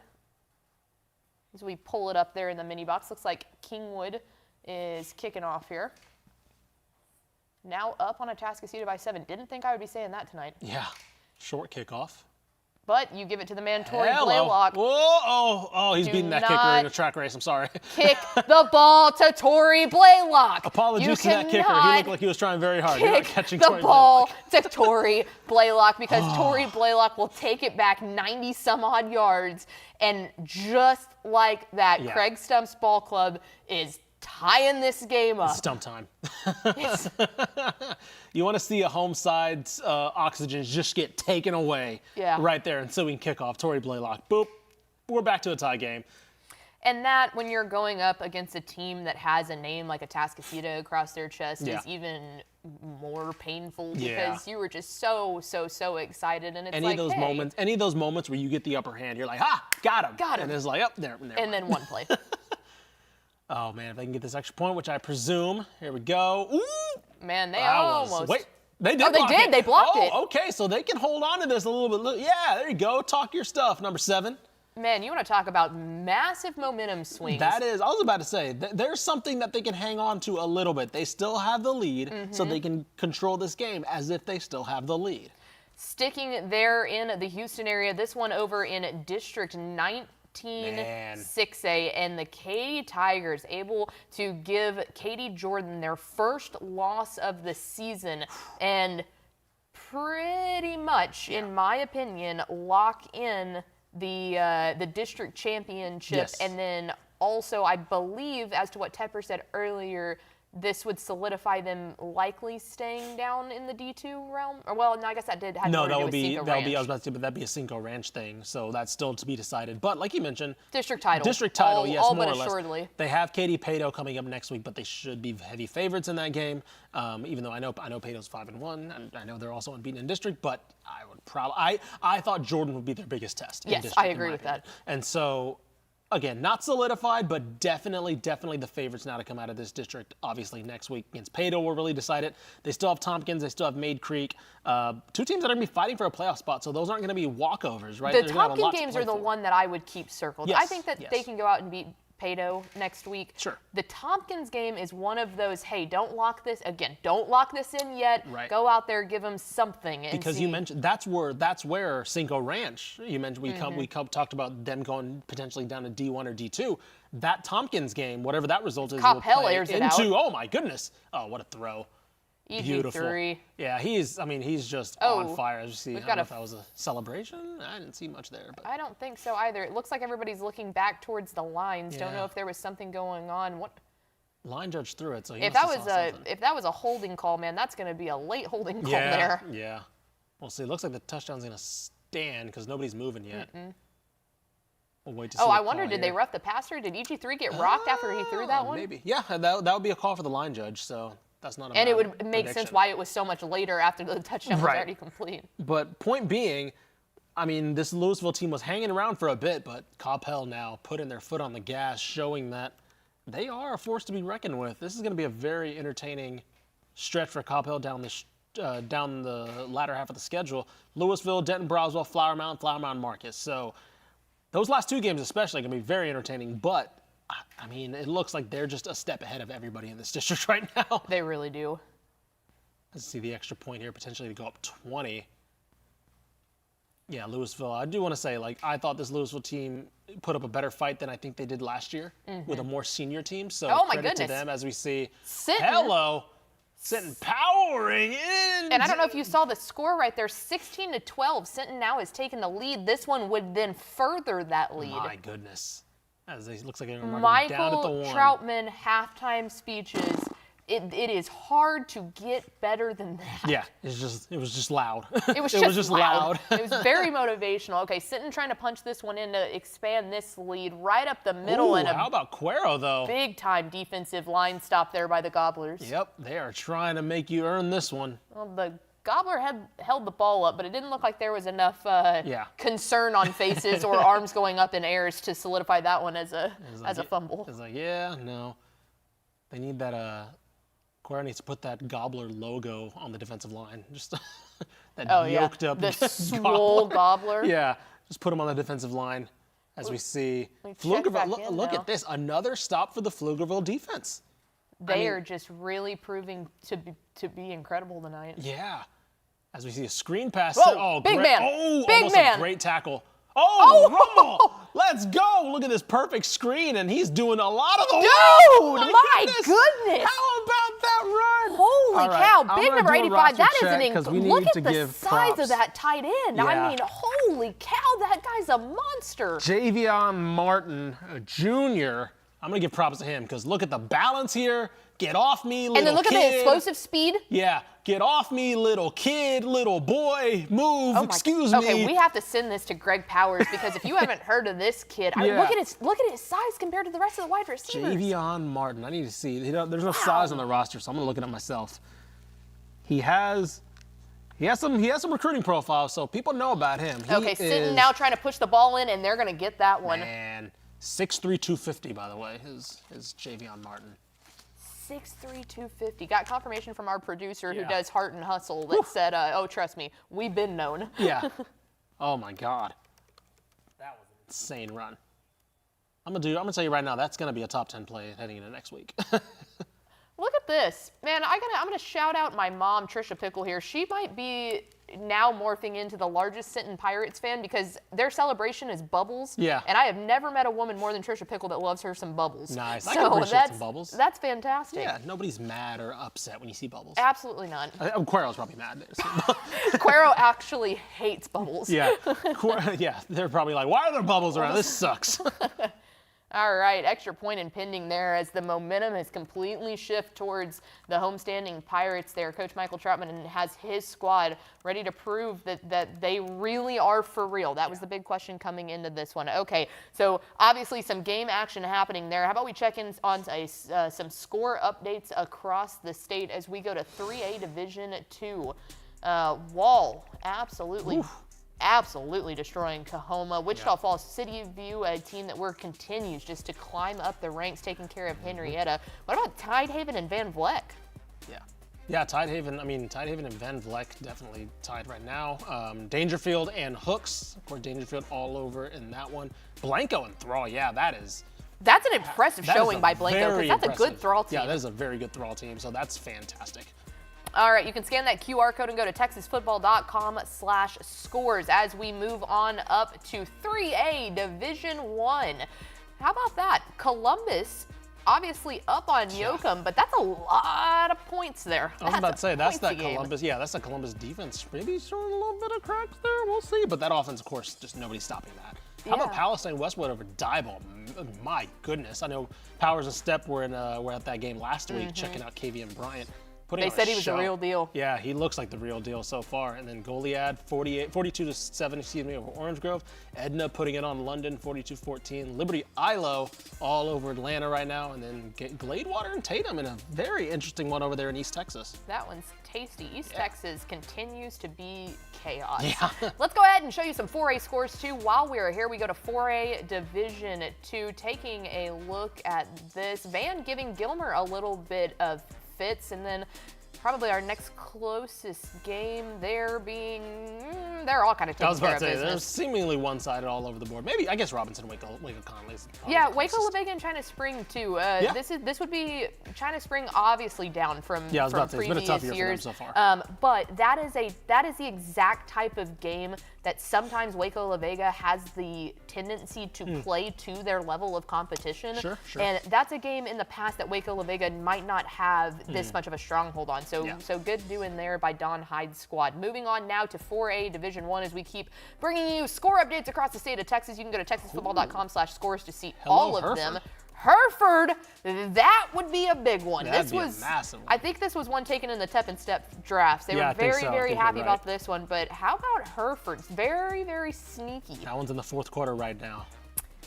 C: As we pull it up there in the mini box, looks like Kingwood is kicking off here. Now up on Atascocita by 7. Didn't think I would be saying that tonight.
B: Yeah, short kickoff.
C: But you give it to the man, Tory
B: Hello.
C: Blaylock.
B: Oh, he's
C: Do
B: beating that kicker
C: not
B: in a track race. I'm sorry.
C: Kick the ball to Tory Blaylock.
B: Apologies to that kicker. He looked like he was trying very hard. You're not
C: Kick
B: catching
C: the
B: Tory
C: ball to Tory Blaylock because Tory Blaylock will take it back 90 some odd yards. And just like that,
B: Yeah.
C: Craig Stump's ball club is tying this game up.
B: It's stump time. You want to see a home side's oxygen just get taken away right there ensuing kickoff. Tory Blaylock, boop. We're back to a tie game.
C: And that, when you're going up against a team that has a name like a Atascocita across their chest, is even more painful because you were just so excited. And it's
B: any of those moments where you get the upper hand, you're like, got him. And it's like, there.
C: And then one play.
B: Oh, man, if they can get this extra point, which I presume. Here we go. Ooh!
C: Man, they almost.
B: Wait, they did.
C: Oh, they did. They blocked it.
B: Okay, so they can hold on to this a little bit. Yeah, there you go. Talk your stuff, number 7.
C: Man, you want to talk about massive momentum swings.
B: That is, I was about to say, there's something that they can hang on to a little bit. They still have the lead, so they can control this game as if they still have the lead.
C: Sticking there in the Houston area, this one over in District 19. 6A, and the Katy Tigers able to give Katy Jordan their first loss of the season and pretty much, in my opinion, lock in the district championship. And then also, I believe, as to what Tepper said earlier, this would solidify them likely staying down in the D2 realm. Or, well, no, I guess that did have
B: No,
C: to
B: that
C: do
B: would
C: with
B: be
C: Cinco
B: that would
C: Ranch.
B: be I was about to say, but that'd be a Cinco Ranch thing. So that's still to be decided. But like you mentioned,
C: district title.
B: District title, yes,
C: all
B: more
C: but
B: or less.
C: assuredly.
B: They have Katy Pato coming up next week, but they should be heavy favorites in that game. Even though I know Pato's 5-1, and I know they're also unbeaten in district, but I would probably I thought Jordan would be their biggest test.
C: Yes,
B: in district,
C: I agree with that.
B: And so. Again, not solidified, but definitely the favorites now to come out of this district. Obviously, next week against Pato will really decide it. They still have Tompkins. They still have Maid Creek. 2 teams that are going to be fighting for a playoff spot, so those aren't going to be walkovers, right?
C: The Tompkins games are the one that I would keep circled.
B: Yes,
C: I think that they can go out and beat Pato next week.
B: Sure.
C: The Tompkins game is one of those, hey, don't lock this in yet.
B: Right.
C: Go out there, give them something. And
B: because
C: see.
B: you mentioned that's where Cinco Ranch. You mentioned we talked about them going potentially down to D1 or D2. That Tompkins game, whatever that result is, will
C: Coppell
B: play
C: airs it
B: into.
C: out.
B: Oh my goodness! Oh, what a throw! Beautiful.
C: EG3.
B: Yeah, he's just on fire. As you see, I don't know if that was a celebration. I didn't see much there. But
C: I don't think so either. It looks like everybody's looking back towards the lines. Don't know if there was something going on. What?
B: Line judge threw it, so he
C: if that was a holding call, man, that's going to be a late holding call there.
B: Yeah. We'll see. It looks like the touchdown's going to stand because nobody's moving yet. We'll wait to see.
C: Oh, I wonder, did they rough the passer? Did EG3 get rocked after he threw that one?
B: Maybe. Yeah, that would be a call for the line judge. So. That's not a
C: and
B: bad
C: it would make
B: prediction.
C: sense why it was so much later after the touchdown was already complete.
B: But point being, I mean, this Louisville team was hanging around for a bit, but Coppell now putting their foot on the gas, showing that they are a force to be reckoned with. This is going to be a very entertaining stretch for Coppell down the latter half of the schedule. Louisville, Denton, Browswell, Flower Mound, Marcus. So those last 2 games especially are going to be very entertaining, but I mean, it looks like they're just a step ahead of everybody in this district right now.
C: They really do.
B: Let's see the extra point here, potentially to go up 20. Yeah, Louisville. I do want to say, I thought this Louisville team put up a better fight than I think they did last year with a more senior team. So credit to them as we see. Sinton powering in.
C: And I don't know if you saw the score right there, 16-12. Sinton now has taken the lead. This one would then further that lead.
B: My goodness. As it looks like they're down at the
C: Michael
B: 1.
C: Troutman halftime speeches. It is hard to get better than that.
B: Yeah, it was just loud.
C: It was just loud. It was very motivational. Okay, Sinton trying to punch this one in to expand this lead right up the middle.
B: Ooh, how about Cuero, though?
C: Big time defensive line stop there by the Gobblers.
B: Yep, they are trying to make you earn this one.
C: Well, the Gobbler had held the ball up, but it didn't look like there was enough concern on faces or arms going up in airs to solidify that one as a fumble.
B: It's like, no. They need that, Cuero needs to put that Gobbler logo on the defensive line. Just that yoked up
C: the swole Gobbler.
B: Yeah, just put him on the defensive line as we see. Pflugerville, look at this. Another stop for the Pflugerville defense.
C: They are just really proving to be incredible tonight.
B: Yeah. As we see a screen pass.
C: Whoa, big man.
B: Oh,
C: big
B: almost
C: man.
B: a great tackle. Rummel. Let's go. Look at this perfect screen, and he's doing a lot of the
C: Dude,
B: work.
C: my goodness.
B: How about that run?
C: Holy cow.
B: I'm
C: Big
B: gonna
C: number
B: do a
C: 85.
B: roster
C: That is
B: check
C: an
B: 'cause we
C: look
B: need
C: at
B: to
C: the
B: give
C: size
B: props.
C: of that tight end.
B: Yeah.
C: I mean, holy cow, that guy's a monster.
B: Javion Martin, Jr. I'm going to give props to him because look at the balance here. Get off me, little kid.
C: And then look at the explosive speed.
B: Yeah. Get off me, little kid, little boy. Move. Excuse me.
C: Okay, we have to send this to Greg Powers because if you haven't heard of this kid, I mean,
B: Yeah.
C: look at his size compared to the rest of the wide receivers.
B: Javion Martin. I need to see. There's no size on the roster, so I'm going to look it up myself. He has some recruiting profiles, so people know about him.
C: Okay, Sitton now trying to push the ball in, and they're going to get that one.
B: Man, 6'3", 250, by the way, is Javion Martin.
C: 6'3", 250. Got confirmation from our producer who does Heart and Hustle that said, oh, trust me, we've been known.
B: Yeah. Oh, my God. That was an insane run. I'm gonna tell you right now, that's going to be a top 10 play heading into next week.
C: Look at this. Man, I'm gonna shout out my mom, Trisha Pickle here. She might be now morphing into the largest Sinton Pirates fan because their celebration is bubbles.
B: Yeah.
C: And I have never met a woman more than Trisha Pickle that loves her some bubbles.
B: Nice.
C: So
B: I can appreciate some bubbles.
C: That's fantastic.
B: Yeah, nobody's mad or upset when you see bubbles.
C: Absolutely none.
B: Cuero's probably mad.
C: Cuero actually hates bubbles.
B: Yeah. Yeah, they're probably like, why are there bubbles around? This sucks.
C: All right, extra point impending there as the momentum has completely shifted towards the homestanding Pirates there. Coach Michael Troutman has his squad ready to prove that they really are for real. That was the big question coming into this one. Okay, so obviously some game action happening there. How about we check in on some score updates across the state as we go to 3A Division II. Wall, absolutely destroying Kahoma. Wichita Falls City View, a team that continues just to climb up the ranks, taking care of Henrietta. What about Tidehaven and Van Vleck?
B: Yeah, Tidehaven and Van Vleck definitely tied right now. Dangerfield and Hooks. Of course, Dangerfield all over in that one. Blanco and Thrall, that's
C: an impressive showing by Blanco because that's a good Thrall team.
B: Yeah, that is a very good Thrall team, so that's fantastic.
C: All right, you can scan that QR code and go to texasfootball.com/scores as we move on up to 3A Division I. How about that? Columbus obviously up on Yoakum, but that's a lot of points there.
B: I was about to say, that's the
C: Columbus
B: Columbus defense. Maybe showing a little bit of cracks there. We'll see. But that offense, of course, just nobody's stopping that. How about Palestine Westwood over Diebold? My goodness. I know Powers and Step were at that game last week checking out KV and Bryant.
C: They said he was the real deal.
B: Yeah, he looks like the real deal so far. And then Goliad 42-7, over Orange Grove. Edna putting it on London 42-14. Liberty Ilo all over Atlanta right now. And then Gladewater and Tatum in a very interesting one over there in East Texas.
C: That one's tasty. East Texas continues to be chaos.
B: Yeah.
C: Let's go ahead and show you some 4A scores too. While we're here, we go to 4A Division II, taking a look at this. Van giving Gilmer a little bit of fits, and then probably our next closest game they're all kind of taking
B: I was about
C: care
B: to say,
C: of
B: they're
C: business.
B: seemingly one-sided all over the board. Maybe, I guess Robinson, Waco Conley's probably
C: Yeah,
B: the
C: Waco,
B: closest.
C: LaVega, and China Spring too. This would be China Spring obviously down from
B: I was about to say, it's been a
C: previous
B: tough year
C: years.
B: for them so far.
C: But that is the exact type of game that sometimes Waco LaVega has the tendency to play to their level of competition.
B: Sure.
C: And that's a game in the past that Waco LaVega might not have this much of a stronghold on. So good doing there by Don Hyde's squad. Moving on now to 4A Division I as we keep bringing you score updates across the state of Texas. You can go to texasfootball.com/scores to see all of them. Hereford, that would be a big one.
B: That'd be a massive one.
C: I think this was one taken in the Tep and Step drafts. They were very happy about this one. But how about Hereford? Very, very sneaky.
B: That one's in the fourth quarter right now.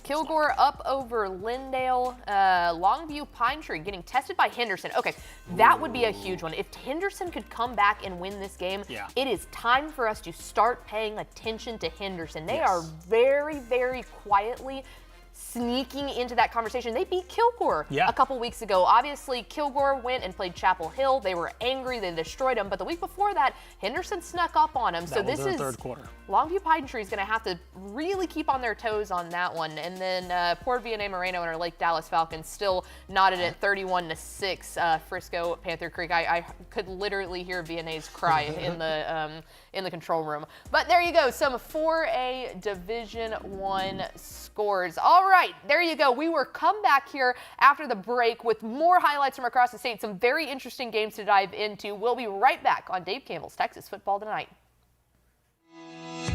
C: Kilgore up over Lindale. Longview Pine Tree getting tested by Henderson. Okay, that would be a huge one. If Henderson could come back and win this game, it is time for us to start paying attention to Henderson. They are very, very quietly sneaking into that conversation. They beat Kilgore
B: Yeah.
C: a couple weeks ago. Obviously, Kilgore went and played Chapel Hill. They were angry. They destroyed them. But the week before that, Henderson snuck up on them. So this is
B: third quarter.
C: Longview Pine Tree is going to have to really keep on their toes on that one. And then Port Vianney Moreno and our Lake Dallas Falcons still knotted at 31-6. Frisco Panther Creek. I could literally hear Vianney's cry in the control room. But there you go, some 4A Division I scores. All right, there you go. We will come back here after the break with more highlights from across the state. Some very interesting games to dive into. We'll be right back on Dave Campbell's Texas Football Tonight.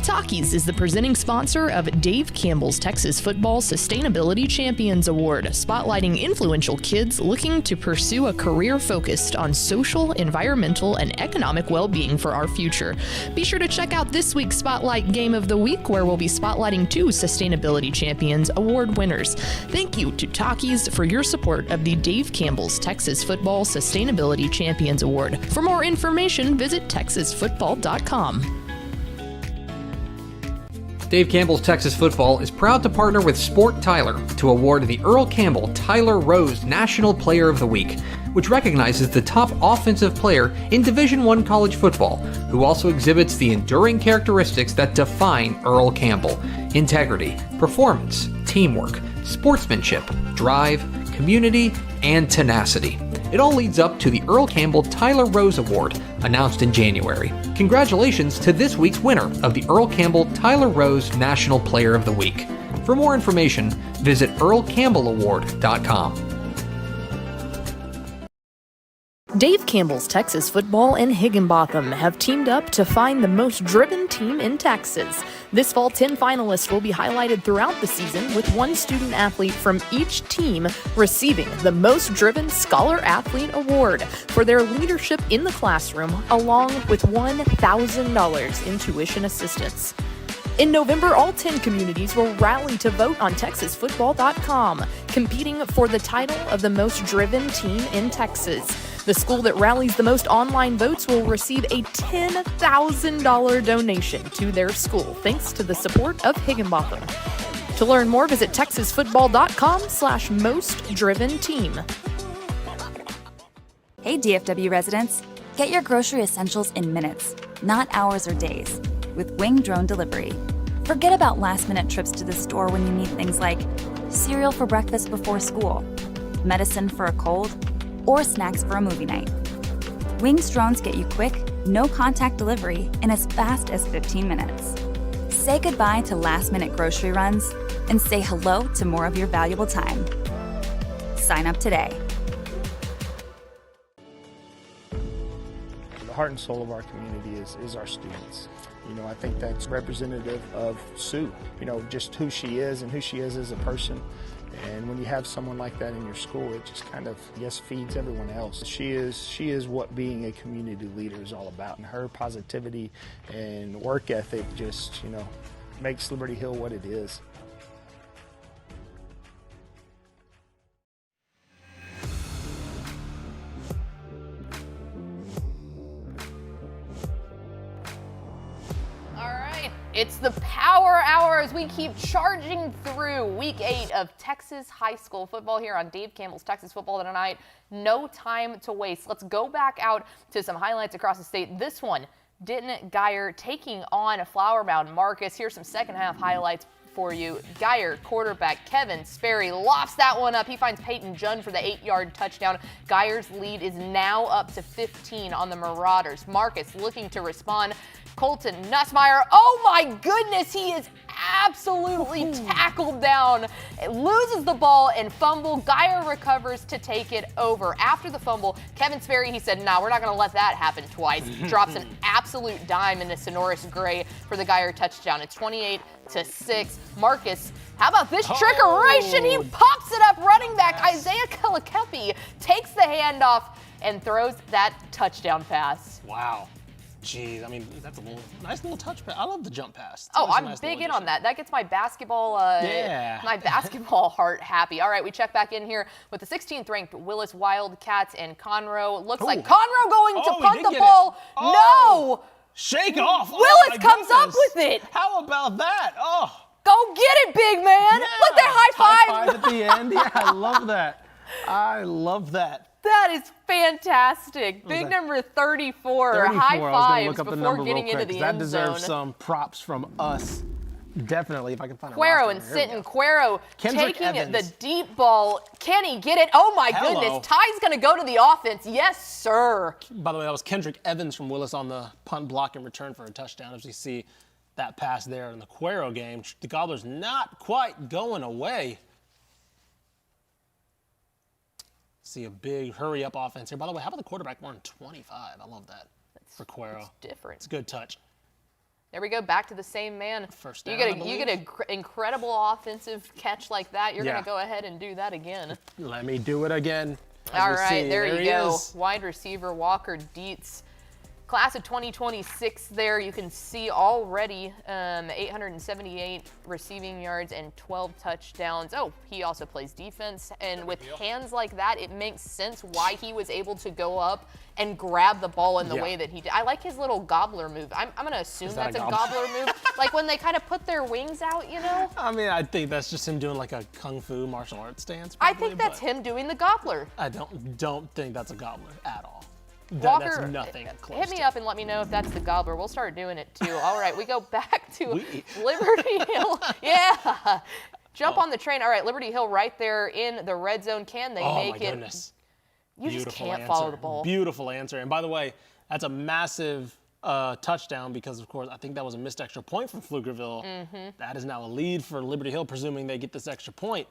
M: Takis is the presenting sponsor of Dave Campbell's Texas Football Sustainability Champions Award, spotlighting influential kids looking to pursue a career focused on social, environmental, and economic well-being for our future. Be sure to check out this week's Spotlight Game of the Week, where we'll be spotlighting 2 Sustainability Champions Award winners. Thank you to Takis for your support of the Dave Campbell's Texas Football Sustainability Champions Award. For more information, visit texasfootball.com.
A: Dave Campbell's Texas Football is proud to partner with Sport Tyler to award the Earl Campbell Tyler Rose National Player of the Week, which recognizes the top offensive player in Division I college football, who also exhibits the enduring characteristics that define Earl Campbell: integrity, performance, teamwork, sportsmanship, drive, community, and tenacity. It all leads up to the Earl Campbell Tyler Rose Award, announced in January. Congratulations to this week's winner of the Earl Campbell Tyler Rose National Player of the Week. For more information, visit earlcampbellaward.com.
M: Dave Campbell's Texas Football and Higginbotham have teamed up to find the most driven team in Texas. This fall, 10 finalists will be highlighted throughout the season, with one student athlete from each team receiving the Most Driven Scholar Athlete Award for their leadership in the classroom, along with $1,000 in tuition assistance. In November, all 10 communities will rally to vote on TexasFootball.com, competing for the title of the most driven team in Texas. The school that rallies the most online votes will receive a $10,000 donation to their school, thanks to the support of Higginbotham. To learn more, visit TexasFootball.com/mostdriventeam.
N: Hey DFW residents, get your grocery essentials in minutes, not hours or days, with Wing Drone Delivery. Forget about last-minute trips to the store when you need things like cereal for breakfast before school, medicine for a cold, or snacks for a movie night. Wing's drones get you quick, no-contact delivery in as fast as 15 minutes. Say goodbye to last-minute grocery runs and say hello to more of your valuable time. Sign up today.
O: The heart and soul of our community is our students. You know, I think that's representative of Sue, you know, just who she is and who she is as a person. And when you have someone like that in your school, it just kind of, I guess, feeds everyone else. She is what being a community leader is all about. And her positivity and work ethic just, you know, makes Liberty Hill what it is.
C: It's the Power Hour as we keep charging through Week 8 of Texas high school football here on Dave Campbell's Texas Football Tonight. No time to waste. Let's go back out to some highlights across the state. This one, Denton Geyer taking on Flower Mound Marcus. Here's some second half highlights for you. Geyer, quarterback Kevin Sperry, lofts that one up. He finds Peyton Jund for the 8-yard touchdown. Geyer's lead is now up to 15 on the Marauders. Marcus looking to respond. Colton Nussmeyer, oh my goodness, he is absolutely tackled down. It loses the ball and fumble. Geyer recovers to take it over. After the fumble, Kevin Sperry, he said, "No, we're not going to let that happen twice." Drops an absolute dime into Sonoris Gray for the Geyer touchdown. It's 28-6. Marcus, how about this trickeration? He pops it up. Running back Isaiah Kalikepi takes the handoff and throws that touchdown pass.
B: Wow. Jeez, I mean, that's a nice little touch pass. I love the jump pass.
C: Oh, I'm big in on that. That gets my basketball heart happy. All right, we check back in here with the 16th ranked Willis Wildcats and Conroe. Looks like Conroe going to punt the ball. No!
B: Shake off.
C: Willis comes up with it.
B: How about that? Oh.
C: Go get it, big man. Look, that high
B: five at the end. Yeah, I love that. I love that.
C: That is fantastic.
B: Was
C: Big
B: that?
C: number 34.
B: 34.
C: High
B: I was going
C: fives
B: to look up the
C: before
B: number
C: getting
B: real quick,
C: into the
B: 'cause
C: end
B: that deserves
C: zone.
B: some props from us. Definitely, if I can find a
C: Cuero
B: roster
C: and
B: here. Here we
C: Sinton.
B: go.
C: Cuero
B: Kendrick
C: taking
B: Evans.
C: the deep ball. Can he get it? Oh, my
B: Hello.
C: goodness. Ty's going to go to the offense. Yes, sir.
B: By the way, that was Kendrick Evans from Willis on the punt block and return for a touchdown. As we see that pass there in the Cuero game, the Gobblers not quite going away. See a big hurry-up offense here. By the way, how about the quarterback more than 25? I love that for Cuero.
C: It's different.
B: It's a good touch.
C: There we go, back to the same man.
B: First
C: You
B: down,
C: get an incredible offensive catch like that. You're
B: Yeah.
C: going to go ahead and do that again.
B: Let me do it again.
C: All right, there you
B: he
C: go.
B: is.
C: Wide receiver Walker Dietz. Class of 2026 there. You can see already 878 receiving yards and 12 touchdowns. Oh, he also plays defense. And with hands like that, it makes sense why he was able to go up and grab the ball in the way that he did. I like his little gobbler move. I'm going to assume that's a gobbler move. Like when they kind of put their wings out, you know?
B: I mean, I think that's just him doing like a kung fu martial arts stance.
C: I
B: Probably,
C: think that's him doing the gobbler.
B: I don't think that's a gobbler at all.
C: Walker,
B: that's nothing close.
C: hit me up and let me know if that's the gobbler. We'll start doing it too. All right, we go back to Liberty Hill. Yeah. Jump on the train. All right, Liberty Hill right there in the red zone. Can they make it?
B: Goodness.
C: You
B: Beautiful
C: just can't
B: answer.
C: follow the ball.
B: Beautiful answer. And by the way, that's a massive touchdown because, of course, I think that was a missed extra point from Pflugerville. That is now a lead for Liberty Hill, presuming they get this extra point.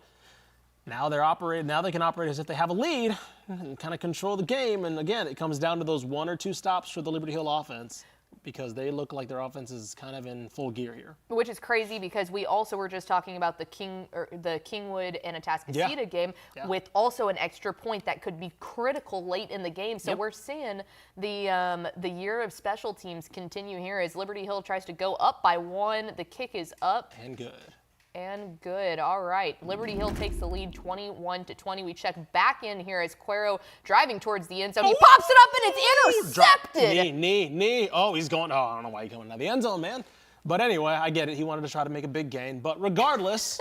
B: Now they're operating. Now they can operate as if they have a lead and kind of control the game. And again, it comes down to those 1 or 2 stops for the Liberty Hill offense because they look like their offense is kind of in full gear here.
C: Which is crazy because we also were just talking about the Kingwood and Atascocita game with also an extra point that could be critical late in the game. So we're seeing the year of special teams continue here as Liberty Hill tries to go up by 1. The kick is up.
B: And good.
C: And good. All right. Liberty Hill takes the lead 21-20. We check back in here as Cuero driving towards the end zone. He pops it up and it's intercepted.
B: Knee. Oh, he's going. Oh, I don't know why he's going to the end zone, man. But anyway, I get it. He wanted to try to make a big gain. But regardless,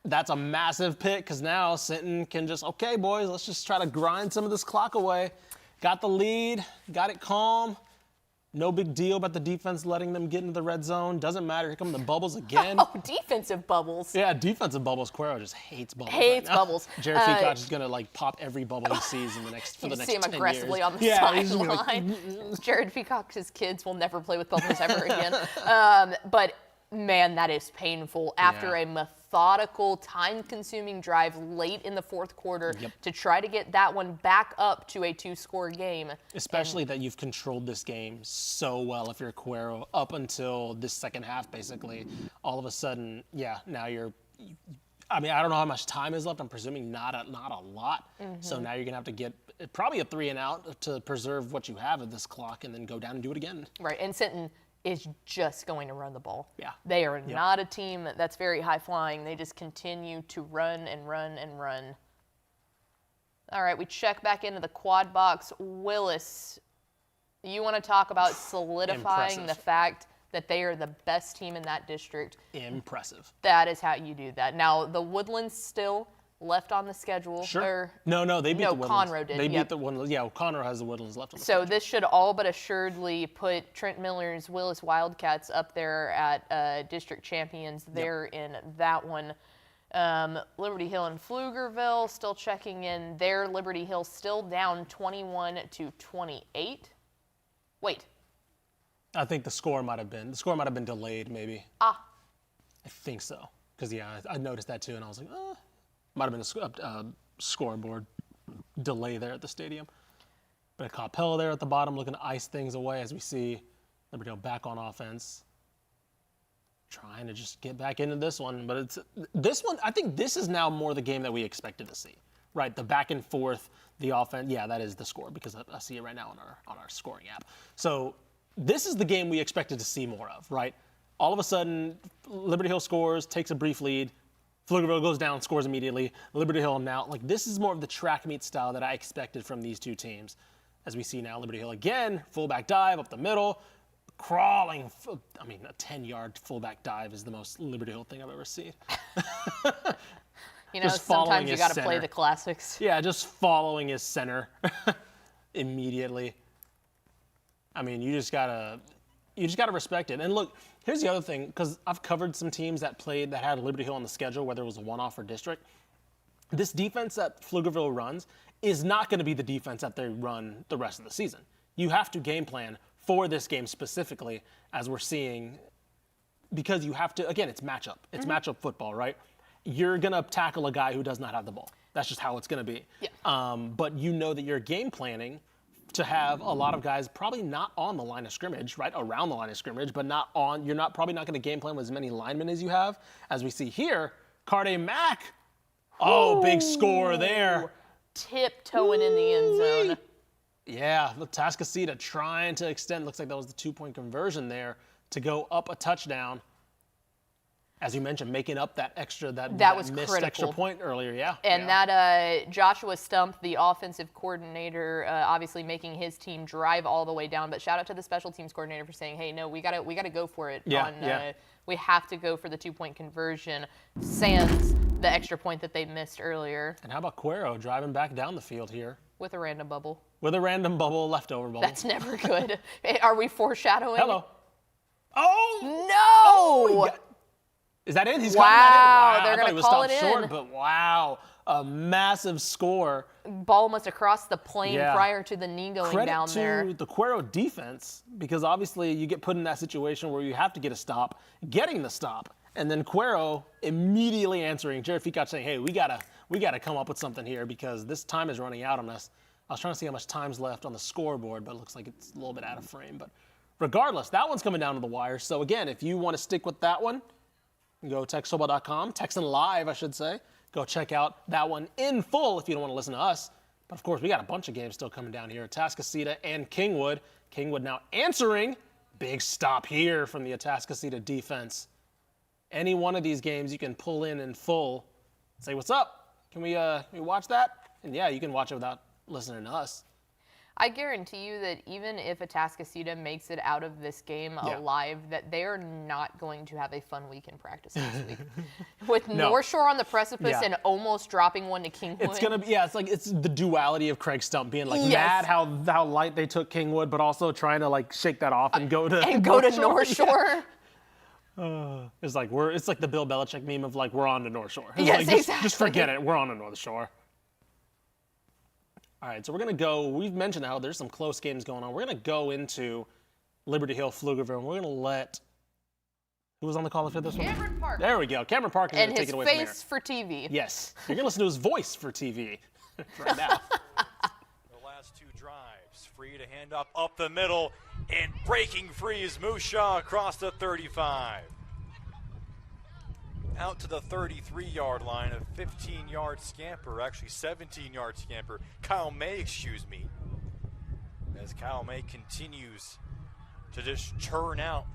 B: that's a massive pick because now Sinton can just, okay, boys, let's just try to grind some of this clock away. Got the lead. Got it calm. No big deal about the defense letting them get into the red zone. Doesn't matter. Here come the bubbles again.
C: Oh, defensive bubbles.
B: Yeah, defensive bubbles. Cuero just hates bubbles.
C: Hates
B: right now.
C: bubbles.
B: Jared Feacock is gonna like pop every bubble he sees in the next for the next 10 years.
C: You see him aggressively on the sideline. Jared Feacock's kids will never play with bubbles ever again. But man, that is painful after a methodical, time-consuming drive late in the fourth quarter to try to get that one back up to a 2-score game.
B: Especially that you've controlled this game so well if you're Cuero up until this second half, basically. All of a sudden, now you're I mean, I don't know how much time is left. I'm presuming not a lot. So now you're going to have to get probably a 3 and out to preserve what you have of this clock and then go down and do it again.
C: Right, and Sinton is just going to run the ball.
B: Yeah.
C: They are not a team that's very high flying. They just continue to run and run and run. All right, we check back into the quad box. Willis, you want to talk about solidifying the fact that they are the best team in that district.
B: Impressive.
C: That is how you do that. Now, the Woodlands still left on the schedule.
B: Sure. No, they beat the Woodlands.
C: Conroe did.
B: They beat the Woodlands. Yeah, Conroe has the Woodlands left on the
C: schedule. So this should all but assuredly put Trent Miller's Willis Wildcats up there at district champions there in that one. Liberty Hill and Pflugerville still checking in there. Liberty Hill still down 21-28. Wait.
B: I think the score might have been delayed maybe.
C: I
B: think so. Because, I noticed that too, and I was like, might have been a scoreboard delay there at the stadium. But Campbell there at the bottom looking to ice things away as we see Liberty Hill back on offense. Trying to just get back into this one. But this one, I think this is now more the game that we expected to see. Right, the back and forth, the offense. Yeah, that is the score because I see it right now on our scoring app. So this is the game we expected to see more of, right? All of a sudden, Liberty Hill scores, takes a brief lead. Pflugerville goes down, scores immediately. Liberty Hill now, this is more of the track meet style that I expected from these two teams. As we see now, Liberty Hill again, fullback dive up the middle. crawling. I mean, a 10-yard fullback dive is the most Liberty Hill thing I've ever seen.
C: You know, sometimes you got to play the classics.
B: Yeah, just following his center immediately. I mean, you just gotta respect it. And look, here's the other thing, because I've covered some teams that had Liberty Hill on the schedule, whether it was a one-off or district. This defense that Pflugerville runs is not going to be the defense that they run the rest of the season. You have to game plan for this game specifically, as we're seeing, because you have to. Again, it's matchup. It's matchup football, right? You're going to tackle a guy who does not have the ball. That's just how it's going to be.
C: Yeah.
B: But you know that you're game planning to have a lot of guys probably not on the line of scrimmage, right, around the line of scrimmage, but not on. You're probably not going to game plan with as many linemen as you have. As we see here, Carde Mack. Oh, big score there.
C: Tiptoeing in the end zone.
B: Yeah, look, Tascasita trying to extend. Looks like that was the 2-point conversion there to go up a touchdown. As you mentioned, making up that was missed
C: critical.
B: Extra point earlier, yeah.
C: And that Joshua Stump, the offensive coordinator, obviously making his team drive all the way down. But shout out to the special teams coordinator for saying, hey, no, we gotta go for it. We have to go for the 2-point conversion, sans the extra point that they missed earlier.
B: And how about Cuero driving back down the field here?
C: With a random bubble.
B: With a random bubble, leftover bubble.
C: That's never good. Are we foreshadowing?
B: Hello. Oh!
C: No!
B: Is that in? He's
C: wow,
B: cutting that in. Wow,
C: they're going to call it in.
B: Short, but wow, a massive score.
C: Ball must have crossed the plane prior to the knee going down there.
B: Credit to the Cuero defense, because obviously you get put in that situation where you have to get a stop, getting the stop, and then Cuero immediately answering. Jared Feacock saying, hey, we gotta come up with something here because this time is running out on us. I was trying to see how much time's left on the scoreboard, but it looks like it's a little bit out of frame. But regardless, that one's coming down to the wire. So again, if you want to stick with that one, go TexasFootball.com, Texan Live, I should say. Go check out that one in full if you don't want to listen to us. But of course, we got a bunch of games still coming down here. Atascocita and Kingwood. Kingwood now answering. Big stop here from the Atascocita defense. Any one of these games you can pull in full. Say, what's up? Can we watch that? And yeah, you can watch it without listening to us.
C: I guarantee you that even if Atascocita makes it out of this game alive, that they are not going to have a fun week in practice this week. With North Shore on the precipice and almost dropping one to Kingwood.
B: It's gonna be it's the duality of Craig Stump being mad how light they took Kingwood, but also trying to shake that off and go to
C: North Shore.
B: It's like the Bill Belichick meme of we're on to North Shore.
C: Yes, exactly.
B: Just forget it. We're on to North Shore. All right, so we're going to go. We've mentioned how there's some close games going on. We're going to go into Liberty Hill, Pflugerville, and we're going to let. Who was on the call for this one?
C: Cameron Parker.
B: There we go. Cameron Parker is going to take it away from there.
C: And his face for TV.
B: Yes. You're going to listen to his voice for TV right now.
U: The last two drives. Free to hand up the middle, and breaking free is Moose Shaw across the 35. Out to the 33-yard line, a 15-yard scamper, actually 17-yard scamper. Kyle May, excuse me. As Kyle May continues to just churn out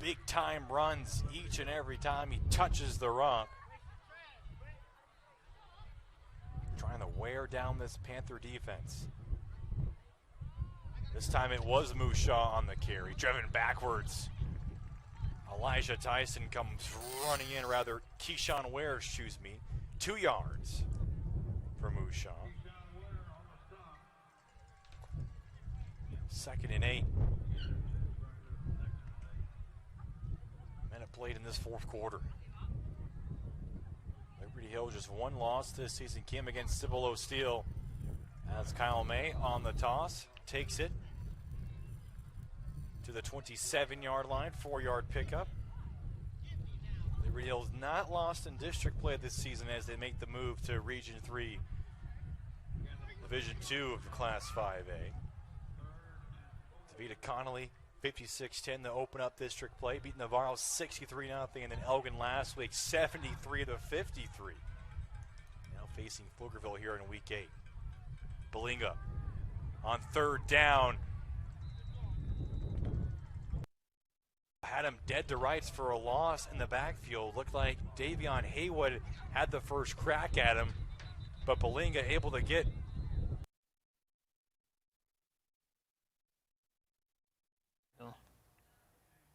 U: big-time runs each and every time he touches the rock. Trying to wear down this Panther defense. This time it was Moose Shaw on the carry, driven backwards. Elijah Tyson comes running in, rather Keyshawn Ware, excuse me, 2 yards for Moose Shaw. 2nd and 8. Minute played in this fourth quarter. Liberty Hill just one loss this season came against Cibolo Steel. As Kyle May on the toss, takes it to the 27-yard line, 4-yard pickup. Liberty Hill's not lost in district play this season as they make the move to Region 3, Division 2 of the Class 5A. Davida Connolly, 56-10 to open up district play, beating Navarro 63-0, and then Elgin last week 73-53. Now facing Pflugerville here in Week 8. Belinga on 3rd down. Had him dead to rights for a loss in the backfield. Looked like Davion Haywood had the first crack at him, but Belinga able to get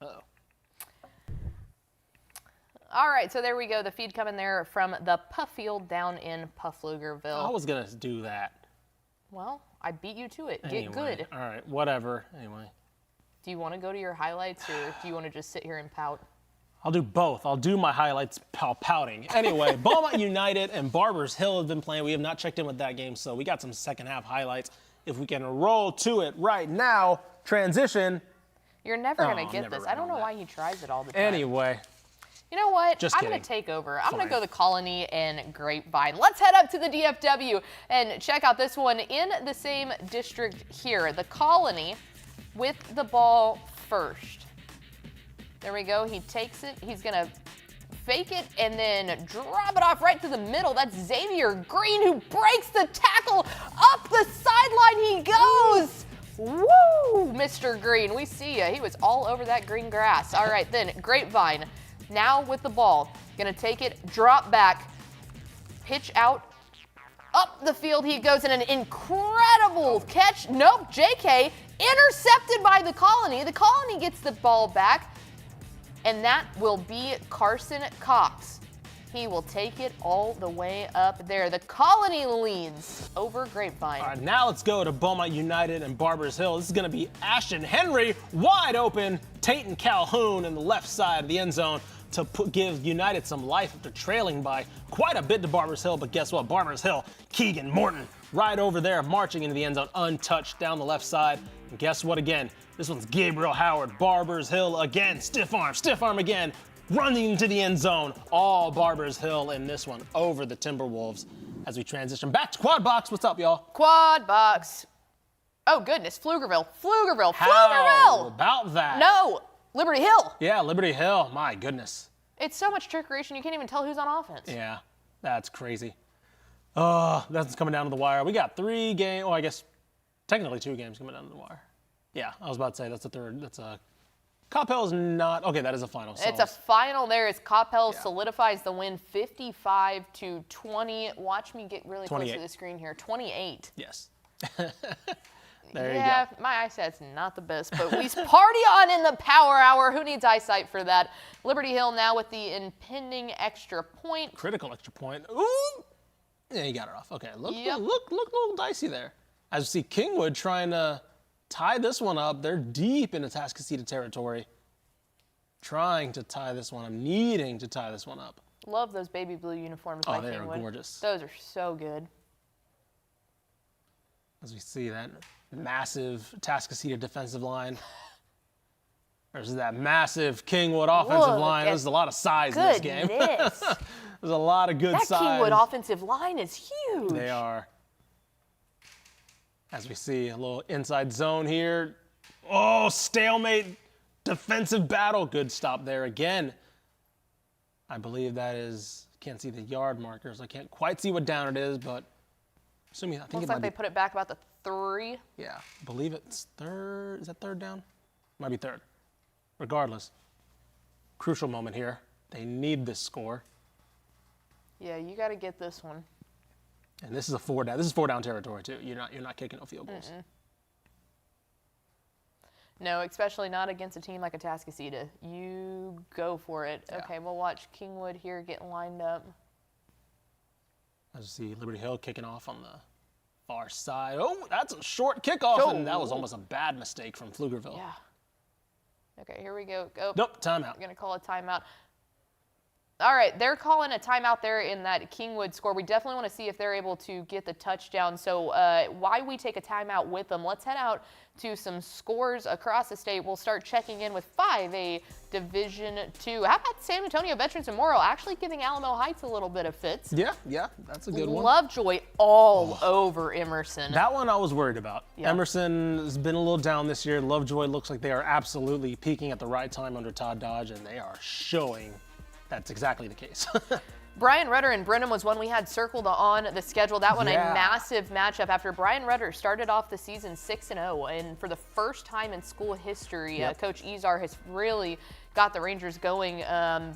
B: Uh-oh.
C: All right, so there we go. The feed coming there from the Puff Field down in Pflugerville.
B: I was going to do that.
C: Well, I beat you to it.
B: Anyway,
C: Get good.
B: All right, whatever. Anyway.
C: Do you want to go to your highlights, or do you want to just sit here and pout?
B: I'll do both. I'll do my highlights pouting. Anyway, Beaumont United and Barbers Hill have been playing. We have not checked in with that game, so we got some second half highlights. If we can roll to it right now, transition.
C: You're never going to get this. I don't know why he tries it all the time.
B: Anyway.
C: You know what?
B: Just
C: I'm
B: kidding.
C: going to take over. I'm going to go to Colony and Grapevine. Let's head up to the DFW and check out this one in the same district here. The Colony with the ball first. There we go. He takes it. He's going to fake it and then drop it off right to the middle. That's Xavier Green, who breaks the tackle. Up the sideline he goes. Woo, Mr. Green. We see you. He was all over that green grass. All right, then Grapevine. Now with the ball, gonna take it, drop back, pitch out, up the field he goes, in an incredible catch. Nope, JK intercepted by the Colony. The Colony gets the ball back, and that will be Carson Cox. He will take it all the way up there. The Colony leads over Grapevine.
B: All right, now let's go to Beaumont United and Barbers Hill. This is gonna be Ashton Henry wide open, Tayton Calhoun in the left side of the end zone to give United some life after trailing by quite a bit to Barbers Hill. But guess what? Barbers Hill, Keegan Morton right over there marching into the end zone untouched down the left side. And guess what again? This one's Gabriel Howard, Barbers Hill again, stiff arm again, running into the end zone. All Barbers Hill in this one over the Timberwolves as we transition back to Quad Box. What's up, y'all?
C: Quad Box. Oh, goodness. Pflugerville.
B: How about that?
C: No. Liberty Hill.
B: Yeah, Liberty Hill. My goodness.
C: It's so much trickeration, you can't even tell who's on offense.
B: Yeah, that's crazy. That's coming down to the wire. We got 3 games. Oh, I guess technically 2 games coming down to the wire. Yeah, I was about to say that's the third. That's a Coppell is not. Okay, that is a final.
C: It's a final there as Coppell solidifies the win 55-20. Watch me get really close to the screen here. 28.
B: Yes.
C: There you go. My eyesight's not the best, but we party on in the power hour. Who needs eyesight for that? Liberty Hill now with the impending extra point.
B: Critical extra point. Ooh! Yeah, you got it off. Okay, look a little dicey there. As you see Kingwood trying to tie this one up. They're deep in Atascocita territory. Trying to tie this one up, needing to tie this one up.
C: Love those baby blue uniforms by Kingwood.
B: Oh, they are gorgeous.
C: Those are so good.
B: As we see that massive Atascocita defensive line. There's that massive Kingwood offensive line. There's a lot of size in this game. There's a lot of good size.
C: That Kingwood offensive line is huge.
B: They are. As we see a little inside zone here. Oh, stalemate defensive battle. Good stop there again. I believe that is, can't see the yard markers. I can't quite see what down it is, but assuming, I think
C: looks like they put it back about the 3.
B: Yeah, I believe it's third. Is that third down? Might be third. Regardless, crucial moment here. They need this score.
C: Yeah, you got to get this one.
B: And this is a 4 down. This is 4 down territory too. You're not kicking no field goals.
C: No, especially not against a team like Atascocita. You go for it. Yeah. Okay, we'll watch Kingwood here get lined up.
B: As you see Liberty Hill kicking off on the far side. Oh, that's a short kickoff, and that was almost a bad mistake from Pflugerville.
C: Yeah. Okay, here we go. Oh,
B: nope, timeout.
C: I'm going to call a timeout. All right, they're calling a timeout there in that Kingwood score. We definitely want to see if they're able to get the touchdown. So why we take a timeout with them, let's head out to some scores across the state. We'll start checking in with 5A Division II. How about San Antonio Veterans Memorial actually giving Alamo Heights a little bit of fits?
B: Yeah, that's a good one.
C: Lovejoy all over Emerson.
B: That one I was worried about.
C: Yeah.
B: Emerson has been a little down this year. Lovejoy looks like they are absolutely peaking at the right time under Todd Dodge, and they are showing that's exactly the case.
C: Brian Rudder and Brenham was one we had circled on the schedule. That one, a massive matchup after Brian Rudder started off the season 6-0. And for the first time in school history, Coach Izar has really got the Rangers going,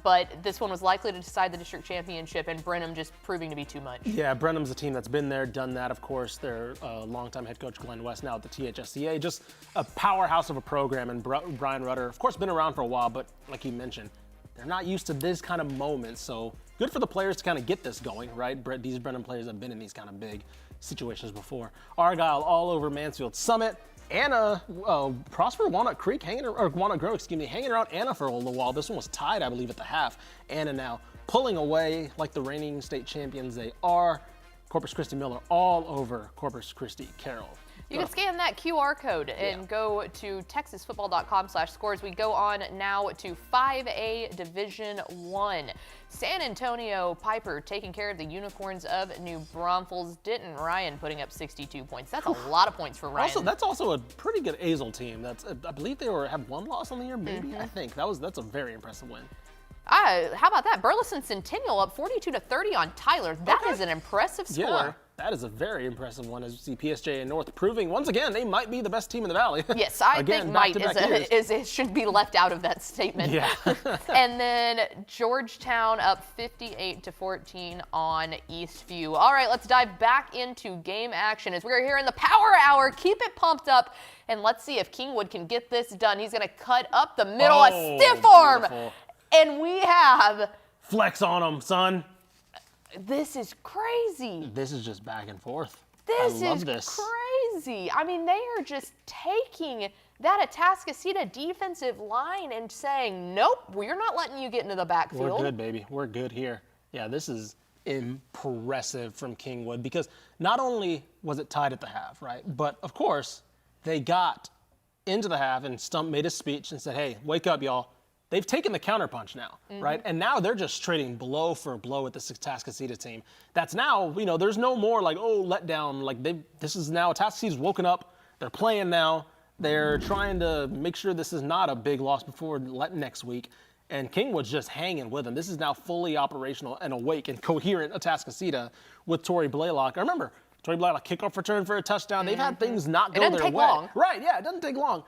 C: but this one was likely to decide the district championship, and Brenham just proving to be too much.
B: Yeah, Brenham's a team that's been there, done that, of course. Their longtime head coach, Glenn West, now at the THSCA, just a powerhouse of a program, and Brian Rutter, of course, been around for a while, but like you mentioned, they're not used to this kind of moment, so good for the players to kind of get this going, right? These Brenham players have been in these kind of big situations before. Argyle all over Mansfield Summit. Anna, Prosper Walnut Grove, hanging around Anna for a little while. This one was tied, I believe, at the half. Anna now pulling away like the reigning state champions they are. Corpus Christi Miller all over Corpus Christi Carroll.
C: You can scan that QR code and go to texasfootball.com/scores. We go on now to 5A Division I. San Antonio Piper taking care of the Unicorns of New Braunfels. Denton Ryan putting up 62 points. That's a lot of points for Ryan.
B: That's also a pretty good Azle team. I believe they have one loss on the year, maybe. I think that's a very impressive win.
C: How about that? Burleson Centennial up 42-30 on Tyler. That is an impressive score.
B: Yeah, that is a very impressive one. As you see, PSJ and North proving once again they might be the best team in the Valley.
C: Yes, I think might it should be left out of that statement.
B: Yeah.
C: And then Georgetown up 58-14 on Eastview. All right, let's dive back into game action as we're here in the Power Hour. Keep it pumped up, and let's see if Kingwood can get this done. He's going to cut up the middle, a stiff arm.
B: Beautiful.
C: And we have...
B: Flex on him, son.
C: This is crazy.
B: This is just back and forth.
C: This is crazy. I mean, they are just taking that Atascocita defensive line and saying, nope, we're not letting you get into the backfield.
B: We're good, baby. We're good here. Yeah, this is impressive from Kingwood because not only was it tied at the half, right, but, of course, they got into the half and Stump made a speech and said, hey, wake up, y'all. They've taken the counterpunch now, right? And now they're just trading blow for blow with this Atascocita team. That's now, there's no more like, let down. Like this is now Atascocita's woken up. They're playing now. They're trying to make sure this is not a big loss before next week. And Kingwood's just hanging with them. This is now fully operational and awake and coherent Atascocita with Tori Blaylock. I remember Tori Blaylock kickoff return for a touchdown. They've had things not go their way.
C: It doesn't take long.
B: Right, yeah, it doesn't take long.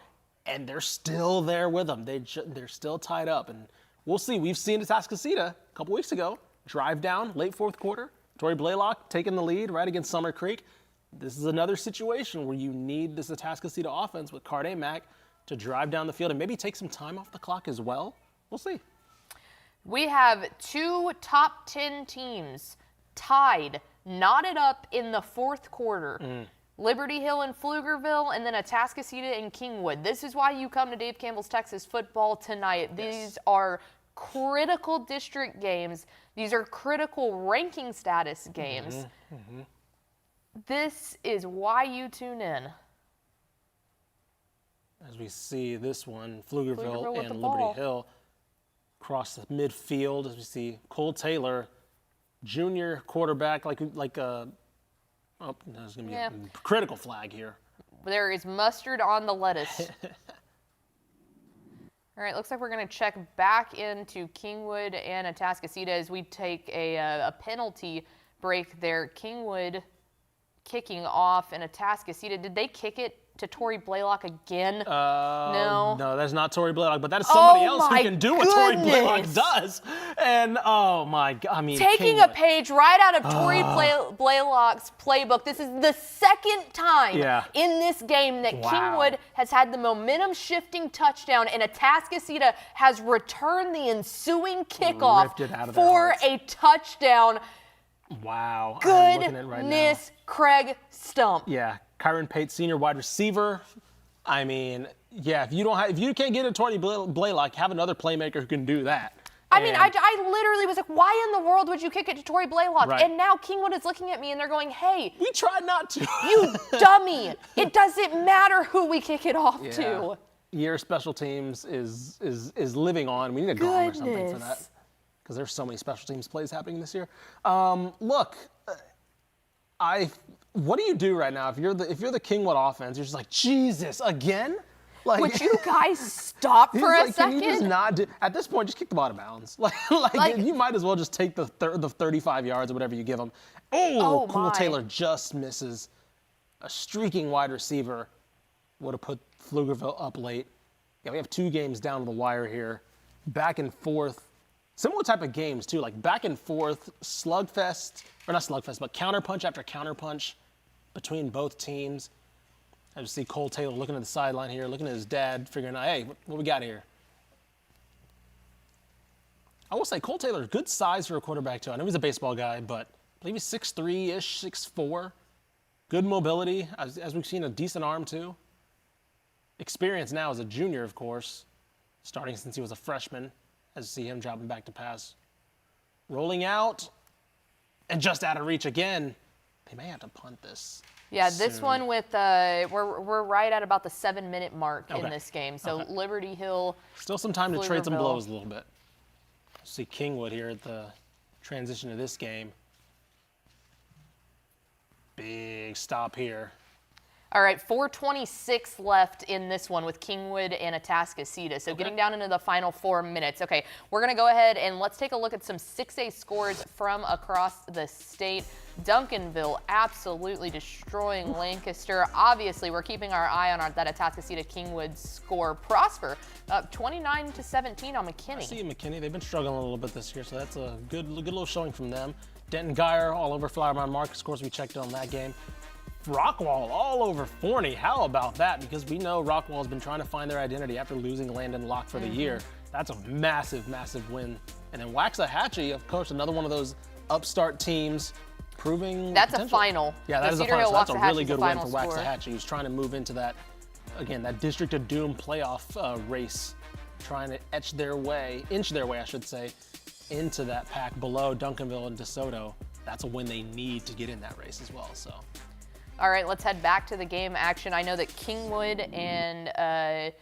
B: And they're still there with them. They're still tied up. And we'll see. We've seen Atascocita a couple weeks ago drive down late fourth quarter. Tori Blaylock taking the lead right against Summer Creek. This is another situation where you need this Atascocita offense with Carday Mack to drive down the field and maybe take some time off the clock as well. We'll see.
C: We have two top 10 teams tied, knotted up in the fourth quarter. Liberty Hill and Pflugerville, and then Atascocita and Kingwood. This is why you come to Dave Campbell's Texas Football tonight. These are critical district games. These are critical ranking status games. This is why you tune in.
B: As we see this one, Pflugerville and Liberty Hill across the midfield. As we see Cole Taylor, junior quarterback, there's going to be a critical flag here.
C: There is mustard on the lettuce. All right, looks like we're going to check back into Kingwood and Atascocita as we take a penalty break there. Kingwood kicking off and Atascocita. Did they kick it to Tori Blaylock again? No.
B: No, that's not Tori Blaylock, but that is somebody else who can do what Tori Blaylock does. And, oh, my God. I mean,
C: taking a page right out of Tori Blaylock's playbook. This is the second time in this game that Kingwood has had the momentum-shifting touchdown, and Atascocita has returned the ensuing kickoff for a touchdown.
B: Wow.
C: Goodness, Craig Stump.
B: Yeah. Kyron Pate, senior wide receiver. I mean, yeah, if you can't get a Tori Blaylock, have another playmaker who can do that.
C: I mean, I literally was like, why in the world would you kick it to Tori Blaylock?
B: Right.
C: And now Kingwood is looking at me and they're going, hey.
B: We tried not to.
C: You dummy. It doesn't matter who we kick it off to.
B: Year special teams is living on. We need a gong or something for that. Because there's so many special teams plays happening this year. Look, what do you do right now if you're the Kingwood offense? You're just like, Jesus, again? Like,
C: would you guys stop for a second?
B: Can you just not do? At this point, just kick the ball out of bounds. Like you might as well just take the 35 yards or whatever you give them. Oh, Cole Taylor just misses. A streaking wide receiver would have put Pflugerville up late. Yeah, we have two games down to the wire here. back and forth, similar type of games too, like back and forth slugfest, or not slugfest, but counterpunch after counterpunch between both teams. I just see Cole Taylor looking at the sideline here, looking at his dad, figuring out, hey, what we got here? I will say Cole Taylor, good size for a quarterback too. I know he's a baseball guy, but I believe he's 6'3"-ish, 6'4". Good mobility, as we've seen, a decent arm too. Experience now as a junior, of course, starting since he was a freshman, as you see him dropping back to pass. Rolling out, and just out of reach again. They may have to punt this.
C: Yeah, this
B: soon.
C: one with, we're right at about the 7-minute mark in
B: Okay.
C: this game. So
B: Okay.
C: Liberty Hill.
B: Still some time to trade some
C: Pflugerville.
B: blows a little bit. See Kingwood here at the transition to this game. Big stop here.
C: All right, 4:26 left in this one with Kingwood and Atascocita. So getting down into the final 4 minutes. Okay, we're going to go ahead and let's take a look at some 6A scores from across the state. Duncanville absolutely destroying Lancaster. Obviously, we're keeping our eye on that Atascocita-Kingwood score. Prosper up 29-17 on McKinney.
B: I see McKinney. They've been struggling a little bit this year, so that's a good little showing from them. Denton Geyer all over Flower Mound Market. Of course, we checked on that game. Rockwall all over Forney. How about that? Because we know Rockwall's been trying to find their identity after losing Landon Locke for the year. That's a massive, massive win. And then Waxahachie, of course, another one of those upstart teams proving
C: That's
B: potential.
C: a final.
B: Yeah, that
C: The
B: is a
C: Cedar
B: final.
C: Hill
B: So that's a really
C: Waxahachie's
B: good
C: the
B: win for
C: final score.
B: Waxahachie, who's trying to move into that, again, that District of Doom playoff race, trying to inch their way, I should say, into that pack below Duncanville and DeSoto. That's a win they need to get in that race as well. So.
C: All right, let's head back to the game action. I know that Kingwood and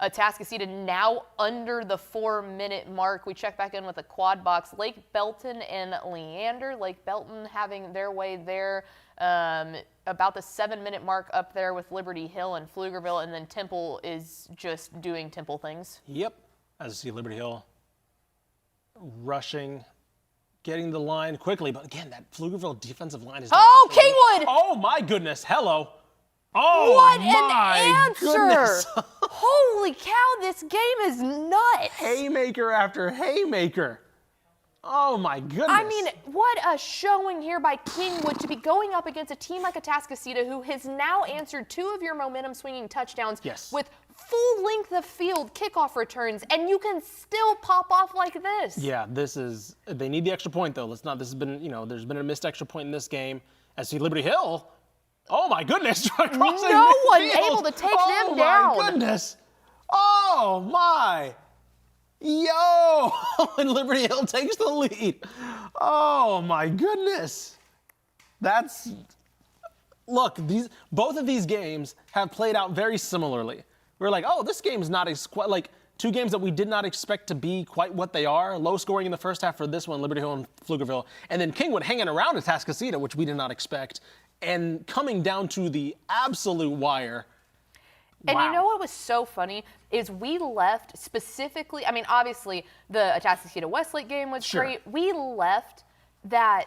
C: Atascocita now under the 4-minute mark. We check back in with a quad box. Lake Belton and Leander. Lake Belton having their way there. About the 7-minute mark up there with Liberty Hill and Pflugerville, and then Temple is just doing Temple things.
B: Yep, as you see Liberty Hill rushing, getting the line quickly, but again, that Pflugerville defensive line is.
C: Oh, Kingwood!
B: Oh my goodness! Hello. Oh
C: what
B: my
C: an answer!
B: goodness.
C: Holy cow! This game is nuts.
B: Haymaker after haymaker. Oh my goodness.
C: I mean, what a showing here by Kingwood to be going up against a team like Atascocita, who has now answered 2 of your momentum swinging touchdowns with full length of field kickoff returns, and you can still pop off like this.
B: Yeah, this is. They need the extra point though. Let's not. This has been. There's been a missed extra point in this game. As see Liberty Hill. Oh my goodness! Crossing
C: no one
B: midfield.
C: able to take them down.
B: Oh my goodness! Oh my! Yo! And Liberty Hill takes the lead. Oh my goodness! That's. Look, both of these games have played out very similarly. We're like, oh, this game's not like 2 games that we did not expect to be quite what they are. Low scoring in the first half for this one, Liberty Hill and Pflugerville, and then Kingwood hanging around Atascocita, which we did not expect, and coming down to the absolute wire.
C: And
B: Wow.
C: you know what was so funny is we left specifically, I mean, obviously the Atascocita Westlake game was great. We left that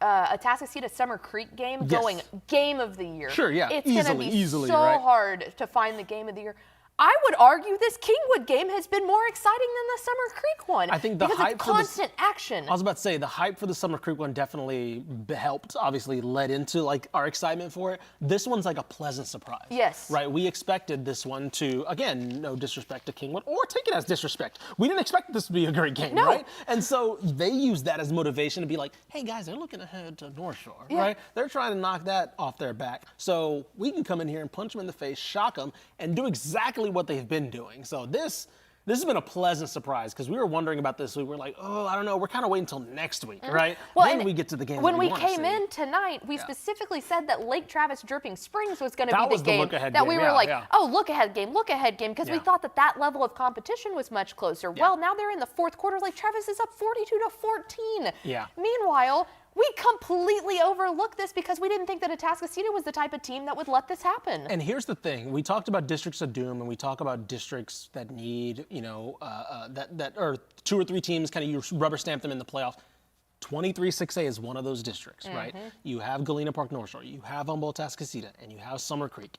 C: Atascocita Summer Creek game going game of the year.
B: Sure, yeah,
C: It's going to be
B: easily,
C: so
B: right?
C: hard to find the game of the year. I would argue this Kingwood game has been more exciting than the Summer Creek one.
B: I think the
C: because
B: hype
C: it's
B: for the-
C: constant action.
B: I was about to say, the hype for the Summer Creek one definitely helped, obviously led into like our excitement for it. This one's like a pleasant surprise.
C: Yes.
B: Right, we expected this one to, again, no disrespect to Kingwood, or take it as disrespect. We didn't expect this to be a great game, right? And so they used that as motivation to be like, hey guys, they're looking ahead to North Shore, right? They're trying to knock that off their back. So we can come in here and punch them in the face, shock them, and do exactly what they've been doing. So this has been a pleasant surprise because we were wondering about this. We were like, oh, I don't know. We're kind of waiting until next week, right?
C: Well,
B: then
C: and
B: we get to the game.
C: When
B: that
C: we
B: wanna
C: came
B: see.
C: in tonight, we specifically said that Lake Travis Dripping Springs was going to
B: That
C: be
B: was
C: the
B: the
C: game
B: look-ahead
C: that
B: game,
C: we were
B: yeah,
C: like,
B: yeah.
C: oh, look ahead game, because we thought that level of competition was much closer. Well, now they're in the 4th quarter. Lake Travis is up 42-14.
B: Yeah.
C: Meanwhile, we completely overlooked this because we didn't think that Atascocita was the type of team that would let this happen.
B: And here's the thing: we talked about districts of doom, and we talk about districts that need, that or 2 or 3 teams kind of you rubber stamp them in the playoffs. 23 6A is one of those districts, right? You have Galena Park North Shore, you have Humboldt Atascocita, and you have Summer Creek.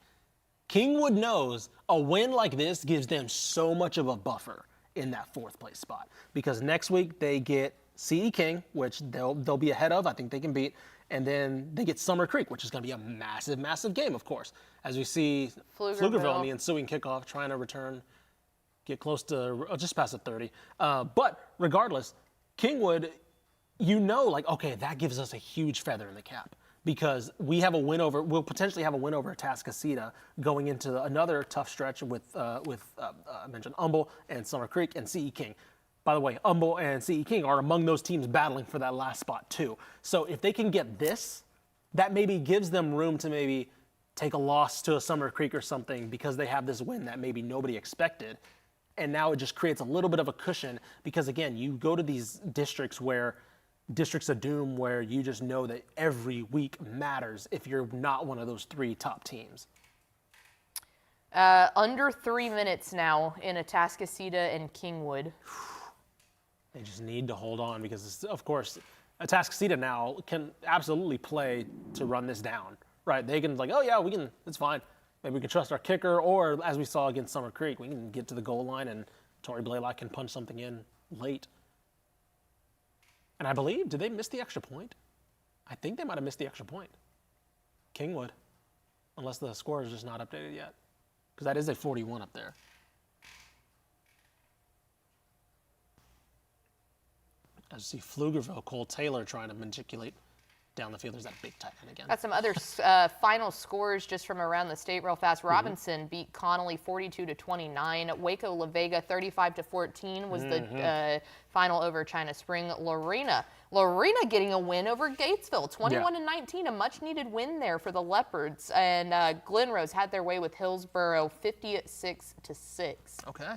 B: Kingwood knows a win like this gives them so much of a buffer. in that 4th place spot. Because next week they get CE King, which they'll be ahead of. I think they can beat. And then they get Summer Creek, which is going to be a massive, massive game, of course. As we see Pflugerville in the ensuing kickoff trying to return, get close to just past the 30. But regardless, Kingwood, okay, that gives us a huge feather in the cap. Because we'll potentially have a win over Atascocita going into another tough stretch with I mentioned Humble and Summer Creek and CE King. By the way, Humble and CE King are among those teams battling for that last spot too. So if they can get this, that maybe gives them room to maybe take a loss to a Summer Creek or something because they have this win that maybe nobody expected. And now it just creates a little bit of a cushion because, again, you go to these districts of doom where you just know that every week matters if you're not one of those 3 top teams.
C: Under 3 minutes now in Atascocita and Kingwood.
B: They just need to hold on because, of course, Atascocita now can absolutely play to run this down, right? They can it's fine. Maybe we can trust our kicker, or as we saw against Summer Creek, we can get to the goal line and Tory Blaylock can punch something in late. And I believe, did they miss the extra point? I think they might have missed the extra point. Kingwood, unless the score is just not updated yet, because that is a 41 up there. As you see Pflugerville, Cole Taylor trying to manipulate down the field. There's that big tight end again.
C: Got some other final scores just from around the state real fast. Robinson beat Connolly 42-29. Waco La Vega 35-14 was the final over China Spring. Lorena getting a win over Gatesville 21-19, a much needed win there for the Leopards. And Glen Rose had their way with Hillsboro 56-6.
B: Okay.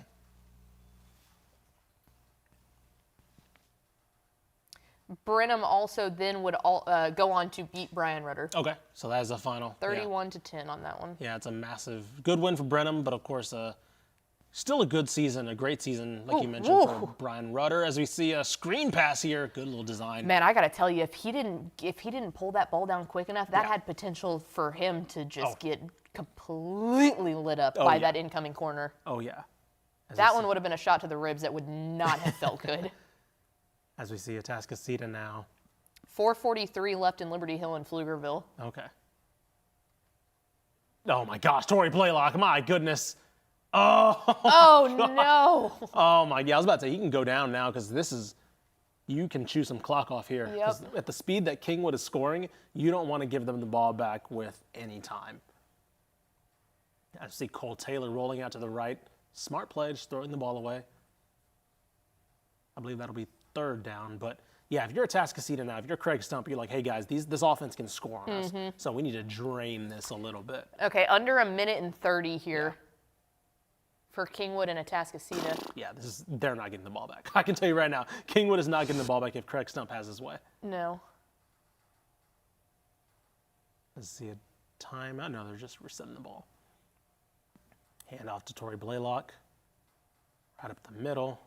C: Brenham also then would go on to beat Bryan Rudder.
B: Okay, so that is the final.
C: 31-10 on that one.
B: Yeah, it's a massive, good win for Brenham, but of course, still a good season, a great season, like you mentioned, for Bryan Rudder. As we see a screen pass here, good little design.
C: Man, I got to tell you, if he didn't pull that ball down quick enough, that had potential for him to just get completely lit up by that incoming corner.
B: Oh, yeah.
C: That one would have been a shot to the ribs that would not have felt good.
B: As we see Atascocita now.
C: 4:43 left in Liberty Hill and Pflugerville.
B: Okay. Oh my gosh, Tory Blaylock, my goodness. Oh
C: no.
B: Oh my, I was about to say, he can go down now because you can chew some clock off here.
C: Yep.
B: At the speed that Kingwood is scoring, you don't want to give them the ball back with any time. I see Cole Taylor rolling out to the right. Smart play, just throwing the ball away. I believe that'll be 3rd down, but yeah, if you're Atascocita now, if you're Craig Stump, you're like, hey guys, this offense can score on us, so we need to drain this a little bit.
C: Okay, under 1:30 here for Kingwood and Atascocita.
B: Yeah, they're not getting the ball back. I can tell you right now, Kingwood is not getting the ball back if Craig Stump has his way.
C: No.
B: Let's see a timeout. No, they're just resetting the ball. Hand off to Tory Blaylock. Right up the middle.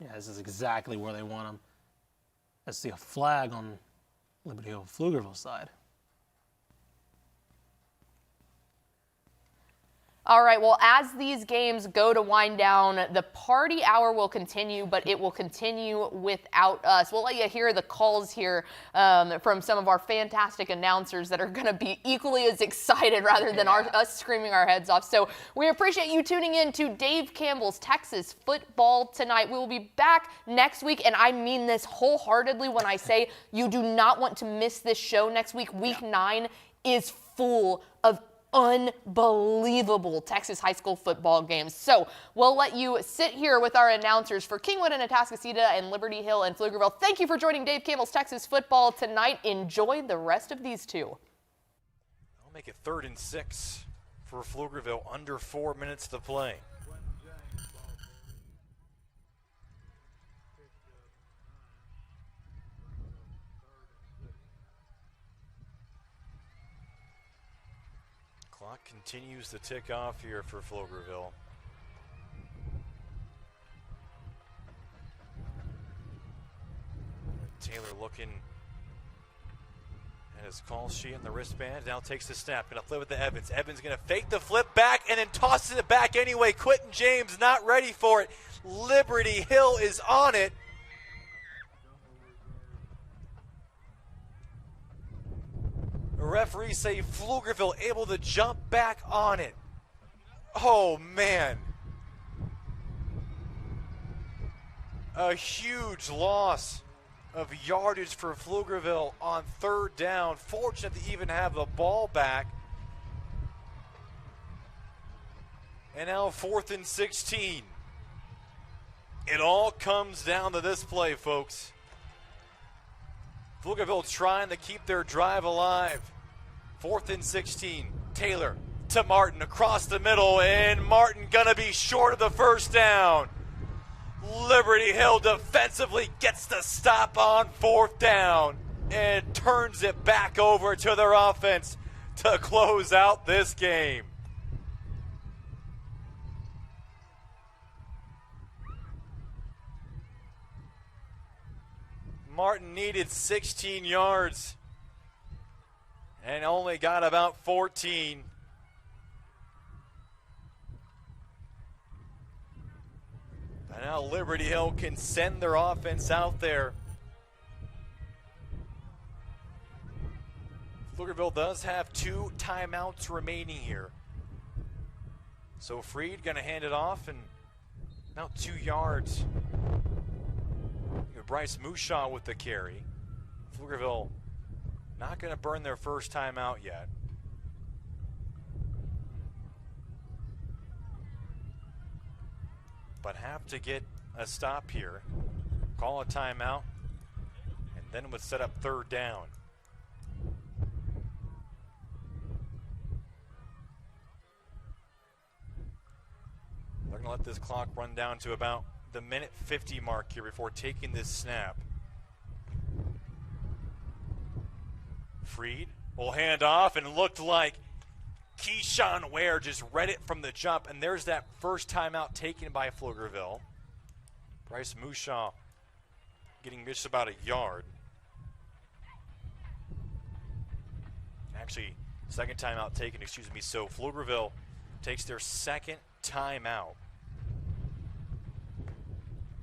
B: Yeah, this is exactly where they want him. Let's see a flag on Liberty Hill Pflugerville side.
C: All right, well, as these games go to wind down, the party hour will continue, but it will continue without us. We'll let you hear the calls here from some of our fantastic announcers that are going to be equally as excited rather than us screaming our heads off. So we appreciate you tuning in to Dave Campbell's Texas Football Tonight. We will be back next week, and I mean this wholeheartedly when I say you do not want to miss this show next week. Week 9 is full of unbelievable Texas high school football games. So we'll let you sit here with our announcers for Kingwood and Atascocita and Liberty Hill and Pflugerville. Thank you for joining Dave Campbell's Texas Football Tonight. Enjoy the rest of these two.
U: I'll make it 3rd and 6 for Pflugerville, under 4 minutes to play. Clock continues to tick off here for Pflugerville. Taylor looking at his As call sheet in the wristband, now takes the snap. Gonna flip it to Evans. Evans gonna fake the flip back and then tosses it back anyway. Quentin James not ready for it. Liberty Hill is on it. The referees say Pflugerville able to jump back on it. Oh man. A huge loss of yardage for Pflugerville on third down. Fortunate to even have the ball back. And now 4th and 16. It all comes down to this play, folks. Pflugerville trying to keep their drive alive. 4th and 16. Taylor to Martin across the middle, and Martin gonna be short of the first down. Liberty Hill defensively gets the stop on 4th down and turns it back over to their offense to close out this game. Martin needed 16 yards and only got about 14. And now Liberty Hill can send their offense out there. Pflugerville does have 2 timeouts remaining here. So Freed gonna hand it off, and now 2 yards. Bryce Mushaw with the carry. Pflugerville not gonna burn their first timeout yet. But have to get a stop here, call a timeout, and then would set up 3rd down. They're going to let this clock run down to about the minute 50 mark here before taking this snap. Freed will hand off, and it looked like Keyshawn Ware just read it from the jump, and there's that first timeout taken by Pflugerville. Bryce Mushaw getting just about a yard. Actually, second timeout taken, excuse me. So Pflugerville takes their second timeout.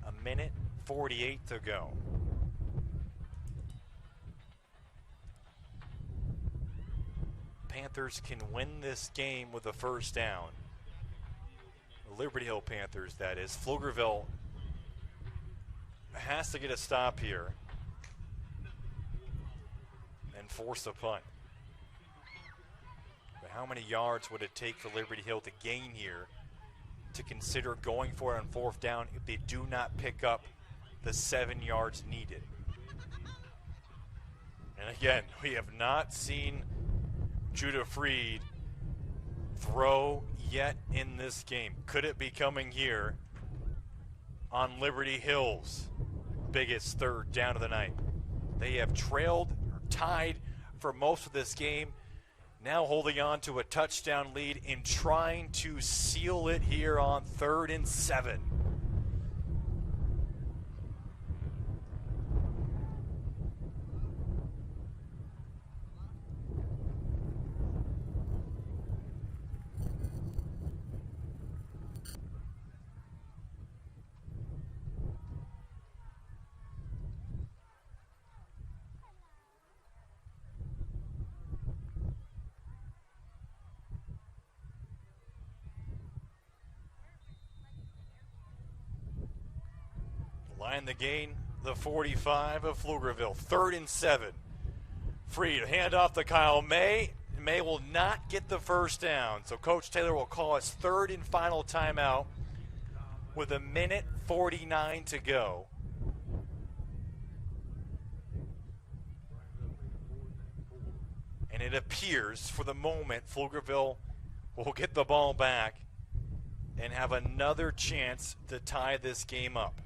U: A minute 48 to go. Panthers can win this game with a first down. The Liberty Hill Panthers, that is. Pflugerville has to get a stop here and force a punt. But how many yards would it take for Liberty Hill to gain here to consider going for it on 4th down if they do not pick up the 7 yards needed? And again, we have not seen Judah Freed throw yet in this game. Could it be coming here on Liberty Hill's biggest 3rd down of the night? They have trailed or tied for most of this game, now holding on to a touchdown lead and trying to seal it here on 3rd and 7. Line the gain, the 45 of Pflugerville. 3rd and 7. Freed, hand off to Kyle May. May will not get the first down. So Coach Taylor will call his 3rd and final timeout with a minute 49 to go. And it appears for the moment Pflugerville will get the ball back and have another chance to tie this game up.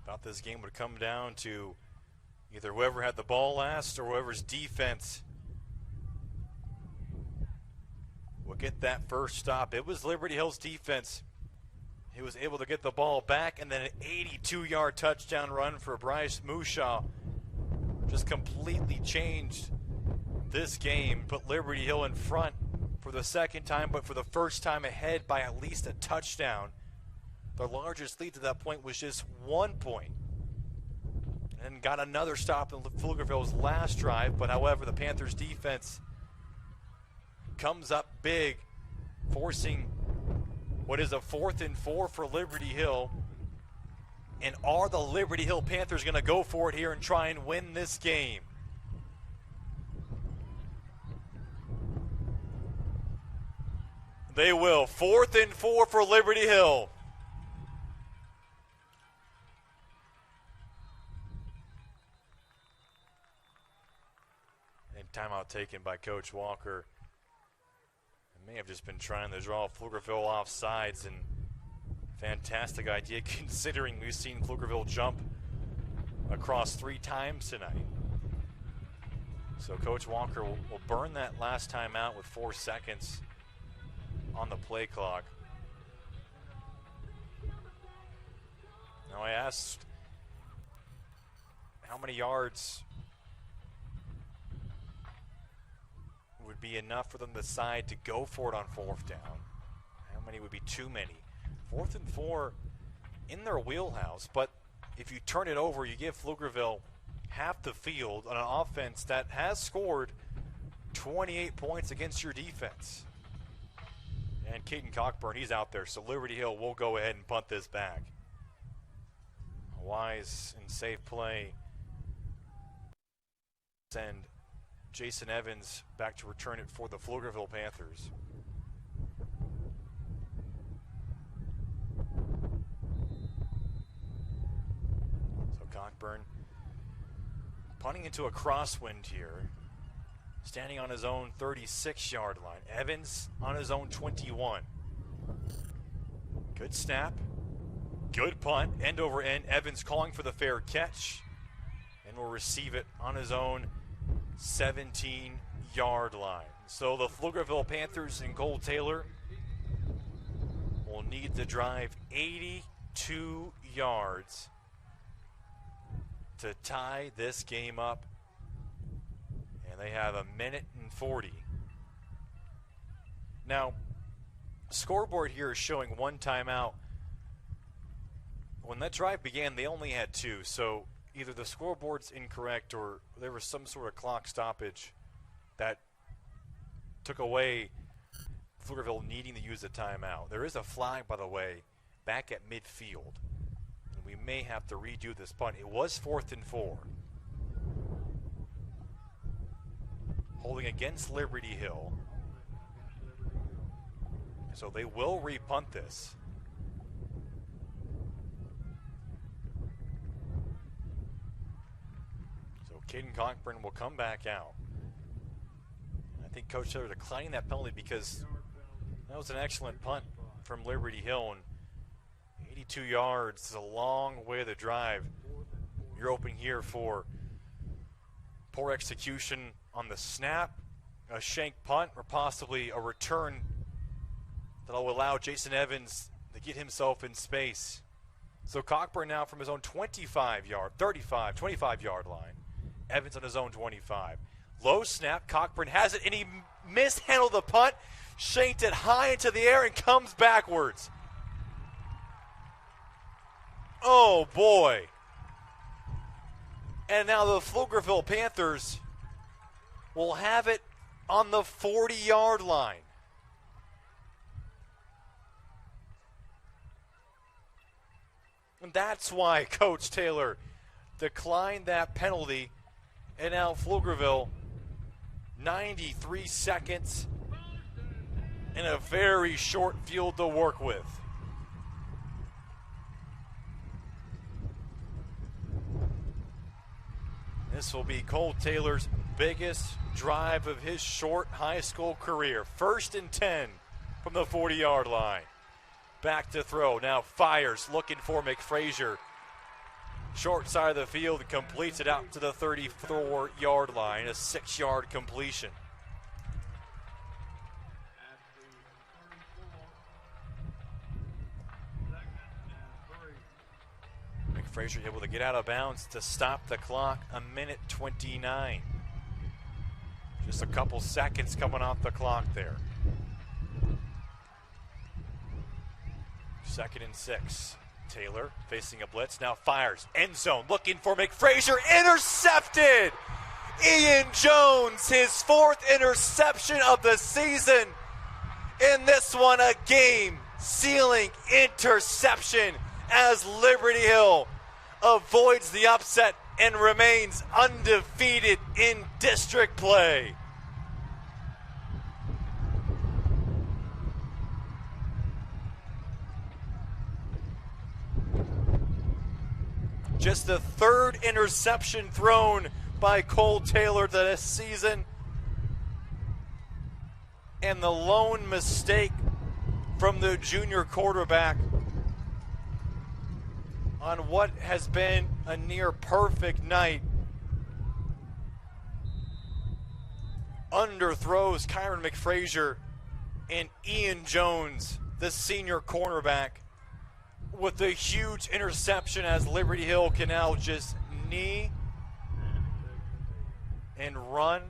U: Thought this game would come down to either whoever had the ball last or whoever's defense will get that first stop. It was Liberty Hill's defense. He was able to get the ball back, and then an 82-yard touchdown run for Bryce Mushaw just completely changed this game, put Liberty Hill in front for the second time, but for the first time ahead by at least a touchdown. Their largest lead to that point was just 1 point. And got another stop in Pflugerville's last drive, but however, the Panthers defense comes up big, forcing what is a 4th and 4 for Liberty Hill. And are the Liberty Hill Panthers going to go for it here and try and win this game? They will. 4th and 4 for Liberty Hill. And timeout taken by Coach Walker. May have just been trying to draw Pflugerville off sides, and fantastic idea considering we've seen Pflugerville jump across 3 times tonight. So Coach Walker will burn that last time out with 4 seconds on the play clock. Now I asked how many yards would be enough for them to decide to go for it on 4th down. How many would be too many? 4th and 4 in their wheelhouse, but if you turn it over, you give Pflugerville half the field on an offense that has scored 28 points against your defense. And Caden Cockburn, he's out there, so Liberty Hill will go ahead and punt this back. A wise and safe play. Send Jason Evans back to return it for the Pflugerville Panthers. So Cockburn punting into a crosswind here, standing on his own 36-yard line. Evans on his own 21. Good snap, good punt, end over end. Evans calling for the fair catch, and will receive it on his own 17-yard line. So the Pflugerville Panthers and Cole Taylor will need to drive 82 yards to tie this game up. And they have 1:40. Now, scoreboard here is showing 1 timeout. When that drive began, they only had 2. So either the scoreboard's incorrect or there was some sort of clock stoppage that took away Pflugerville needing to use a timeout. There is a flag, by the way, back at midfield. And we may have to redo this punt. It was 4th and 4. Holding against Liberty Hill. So they will repunt this. Caden Cockburn will come back out. I think Coach Taylor declining that penalty because that was an excellent punt from Liberty Hill, and 82 yards is a long way to drive. You're open here for poor execution on the snap, a shank punt, or possibly a return that will allow Jason Evans to get himself in space. So Cockburn now from his own 25-yard line. Evans on his own 25. Low snap, Cockburn has it, and he mishandled the punt, shanked it high into the air, and comes backwards. Oh, boy. And now the Pflugerville Panthers will have it on the 40-yard line. And that's why Coach Taylor declined that penalty. And now Pflugerville, 93 seconds and a very short field to work with. This will be Cole Taylor's biggest drive of his short high school career. 1st and 10 from the 40-yard line. Back to throw. Now fires, looking for McFrazier. Short side of the field, completes it out to the 34-yard line, a 6-yard completion. McFrazier able to get out of bounds to stop the clock. 1:29. Just a couple seconds coming off the clock there. 2nd and 6. Taylor facing a blitz, now fires. End zone, looking for McFrazier. Intercepted! Ian Jones, his 4th interception of the season. In this one, a game-sealing interception as Liberty Hill avoids the upset and remains undefeated in district play. Just the 3rd interception thrown by Cole Taylor this season. And the lone mistake from the junior quarterback on what has been a near perfect night. Underthrows Kyron McFrazier, and Ian Jones, the senior cornerback, with a huge interception as Liberty Hill can now just knee and run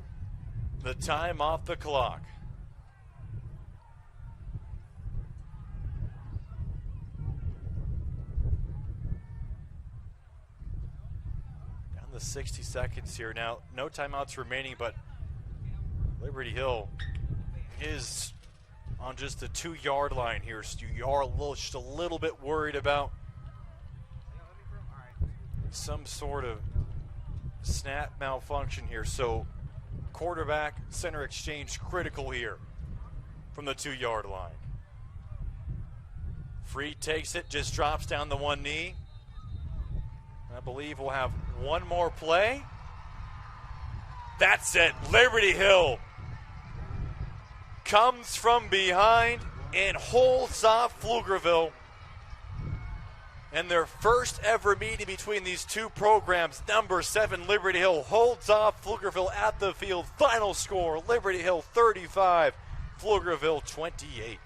U: the time off the clock. Down to 60 seconds here now. No timeouts remaining, but Liberty Hill is on just the 2-yard line here. So you are just a little bit worried about some sort of snap malfunction here. So quarterback center exchange critical here from the 2-yard line. Freed takes it, just drops down the one knee. I believe we'll have one more play. That's it. Liberty Hill comes from behind and holds off Pflugerville. And their first ever meeting between these two programs, number 7 Liberty Hill holds off Pflugerville at the field. Final score, Liberty Hill 35, Pflugerville 28.